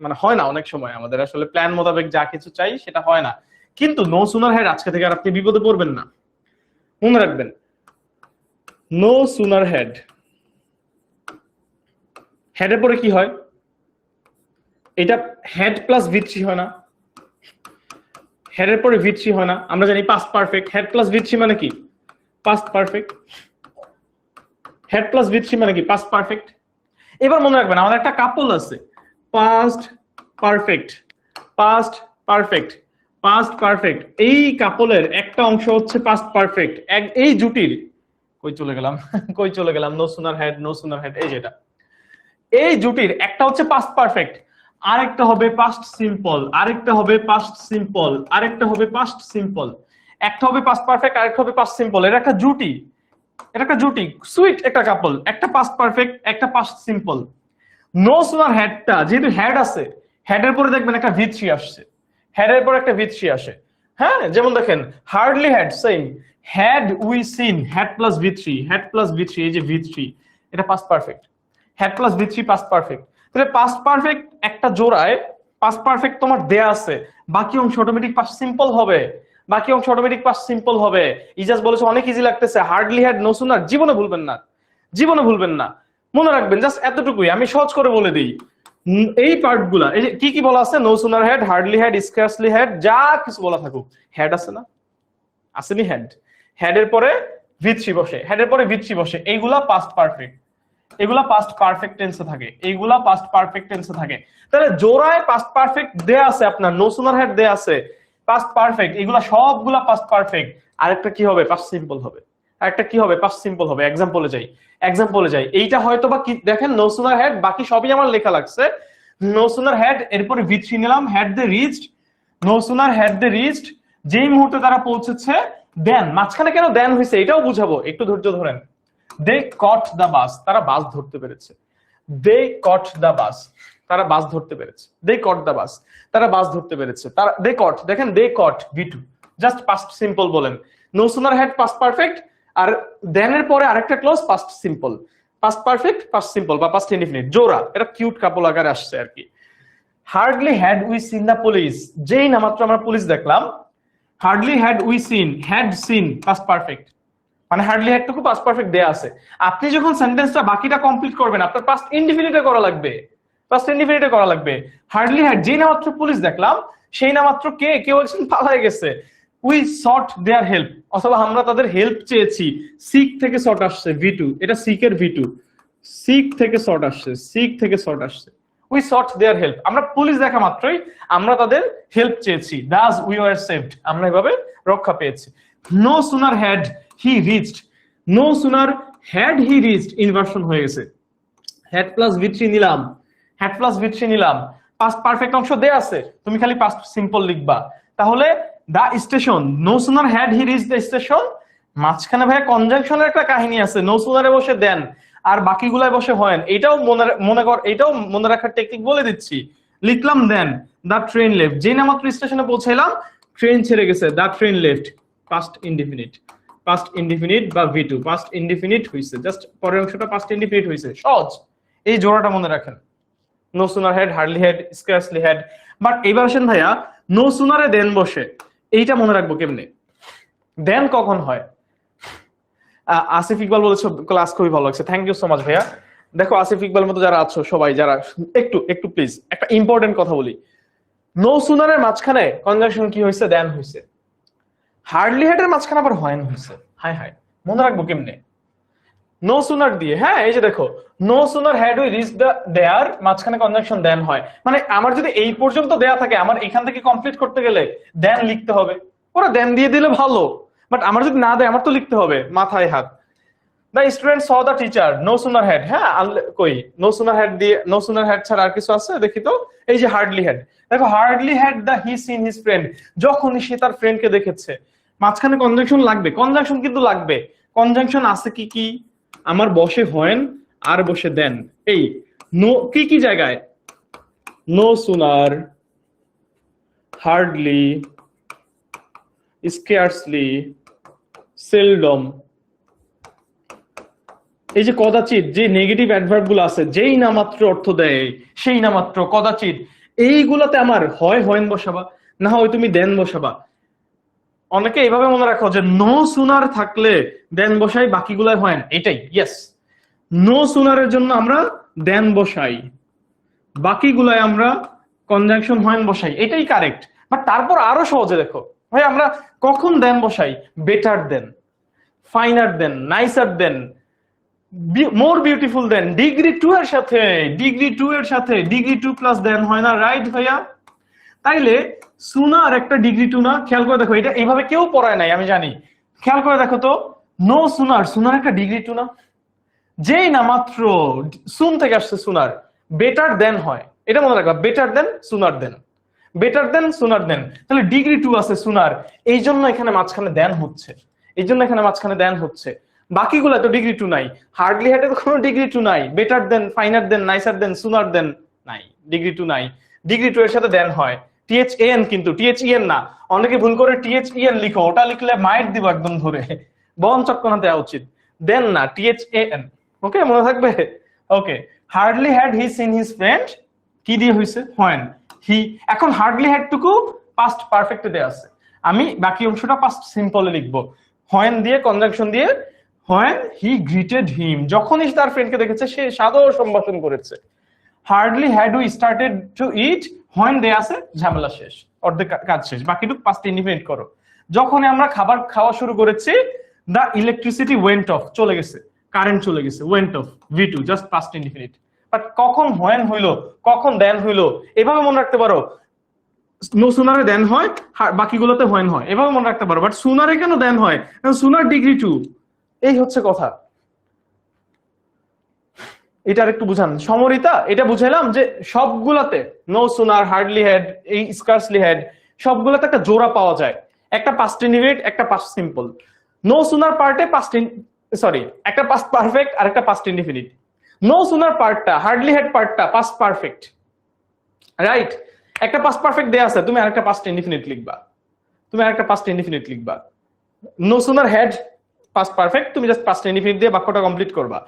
মানে হয় না, অনেক সময় আমাদের আসলে প্ল্যান মোতাবেক যা কিছু চাই সেটা হয় না। কিন্তু নো সুনার হেড আজকে থেকে আর আপনি বিপদে পড়বেন না, মনে রাখবেন। নো সুনার হেড, হেডের পরে কি হয়? এটা হেড প্লাস ভিথ্রি হয় না? হেডের পরে ভিথ্রি হয় না? আমরা জানি পাস্ট পারফেক্ট, হেড প্লাস ভিথ্রি মানে কি? Past perfect. হেড প্লাস ভিথ্রি মানে কি? Past perfect. এবার মনে রাখবেন আমাদের একটা কাপল আছে, past perfect, past perfect, past perfect. এই কাপলের একটা অংশ হচ্ছে পাস্ট পারফেক্ট। এই জুটির কই চলে গেলাম কই চলে গেলাম, no sooner had, no sooner had, এই যেটা, এই জুটির একটা হচ্ছে পাস্ট পারফেক্ট, আরেকটা হবে পাস্ট সিম্পল, আরেকটা হবে পাস্ট সিম্পল, আরেকটা হবে পাস্ট সিম্পল। একটা হবে পাস্ট পারফেক্ট, আরেকটা হবে পাস্ট সিম্পল। এর একটা জুটি, এটা একটা জুটি, সুইট একটা কাপল, একটা পাস্ট পারফেক্ট, একটা পাস্ট সিম্পল। নো সুনার হেডটা যেহেতু হেড আছে, হেডের পরে দেখবেন একটা ভি3 আসছে, হেডের পর একটা ভি3 আসে। হ্যাঁ, যেমন দেখেন hardly had, same, had we seen, had plus ভি3, হেড প্লাস ভি3, এই যে ভি3, এটা পাস্ট পারফেক্ট। হেড প্লাস ভি3 পাস্ট পারফেক্ট। তাহলে পাস্ট পারফেক্ট একটা জোড়ায় পাস্ট পারফেক্ট তোমার দেয়া আছে, বাকি অংশ অটোমেটিক পাস্ট সিম্পল হবে, বাকি অংশ অটোমেটিক পাস্ট সিম্পল হবে। ইজাজ বলেছে অনেক ইজি লাগতেছে, হার্ডলি হেড, নো সুনার, জীবনে ভুলবেন না, জীবনে ভুলবেন না, মনে রাখবেন। জাস্ট এতটুকুই আমি সহজ করে বলে দিই। এই পার্ট গুলা, এই যে কি কি বলা আছে, no sooner had, hardly had, scarcely had, যা কিছু বলা থাকুক, হেড আছে না, আসেনি হেড, হেডের পরে ভি3 বসে, হেডের পরে ভি3 বসে, এইগুলা পাস্ট পারফেক্ট, এগুলা পাস্ট পারফেক্ট টেন্সে থাকে, এইগুলা পাস্ট পারফেক্ট টেন্সে থাকে। তাহলে জোড়ায় পাস্ট পারফেক্ট দেয়া আছে, আপনার নো সুনার হেড দেয়া আছে, পাস্ট পারফেক্ট, এগুলা সবগুলা পাস্ট পারফেক্ট। আরেকটা কি হবে? পাস্ট সিম্পল হবে। আরেকটা কি হবে? পাস্ট সিম্পল হবে। এক্সাম্পলে যাই, এক্সাম্পলে যাই। এইটা হয়তো বা কি দেখেন, নো সুনার হেড, বাকি সবই আমার লেখা লাগছে। নো সুনার হেড, এরপরে ভি3 নিলাম, হেড দে রিচড, নো সুনার হেড দে রিচড, যেই মুহূর্তে তারা পৌঁছেছে, দেন, মাঝখানে কেন দেন হয়েছে এটাও বুঝাবো, একটু ধৈর্য ধরেন। দে কট দ্য বাস, তারা বাস ধরতে পেরেছে। দে কট দ্য বাস, তারা বাস ধরতে পেরেছে। দে কট দ্য বাস, তারা বাস ধরতে পেরেছে। তারা দে কট, দেখেন they caught V two, just past simple বলেন। No sooner had past perfect, আর দেন এর পরে আরেকটা clause past simple, past perfect past simple বা পাস্ট ইনডিফিনিট জোড়া, এটা কিউট কাপল আকারে আসছে আর কি। Hardly had we seen the police, যেই না মাত্র আমরা পুলিশ দেখলাম, hardly had we seen, had seen past perfect, মানে হার্ডলি হ্যাড টুকু পাস্ট পারফেক্ট দেয়া আছে। আপনি যখন সেন্টেন্সটা বাকিটা কমপ্লিট করবেন আপনার পাস্ট ইনডিফিনিটে করা লাগবে, পাস্ট ইনডিফিনিটে করা লাগবে। হার্ডলি হ্যাড, যেই না মাত্র পুলিশ দেখলাম, সেই না মাত্র কেউ একজন পালায় গেছে, উই সট দেয়ার হেল্প, অথবা আমরা তাদের হেল্প চেয়েছি। সিক থেকে সট আসছে ভি2, এটা সিকের ভি2, সিক থেকে সট আসছে, সিক থেকে সট আসছে। উই সট দেয়ার হেল্প, আমরা পুলিশ দেখা মাত্রই আমরা তাদের হেল্প চেয়েছি। দাস উই ওয়ার সেভড, আমরা এভাবে রক্ষা পেয়েছি। No sooner had he reached, no sooner had he reached inversion হয়ে গেছে। হ্যাড প্লাস ভি3 নিলাম, হ্যাড প্লাস ভি3 নিলাম, পাস্ট পারফেক্ট অংশ দেয়া আছে, তুমি খালি পাস্ট সিম্পল লিখবা। তাহলে the station, no sooner had he reach the station, মাঝখানে ভাইয়া কনজাংশনের একটা কাহিনী আছে, নো সুনারে বসে দেন আর বাকিগুলায় বসে হয়। এটাও এটাও মনে রাখার টেকনিক বলে দিচ্ছি। লিখলাম দেন, দা ট্রেন লেফট, যেই না মাত্র স্টেশনে পৌঁছাইলাম ট্রেন ছেড়ে গেছে, the train left past indefinite, past indefinite বা ভি2 পাস্ট ইনডিফিনিট হইছে, জাস্ট পরের অংশটা পাস্ট ইনডিফিনিট হইছে, সহজ। এই জোড়াটা মনে রাখেন, no sooner had, hardly had, scarcely had. But এবার আসেন ভাইয়া, নো সুনারে দেন বসে, এইটা মনে রাখবো কেমনে? দেন কখন হয়? আসিফ ইকবাল বলেছো ক্লাস খুবই ভালো লাগছে, থ্যাংক ইউ সো মাচ ভাইয়া। দেখো আসিফ ইকবাল মতো যারা আছো সবাই, যারা একটু একটু প্লিজ একটা ইম্পর্টেন্ট কথা বলি, নো সুনারের মাঝখানে কনজাংশন কি হয়েছে? দেন হয়েছে। হার্ডলি হ্যাড এর মাঝখানে আবার হয় হয়েছে, হাই হাই, মনে রাখবো কেমনে? নো সুনার দিয়ে, হ্যাঁ এই যে দেখো, no sooner had we reach the there, মাঝখানে কনজাংশন দেন হয়, মানে আমার যদি এই পর্যন্ত দেয়া থাকে, আমার এখান থেকে কমপ্লিট করতে গেলে দেন লিখতে হবে। ওরা দেন দিয়ে দিলে ভালো, বাট আমার যদি না দেয় আমার তো লিখতে হবে, মাথায় হাত। The student saw the teacher, no sooner had, হ্যাঁ কই নো সুনার হ্যাড দিয়ে, নো সুনার হ্যাড ছাড়া আর কিছু আছে দেখি তো? এই যে হার্ডলি হ্যাড, দেখো hardly had the he seen his friend, যখনই সে তার ফ্রেন্ডকে দেখেছে। মাঝখানে কনজাংশন লাগবে, কনজাংশন কিন্তু লাগবে। কনজাংশন আছে কি কি? আমার বসে হয় আর বসে দেন। এই নো কি কি জায়গায়? No sooner, hardly, scarcely, seldom. এই যে কদাচিৎ, যে নেগেটিভ অ্যাডভার্ব গুলো আছে, যেই না মাত্র অর্থ দেয়, সেই না মাত্র, কদাচিৎ, এইগুলাতে আমার হয় হয়েন বসাবা, না হয় তুমি দেন বসাবা। অনেকে এইভাবে মনে রাখো যে নো সুনার থাকলে দেন বসাই, বাকিগুলাই হয়, এটাই ইয়েস। নো সুনারের জন্য আমরা দেন বসাই, বাকিগুলাই আমরা কনজাংশন হয় বসাই, এটাই কারেক্ট। বাট তারপর আরো সহজে দেখো ভাই, আমরা কখন দেন বসাই? বেটার দেন, ফাইনার দেন, নাইসার দেন, মোর বিউটিফুল দেন, ডিগ্রি 2 এর সাথে, ডিগ্রি 2 এর সাথে, ডিগ্রি 2 প্লাস দেন হয় না, রাইট ভাইয়া? তাইলে সুনার একটা ডিগ্রি 2 না? খেয়াল করে দেখো, এটা এইভাবে কেউ পড়ায় নাই আমি জানি, খেয়াল করে দেখো তো, নো সুনার, সুনার একটা ডিগ্রি 2 না? যেই না মাত্র সুন থেকে আসছে সুনার, বেটার দেন হয়, এটা মনে রাখবা, বেটার দেন সুনার দেন, বেটার দেন সুনার দেন, তাহলে ডিগ্রি 2 আছে সুনার, এই জন্য এখানে মাঝখানে দেন হচ্ছে, এই জন্য এখানে মাঝখানে দেন হচ্ছে। বাকিগুলো তো ডিগ্রি 2 নাই, হার্ডলি হ্যাডে তো কোনো ডিগ্রি 2 নাই, বেটার দেন, ফাইনার দেন, নাইসার দেন, সুনার দেন নাই, ডিগ্রি 2 নাই। ডিগ্রি 2 এর সাথে দেন হয়, THAN কিন্তু THEN না। অনেকে ভুল করে THEN লিখো, ওটা লিখলে মাইট দিব একদম ধরে, বন চক্কনা দেওয়া উচিত, দেন না, THAN। ওকে, মনে থাকবে? Okay, hardly had he seen his friend, কি দিয়ে হইছে? When he. এখন হার্ডলি হ্যাড টুকু পাস্ট পারফেক্টে দেয়া আছে, আমি বাকি অংশটা পাস্ট সিম্পলে লিখবো, হোয়েন দিয়ে, কনজাংশন দিয়ে। হোয়েন হি গ্রিটেড হিম, যখনই তার ফ্রেন্ডকে দেখেছে সে সাদর সম্ভাষণ করেছে। Hardly had we started to it, when দেয়া আছে, ঝামেলা শেষ, অর্ধেক কাজ শেষ, বাকিটুকু পাস্ট ইনডিফিনিট করো। যখনই আমরা খাবার খাওয়া শুরু করেছি, দ্য ইলেকট্রিসিটি ওয়েন্ট অফ, চলে গেছে, কারেন্ট চলে গেছে, went of ভি2 just past indefinite. But কখন হোয়েন হইলো, কখন দেন হইলো, এভাবে মনে রাখতে পারো। নো সুনারে দেন হয়, বাকিগুলোতে হোয়েন হয়, এভাবে মনে রাখতে পারো। বাট সুনারে কেন দেন হয়? কারণ সুনার ডিগ্রি 2, এই হচ্ছে কথা। এটা আরেকটু বুঝান সমরিতা, এটা বুঝাইলাম যে সবগুলাতে নো সুনার, হার্ডলি হ্যাড, এই স্কার্সলি হ্যাড, সবগুলাতে একটা জোড়া পাওয়া যায়, একটা পাস্ট ইনডিফিনিট, একটা পাস্ট সিম্পল। নো সুনার পার্টে সরি, একটা পাস্ট পারফেক্ট আর একটা পাস্ট ইনডিফিনিট। নো সুনার পার্টটা, হার্ডলি হ্যাড পার্টটা পাস্ট পারফেক্ট, রাইট? একটা পাস্ট পারফেক্ট দেয়া আছে, তুমি আরেকটা পাস্ট ইনডিফিনিট লিখবা, তুমি আরেকটা পাস্ট ইনডিফিনিট লিখবা। No sooner had past perfect, তুমি জাস্ট পাস্ট ইনডিফিনিট দিয়ে বাক্যটা কমপ্লিট করবা।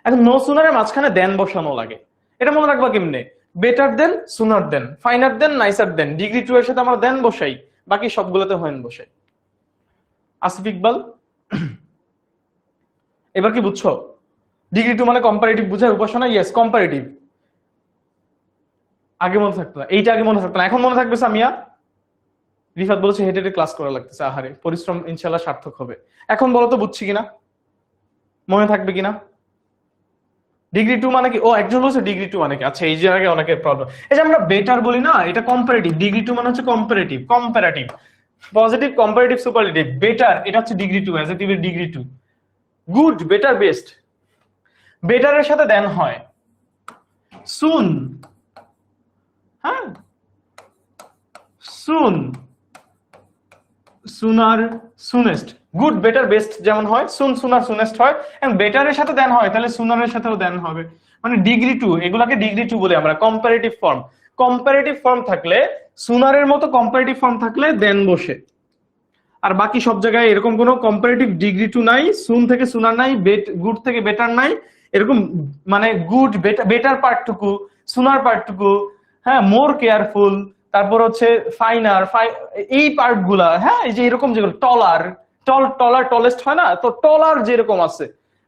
এখন নো সুনারের মাঝখানে দেন বসানো লাগে, এটা মনে রাখবা কেমনে? বেটার দেন, সুনার দেন, ফাইনার দেন, নাইসার দেন, ডিগ্রি টু এর সাথে আমরা দেন বসাই, বাকি সবগুলোতে হোয়েন বসাই। আসিফ ইকবাল, এবার কি বুঝছো? ডিগ্রি টু মানে কম্পারেটিভ বুঝায় উপাসনা, ইয়েস কম্পারেটিভ। আগে মনে থাকতো না, এইটা আগে মনে থাকতো না, এখন মনে থাকবে সামিয়া? রিফাত বলেছে হেঁটে হেঁটে ক্লাস করা লাগতেছে, আহারে পরিশ্রম ইনশাল্লাহ সার্থক হবে। এখন বলো তো বুঝছি কিনা, মনে থাকবে কিনা? ডিগ্রি টু মানে কি? ও একজন বলছে ডিগ্রি টু মানে কি, আচ্ছা এই যে আগে অনেকের প্রবলেম। এই যে আমরা বেটার বলি না, এটা কম্পারেটিভ, ডিগ্রি টু মানে হচ্ছে comparative, comparative positive, comparative superlative. Better এটা হচ্ছে ডিগ্রি টু, অ্যাডজেক্টিভের degree two. Good, better, best, বেটারের সাথে দেন হয়। সুন, হ্যাঁ soon, sooner, soonest. Good, better, best যেমন হয়, সুন, সুনার, সুনেস্ট হয়, এবং বেটারের সাথে দেন হয়, তাহলে সুনারের সাথেও দেন হবে। মানে ডিগ্রি টু, এগুলাকে ডিগ্রি টু বলে আমরা, কম্পারেটিভ ফর্ম। কম্পারেটিভ ফর্ম থাকলে, সুনারের মতো কম্পারেটিভ ফর্ম থাকলে দেন বসে। আর বাকি সব জায়গায় এরকম কোনো কম্পারেটিভ ডিগ্রি টু নাই, সুন থেকে সুনার নাই, গুড থেকে বেটার নাই, এরকম মানে গুড, বেটার পার্টটুকু, সুনার পার্টটুকু, হ্যাঁ মোর কেয়ারফুল, তারপর হচ্ছে ফাইনার, এই পার্ট গুলা, হ্যাঁ এই যে এরকম যেগুলো টলার, টলার টলেস্ট হয় না, তো টলার যেরকম আছে,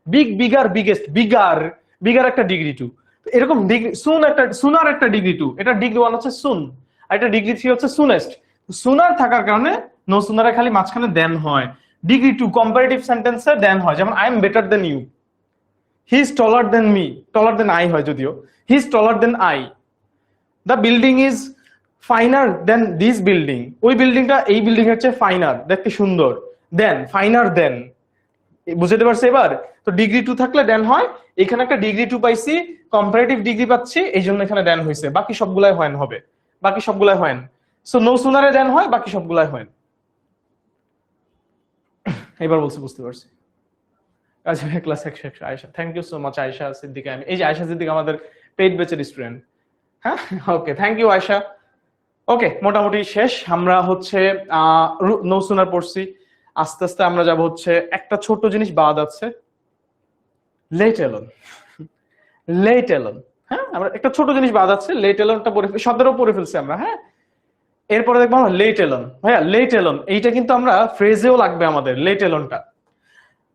big, bigger, biggest, bigger, bigger একটা ডিগ্রি টু, এরকম ডিগ্রি, সুন একটা, সুনার একটা ডিগ্রি টু, এটা ডিগ্রি ওয়ান হচ্ছে সুন, আর এটা ডিগ্রি থ্রি হচ্ছে সুনেস্ট। সুনার থাকার কারণে নো সুনারে খালি মাঝখানে দেন হয়। ডিগ্রি টু কম্পারেটিভ সেন্টেন্সে দেন হয়, যেমন I am better than you, he is taller than me, taller than I হয় যদিও, he is taller than I. The building is finer than this building, ওই বিল্ডিংটা এই বিল্ডিং এর চেয়ে ফাইনার, দেখতে সুন্দর, দেন, ফাইনার দেন। বুঝতে পারছে এবার? তো ডিগ্রি টু থাকলে দেন হয়, এখানে একটা ডিগ্রি টু পাইছি, কম্পারেটিভ ডিগ্রি পাচ্ছি, এই জন্য এখানে দেন হয়েছে, বাকি সবগুলাই হয় হবে, বাকি সবগুলাই হয়। সো নো সুনারে দেন হয়, বাকি সবগুলাই হয়। এবার বলছি বুঝতে পারছি। আচ্ছা class 100 Ayesha, thank you so much Ayesha Siddika. আমি এই যে আয়েশা সিদ্দিকা আমাদের পেইড ব্যাচের স্টুডেন্ট। হ্যাঁ ওকে, থ্যাংক ইউ আয়েশা। ওকে, মোটামুটি শেষ। আমরা হচ্ছে নো সুনার পড়ছি, আস্তে আস্তে আমরা যাব হচ্ছে একটা ছোট জিনিস বাদ আছে, লেট এলন। লেট এলন, হ্যাঁ আমরা একটা ছোট জিনিস বাদ আছে, লেট এলনটা পড়ে, শব্দটাও পড়ে ফেলছি আমরা, হ্যাঁ। এরপরে দেখবো আমরা লেট এলন, ভাইয়া লেট এলন এইটা কিন্তু আমরা ফ্রেজেও লাগবে আমাদের, লেট এলনটা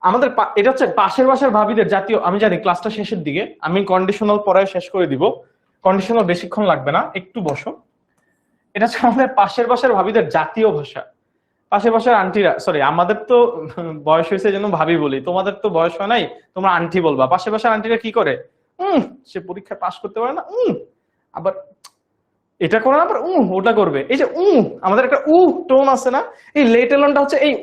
আমাদের এটা হচ্ছে পাশের বাসার ভাবিদের জাতীয়। আমি জানি ক্লাসটা শেষের দিকে, আমি কন্ডিশনাল পড়ায় শেষ করে দিব, কন্ডিশনাল বেশিক্ষণ লাগবে না, একটু বসো। এটা হচ্ছে আমাদের পাশের বাসার ভাবিদের জাতীয় ভাষা। পাশের বাসার আন্টিরা, সরি আমাদের তো বয়স হয়েছে যেন ভাবি বলি, তোমাদের তো বয়স হয় নাই, তোমরা আন্টি বলবা। পাশের বাসার আন্টিরা কি করে? সে পরীক্ষায় পাশ করতে পারে না, আবার এটা করে না, আবার ওটা করবে। এই যে আমাদের একটা টোন আছে না, এই লেট এলনটা হচ্ছে এই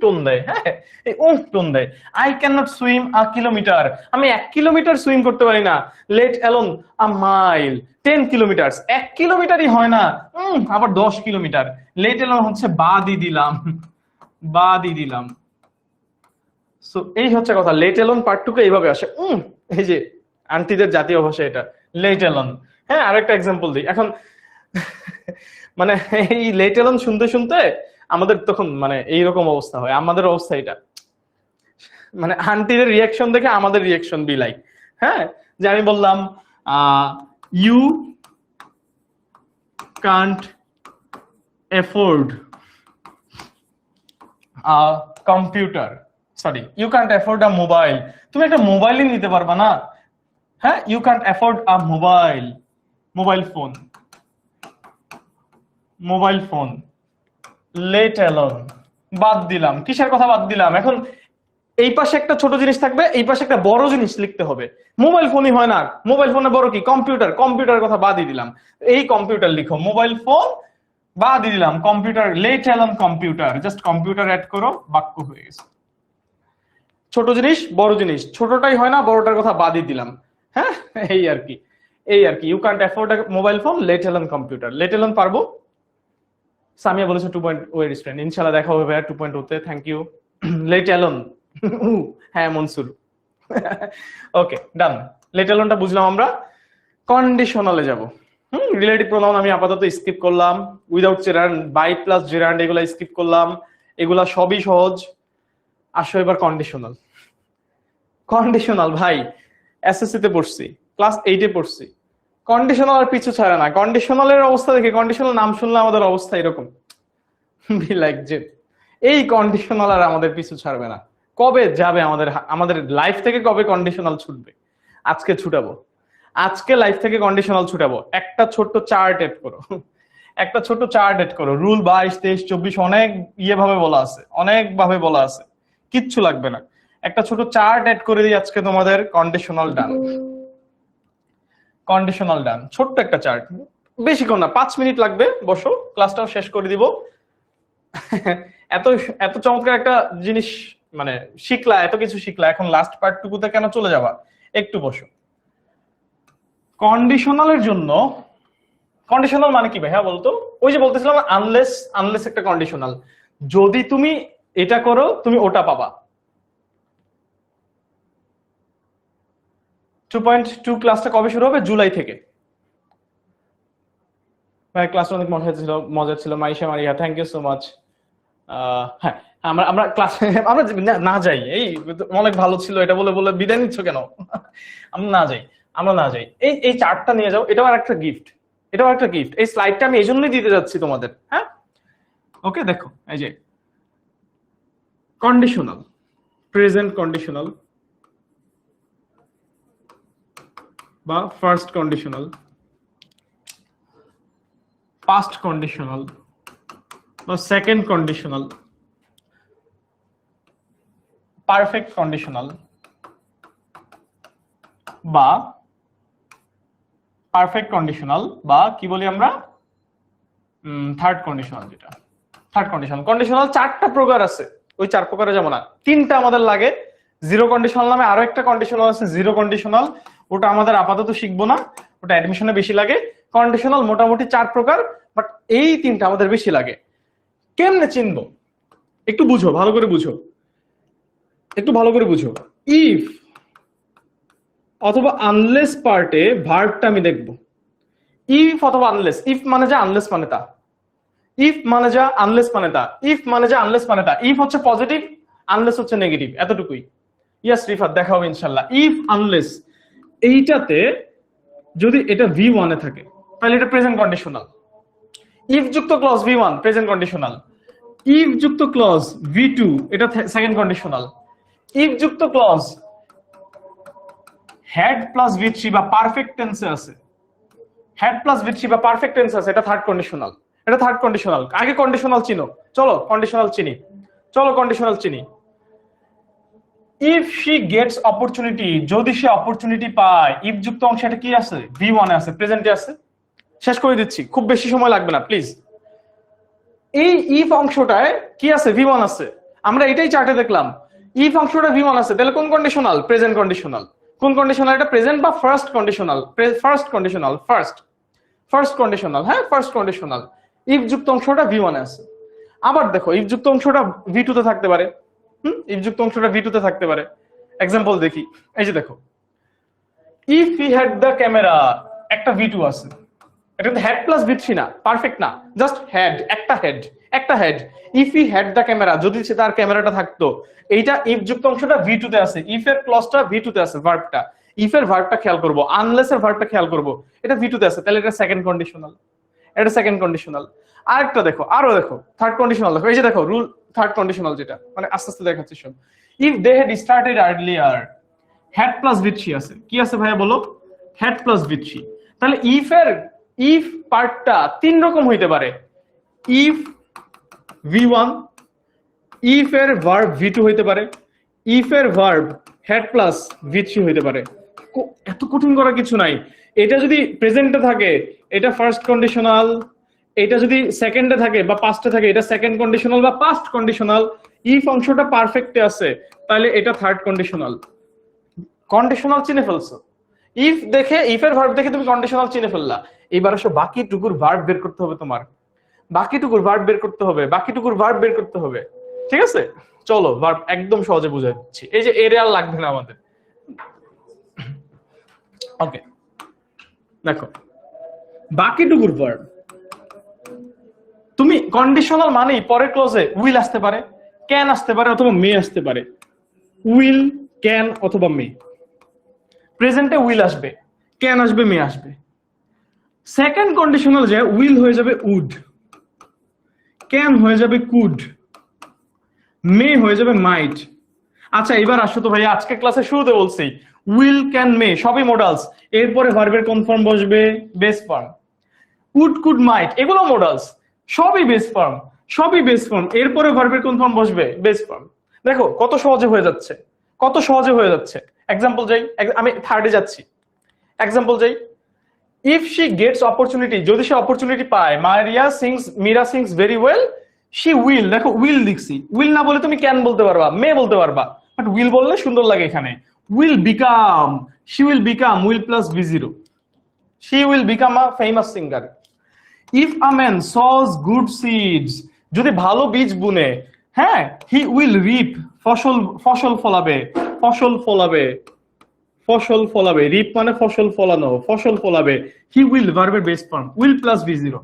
টোন দেয়, হ্যাঁ এই টোন দেয়। I can not swim a kilometre, আমি 1 কিলোমিটার সুইম করতে পারি না। Let alone a mile, 10 kilometre, 1 কিলোমিটারই হয় না, আবার 10 কিলোমিটার। লেট এলন হচ্ছে বাদই দিলাম, বাদই দিলাম। সো এই হচ্ছে কথা, লেট এলন পার্টটুকু এইভাবে আসে, এই যে আন্টিদের জাতীয় ভাষা এটা, লেট এলন। হ্যাঁ আরেকটা এক্সাম্পল দিই এখন, মানে এই লেট এলন শুনতে শুনতে আমাদের তখন মানে এইরকম অবস্থা হয়, আমাদের অবস্থা এটা, মানে আন্টিদের রিয়াকশন দেখে আমাদের রিয়াকশন বি লাইক, হ্যাঁ যে আমি বললাম you can't afford computer, sorry you can't afford a mobile, তুমি একটা মোবাইলই নিতে পারবা না, হ্যাঁ you can't afford a mobile, mobile phone, mobile phone. Let alone বাদ দিলাম, কিসের কথা বাদ দিলাম? এখন এই পাশে একটা ছোট জিনিস থাকবে, এই পাশে একটা বড় জিনিস লিখতে হবে। মোবাইল ফোনই হয় না, মোবাইল ফোনে বড় কি? কম্পিউটার, কম্পিউটারের কথা বাদই দিলাম, এই কম্পিউটার লিখো, মোবাইল ফোন বাদ দিলাম, computer, let alone computer, just computer add করো, বাক্য হয়ে গেছে। ছোট জিনিস বড় জিনিস, ছোটটাই হয় না, বড়টার কথা বাদই দিলাম, হ্যাঁ এই আর কি, এই আর কি। You can't afford mobile phone, let alone computer. Let alone পারবো। সামিয়া বলেছে 2.0 এর স্টুডেন্ট, ইনশাআল্লাহ দেখা হবে ভাইয়া 2.0 তে, থ্যাংক ইউ। লেট এলন, হ্যাঁ মনসুর। ওকে ডান, লেট এলনটা বুঝলাম আমরা। কন্ডিশনালে যাব, রিলেটিভ প্রোনাউন আমি আপাতত স্কিপ করলাম, without gerund, by plus gerund এগুলা স্কিপ করলাম, এগুলা সবই সহজ। আসো এবার কন্ডিশনাল। কন্ডিশনাল ভাই এসএসসি তে পড়ছি, ক্লাস 8 এ পড়ছি, কন্ডিশনাল আর পিছু ছাড়ে না। কন্ডিশনালের অবস্থা দেখে, কন্ডিশনাল নাম শুনলে আমাদের অবস্থা এরকম বি লাইক যে এই কন্ডিশনাল আর আমাদের পিছু ছাড়বে না। কবে যাবে আমাদের আমাদের লাইফ থেকে, কবে কন্ডিশনাল ছুটবে? আজকে ছুটাবো, আজকে লাইফ থেকে কন্ডিশনাল ছুটাবো। একটা ছোট্ট চার্ট এড করো, একটা ছোট্ট চার্ট এড করো। রুল 22, 23, 24 অনেক ভাবে বলা আছে, অনেক ভাবে বলা আছে, কিচ্ছু লাগবে না। একটা ছোট চার্ট এড করে দিই আজকে তোমাদের। কন্ডিশনাল ডান, কন্ডিশনাল ডান, ছোট্ট একটা চার্ট, বেশিক্ষণ না, 5 মিনিট লাগবে। বসো, ক্লাসটাও শেষ করে দিব। এত এত চমৎকার একটা জিনিস মানে শিখলা, এত কিছু শিখলা, এখন লাস্ট পার্টটুকুতে কেন চলে যাবা? একটু বসো। কন্ডিশনালের জন্য, কন্ডিশনাল মানে কি ভাই? হ্যাঁ বলতো, ওই যে বলতেছিলাম আনলেস, আনলেস একটা কন্ডিশনাল। যদি তুমি এটা করো তুমি ওটা পাবা। 2.2 ক্লাসটা কবে শুরু হবে? জুলাই থেকে। ভাই ক্লাসটা অনেক মজা ছিল। Maisha Maria, thank you so much. হ্যাঁ, আমরা আমরা ক্লাস আমরা না যাই, এই অনেক ভালো ছিল এটা বলে বলে বিদায় নিচ্ছ কেন? আমরা না যাই, আমরা না যাই। এই চার্টটা নিয়ে যাও, এটাও একটা গিফট, এটাও একটা গিফট। এই স্লাইডটা আমি এই জন্যই দিতে যাচ্ছি তোমাদের। হ্যাঁ ওকে, দেখো এই যে কন্ডিশনাল, প্রেজেন্ট কন্ডিশনাল বা ফার্স্ট কন্ডিশনাল, পাস্ট কন্ডিশনাল বা সেকেন্ড কন্ডিশনাল, পারফেক্ট কন্ডিশনাল বা পারফেক্ট কন্ডিশনাল বা কি বলি আমরা, থার্ড কন্ডিশনাল। যেটা থার্ড কন্ডিশনাল, কন্ডিশনাল 4টা প্রকার আছে, ওই 4 প্রকারে যাব না, 3টা আমাদের লাগে। জিরো কন্ডিশনাল নামে আরো একটা কন্ডিশনাল আছে, জিরো কন্ডিশনাল, ওটা আমাদের আপাতত শিখবো না, ওটা অ্যাডমিশনে বেশি লাগে। কন্ডিশনাল মোটামুটি 4 প্রকার, বাট এই 3টা আমাদের বেশি লাগে। কেমনে চিনবো? একটু বুঝো, ভালো করে বুঝো, একটু ভালো করে বুঝো। ইফ অথবা আনলেস পার্টে ভার্বটা আমি দেখবো। ইফ অথবা আনলেস, ইফ মানে যা, আনলেস মানে তা। ইফ মানে যা, আনলেস মানে তা। ইফ মানে যা, আনলেস মানে তা। ইফ হচ্ছে পজিটিভ, আনলেস হচ্ছে নেগেটিভ, এতটুকুই। ইয়াস রিফাত, দেখা হবে ইনশাআল্লাহ। ইফ আনলেস, এইটাতে যদি এটা V1 এ থাকে তাহলে এটা প্রেজেন্ট কন্ডিশনাল। ইফ যুক্ত clause V1 present conditional. If যুক্ত ক্লজ V2 এটা সেকেন্ড কন্ডিশনাল। ইফ যুক্ত ক্লজ হ্যাড প্লাস V3 বা পারফেক্ট টেন্সে আছে, হ্যাড প্লাস V3 বা পারফেক্ট টেন্স আছে, এটা থার্ড কন্ডিশনাল। এটা থার্ড কন্ডিশনাল। আগে কন্ডিশনাল চিনো, চলো কন্ডিশনাল চিনি, চলো কন্ডিশনাল চিনি। ইফ শি গেটস অপরচুনিটি, যদি সে অপরচুনিটি পায়, ইফ যুক্ত অংশ এটা কি আছে? V1 এ আছে, প্রেজেন্টে আছে। শেষ করে দিচ্ছি, খুব বেশি সময় লাগবে না প্লিজ। এই ইফ অংশটায় কি আছে? V1 আছে। আমরা এটাই চার্টে দেখলাম, ইফ অংশটা V1 আছে, তাহলে কোন কন্ডিশনাল? Present conditional. কোন কন্ডিশনাল এটা? প্রেজেন্ট বা first conditional? First conditional, first, first conditional. হ্যাঁ ফার্স্ট কন্ডিশনাল। ইফ যুক্ত অংশটা V1 এ আছে। আবার দেখো ইফ যুক্ত অংশটা V2 তে থাকতে পারে। ইফ যুক্ত অংশটা V2 তে থাকতে পারে। এক্সাম্পল দেখি, এই যে দেখো, if he had the camera, একটা V2 আছে। এটা কিন্তু হ্যাড প্লাস V3 না, পারফেক্ট না, জাস্ট হ্যাড, একটা হেড, একটা head. If he had the camera, যদি সে তার ক্যামেরাটা থাকতো। এইটা ইফ যুক্ত অংশটা V2 তে আছে, ইফ এর ক্লজটা V2 তে আছে, ভার্বটা। ইফ এর ভার্বটা খেয়াল করব, আনলেস এর ভার্বটা খেয়াল করব, এটা V2 তে আছে, তাহলে এটা সেকেন্ড কন্ডিশনাল। এটা সেকেন্ড কন্ডিশনাল। আরেকটা দেখো, আরো দেখো, থার্ড কন্ডিশনাল দেখো, এই যে দেখো রুল থার্ড কন্ডিশনাল, যেটা মানে আস্তে আস্তে দেখাচ্ছি সব। If they had started earlier, had plus V3 আছে, কি আছে ভাইয়া বলো? Had plus V3। তাহলে ইফ এর ইফ পার্টটা 3 রকম হইতে পারে। ইফ V1, ইফ এর ভার্ব V2 হইতে পারে, ইফ এর ভার্ব হ্যাড প্লাস V3 হইতে পারে। এত কঠিন করা কিছু নাই। এটা যদি প্রেজেন্টে থাকে এটা ফার্স্ট কন্ডিশনাল, এটা যদি সেকেন্ডে থাকে বা পাস্টে থাকে এটা সেকেন্ড কন্ডিশনাল বা পাস্ট কন্ডিশনাল। ইফ অংশটা পারফেক্টে আছে তাহলে এটা থার্ড কন্ডিশনাল। কন্ডিশনাল চিনে ফেলছো। ইফ দেখে, ইফ এর ভার্ব দেখে তুমি কন্ডিশনাল চিনে ফেললা। এবার আসো বাকিটুকুর ভার্ব বের করতে হবে তোমার, বাকিটুকুর ভার্ব বের করতে হবে, বাকিটুকুর ভার্ব বের করতে হবে। ঠিক আছে, চলো ভার্ব একদম সহজে বুঝাই দিচ্ছি। এই যে এর আর লাগবে না আমাদের। ওকে দেখো, বাকিটুকুর ভার্ব। তুমি কন্ডিশনাল মানেই পরের ক্লোজে উইল আসতে পারে, ক্যান আসতে পারে, অথবা মে আসতে পারে। উইল, ক্যান অথবা মে। প্রেজেন্টে উইল আসবে, ক্যান আসবে, মে আসবে। সেকেন্ড কন্ডিশনাল যে উইল হয়ে যাবে উড, ক্যান হয়ে যাবে কুড, মে হয়ে যাবে মাইট। আচ্ছা এবার আসো তো ভাই, আজকে ক্লাসে শুরুতে বলছি উইল, ক্যান, মে সবই মডালস, এরপরে ভার্বের কোন ফর্ম বসবে? Base form. উড, কুড, মাইট এগুলো মডালস, সবই বেস ফর্ম, সবই বেস ফর্ম, এরপরে ভার্বের কোন ফর্ম বসবে? Base form. দেখো কত সহজে হয়ে যাচ্ছে, কত সহজে হয়ে যাচ্ছে। এক্সাম্পল যাই, আমি থার্ডে যাচ্ছি। এক্সাম্পল যাই, ইফ শি গেটস অপরচুনিটি, যদি সে অপরচুনিটি পায়, Meera sings very well, she will, দেখো উইল লিখছি, উইল না বলে তুমি ক্যান বলতে পারবা, মে বলতে পারবা, বাট উইল বললে সুন্দর লাগে এখানে। Will become, she will become, will plus V zero, she will become a famous singer. If a man সজ গুড সিডস, যদি ভালো বীজ বুনে, হ্যাঁ, হি উইল রিপ, ফসল, ফসল ফলাবে, ফসল ফলাবে, ফসল ফলাবে। রিপ মানে ফসল ফলানো, ফসল ফলাবে। হি উইল ভার্বের base form, will plus V zero.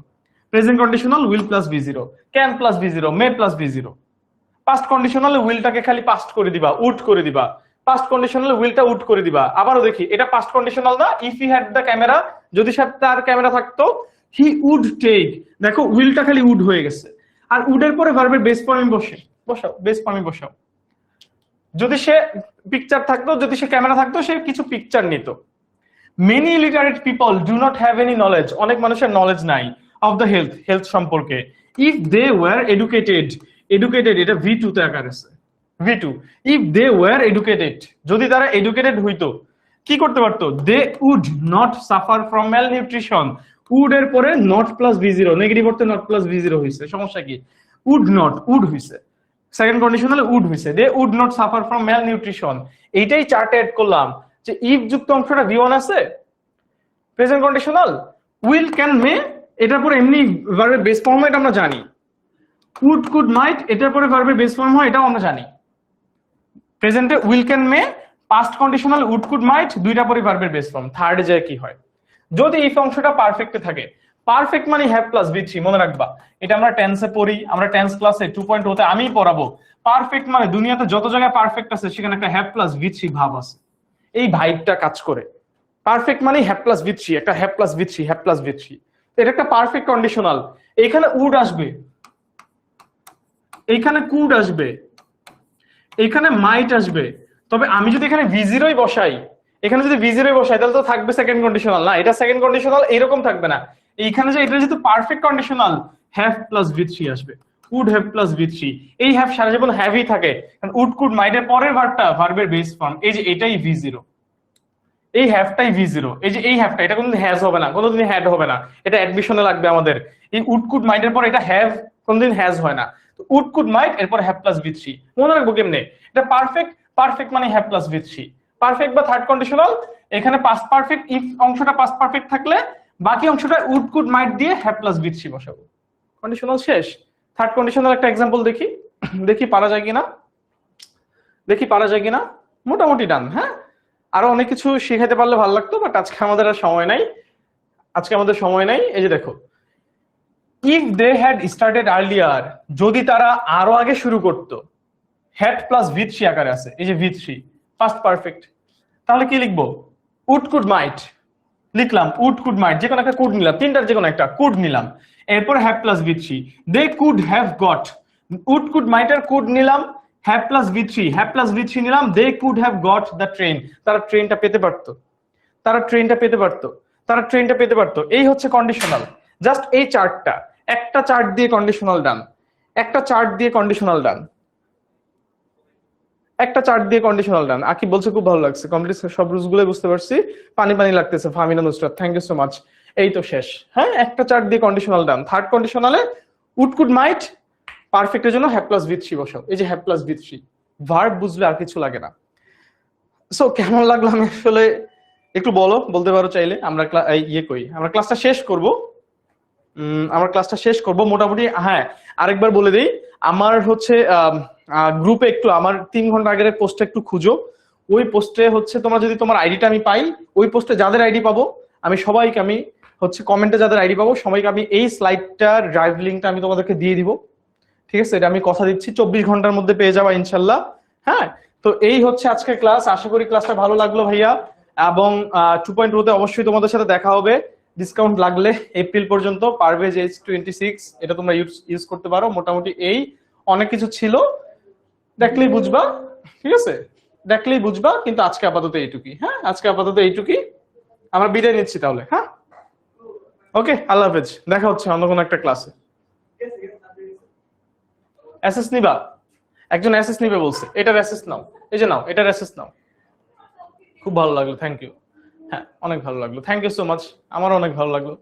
Present conditional will plus V zero, can plus V zero, may plus V zero. Past কন্ডিশনালে উইলটাকে খালি পাস্ট করে দিবা, উড করে দিবা। পাস্ট কন্ডিশনালে উইলটা উড করে দিবা। আবারও দেখি, এটা পাস্ট কন্ডিশনাল না। If he had the camera, যদি তার ক্যামেরা থাকতো, হি উড টেক, দেখো উইলটা খালি উড হয়ে গেছে। আর উডের পরে ভার্বের বেস ফর্মে বসাও, বেস ফর্মে বসাও। যদি সে পিকচার থাকতো, যদি সে ক্যামেরা থাকতো, সে কিছু পিকচার নিত। Many illiterate people do not have any knowledge, অনেক মানুষের নলেজ নাই অফ দ্য হেলথ, হেলথ সম্পর্কে। If they were educated, educated এটা ভি টু তে আকার আছে, V two. If they were educated, যদি তারা এডুকেটেড হইতো, কি করতে পারতো? They would not suffer from malnutrition. Would এর পরে not plus V zero, negative অর্থে নট প্লাস ভি জিরো হয়েছে, সমস্যা কি? উড নট, উড হয়েছে। সেকেন্ড কন্ডিশনালে উড হয়েছে, they would not suffer from malnutrition. এইটাই চার্টে অ্যাড করলাম যে ইফ যুক্ত অংশটা ভি ওয়ান আছে। Present conditional will, can, may, এটার পরে এমনি ভার্বের বেস ফর্ম হয়, এটা আমরা জানি। উড, কুড, মাইট এটার পরে ভার্বের বেস ফর্ম হয়, এটাও আমরা জানি। প্রেজেন্টে will, can, may, past conditional would, could, might দুইটা পরে ভার্বের বেস ফর্ম। থার্ডে যায় কি হয়? যদি ইফ অংশটা পারফেক্টে থাকে, পারফেক্ট মানে হ্যাভ প্লাস বি থ্রি, মনে রাখবা। এটা আমরা টেন্সে পড়ি, আমরা টেন্স ক্লাসে 2.0 তে আমিই পড়াবো। পারফেক্ট মানে দুনিয়াতে যত জায়গায় পারফেক্ট আছে সেখানে একটা হ্যাভ প্লাস বি থ্রি ভাব আছে, এই ভাইবটা কাজ করে। পারফেক্ট মানে হ্যাভ প্লাস বি থ্রি, একটা have plus V three, have plus V three, এটা একটা পারফেক্ট কন্ডিশনাল। এখানে উড আসবে, এইখানে কুড আসবে, এখানে মাইট আসবে। তবে আমি যদি এখানে ভি জিরোই বসাই, এখানে যদি ভি জিরোই বসাই, তাহলে তো থাকবে সেকেন্ড কন্ডিশনাল না, এটা সেকেন্ড কন্ডিশনাল এরকম থাকবে না। এইখানে যে এটা যেহেতু perfect conditional, have plus V three আসবে, would have plus V three. এই হ্যাভ সারা জীবন হ্যাভই থাকে, উড, কুড, মাইটের পরের ভার্বটা ভার্বের বেস ফর্ম, এই যে এটাই ভি জিরো, এই হ্যাভটাই ভি জিরো। এই যে এই হ্যাভটা, এটা কোনদিন হ্যাজ হবে না, কোনোদিন হ্যাড হবে না, এটা অ্যাডমিশনে লাগবে আমাদের। এই উড, কুড, মাইটের পর এটা হ্যাভ কোনদিন হ্যাজ হয় না। উড, কুড, মাইট এরপর হ্যাভ প্লাস ভি থ্রি, মনে রাখবো কেমনে? এটা পারফেক্ট, পারফেক্ট মানে have plus V three. Perfect বা থার্ড কন্ডিশনাল, এখানে পাস্ট পারফেক্ট, ইফ অংশটা পাস্ট পারফেক্ট থাকলে বাকি অংশটা উড, কুড, মাইট দিয়ে হ্যাভ প্লাস ভি থ্রি বসাবো। কন্ডিশনাল শেষ। থার্ড কন্ডিশনাল একটা এক্সাম্পল দেখি, দেখি পারা যায় কিনা, দেখি পারা যায় কিনা। মোটামুটি ডান। হ্যাঁ, আরো অনেক কিছু শিখাতে পারলে ভালো লাগতো, বাট আজকে আমাদের আর সময় নাই, আজকে আমাদের সময় নাই। এই যে দেখো, if they had started earlier, যদি তারা আরো আগে শুরু করতো, হ্যাড প্লাস ভি থ্রি আকারে আছে, এই যে ভি থ্রি, পাস্ট পারফেক্ট। তাহলে কি লিখবো? উড, কুড, মাইট লিখলাম, উড, কুড, মাইট, যে কোনো একটা কুড নিলাম, তিনটার যে কোনো একটা কুড নিলাম, এরপর have plus V three. They could have got, would, could, মাইটের কুড নিলাম, have plus V three, have plus V three নিলাম, they could have got the train, তারা ট্রেনটা পেতে পারতো, তারা ট্রেনটা পেতে পারতো, তারা ট্রেনটা পেতে পারতো। এই হচ্ছে কন্ডিশনাল। জাস্ট এই চার্টটা, একটা চার্ট দিয়ে কন্ডিশনাল ডান, একটা চার্ট দিয়ে কন্ডিশনাল ডান, একটা চার্ট দিয়ে কন্ডিশনাল ডান। আকি বলছে খুব ভালো লাগছে, কমপ্লিট সব রুলস গুলো বুঝতে পারছি, পানি পানি লাগতেছে। Fahmina Nusrat, thank you so much. এই তো শেষ। হ্যাঁ, একটা চার্ট দিয়ে কন্ডিশনাল ডান। থার্ড কন্ডিশনালে উড, কুড, মাইট, পারফেক্টের জন্য হ্যাভ প্লাস ভি থ্রি বসাও, এই যে have plus V three. Verb বুঝলে আর কিছু লাগে না। সো কেমন লাগলো আমি আসলে একটু বলো, বলতে পারো চাইলে। আমরা ইয়ে করি, আমরা ক্লাসটা শেষ করব, আমার ক্লাসটা শেষ করব মোটামুটি। হ্যাঁ, আরেকবার বলে দিই, আমার হচ্ছে গ্রুপে একটু আমার 3 ঘন্টা আগের পোস্টটা একটু খুঁজো। ওই পোস্টে হচ্ছে তোমরা যদি তোমার আইডিটা আমি পাই, ওই পোস্টে যাদের আইডি পাবো আমি সবাইকে আমি হচ্ছে কমেন্টে যাদের আইডি পাবো সবাইকে আমি এই স্লাইডটার ড্রাইভ লিঙ্কটা আমি তোমাদেরকে দিয়ে দিব। ঠিক আছে, এটা আমি কথা দিচ্ছি 24 ঘন্টার মধ্যে পেয়ে যাবা ইনশাল্লাহ। হ্যাঁ, তো এই হচ্ছে আজকের ক্লাস। আশা করি ক্লাসটা ভালো লাগলো ভাইয়া, এবং 2.0 তে অবশ্যই তোমাদের সাথে দেখা হবে। ডিসকাউন্ট লাগলে এপ্রিল পর্যন্ত পারভেজ H26 এটা তোমরা ইউজ করতে পারো। মোটামুটি এই অনেক কিছু ছিল, দেখলেই বুঝবা। ঠিক আছে, দেখলেই বুঝবা, কিন্তু আজকে আপাতত এইটুকুই। হ্যাঁ, আজকে আপাতত এইটুকুই। আমরা বিদায় নিচ্ছি তাহলে। হ্যাঁ, ওকে, আল্লাহ হাফেজ, দেখা হচ্ছে অন্য কোনো একটা ক্লাসে। অ্যাসেস নিবা? একজন অ্যাসেস নিবে বলছে, এটার অ্যাসেস নাও। এই যে নাও, এটার অ্যাসেস নাও। খুব ভালো লাগলো, থ্যাংক ইউ। হ্যাঁ, অনেক ভালো লাগলো, থ্যাংক ইউ সো মাচ, আমারও অনেক ভালো লাগলো।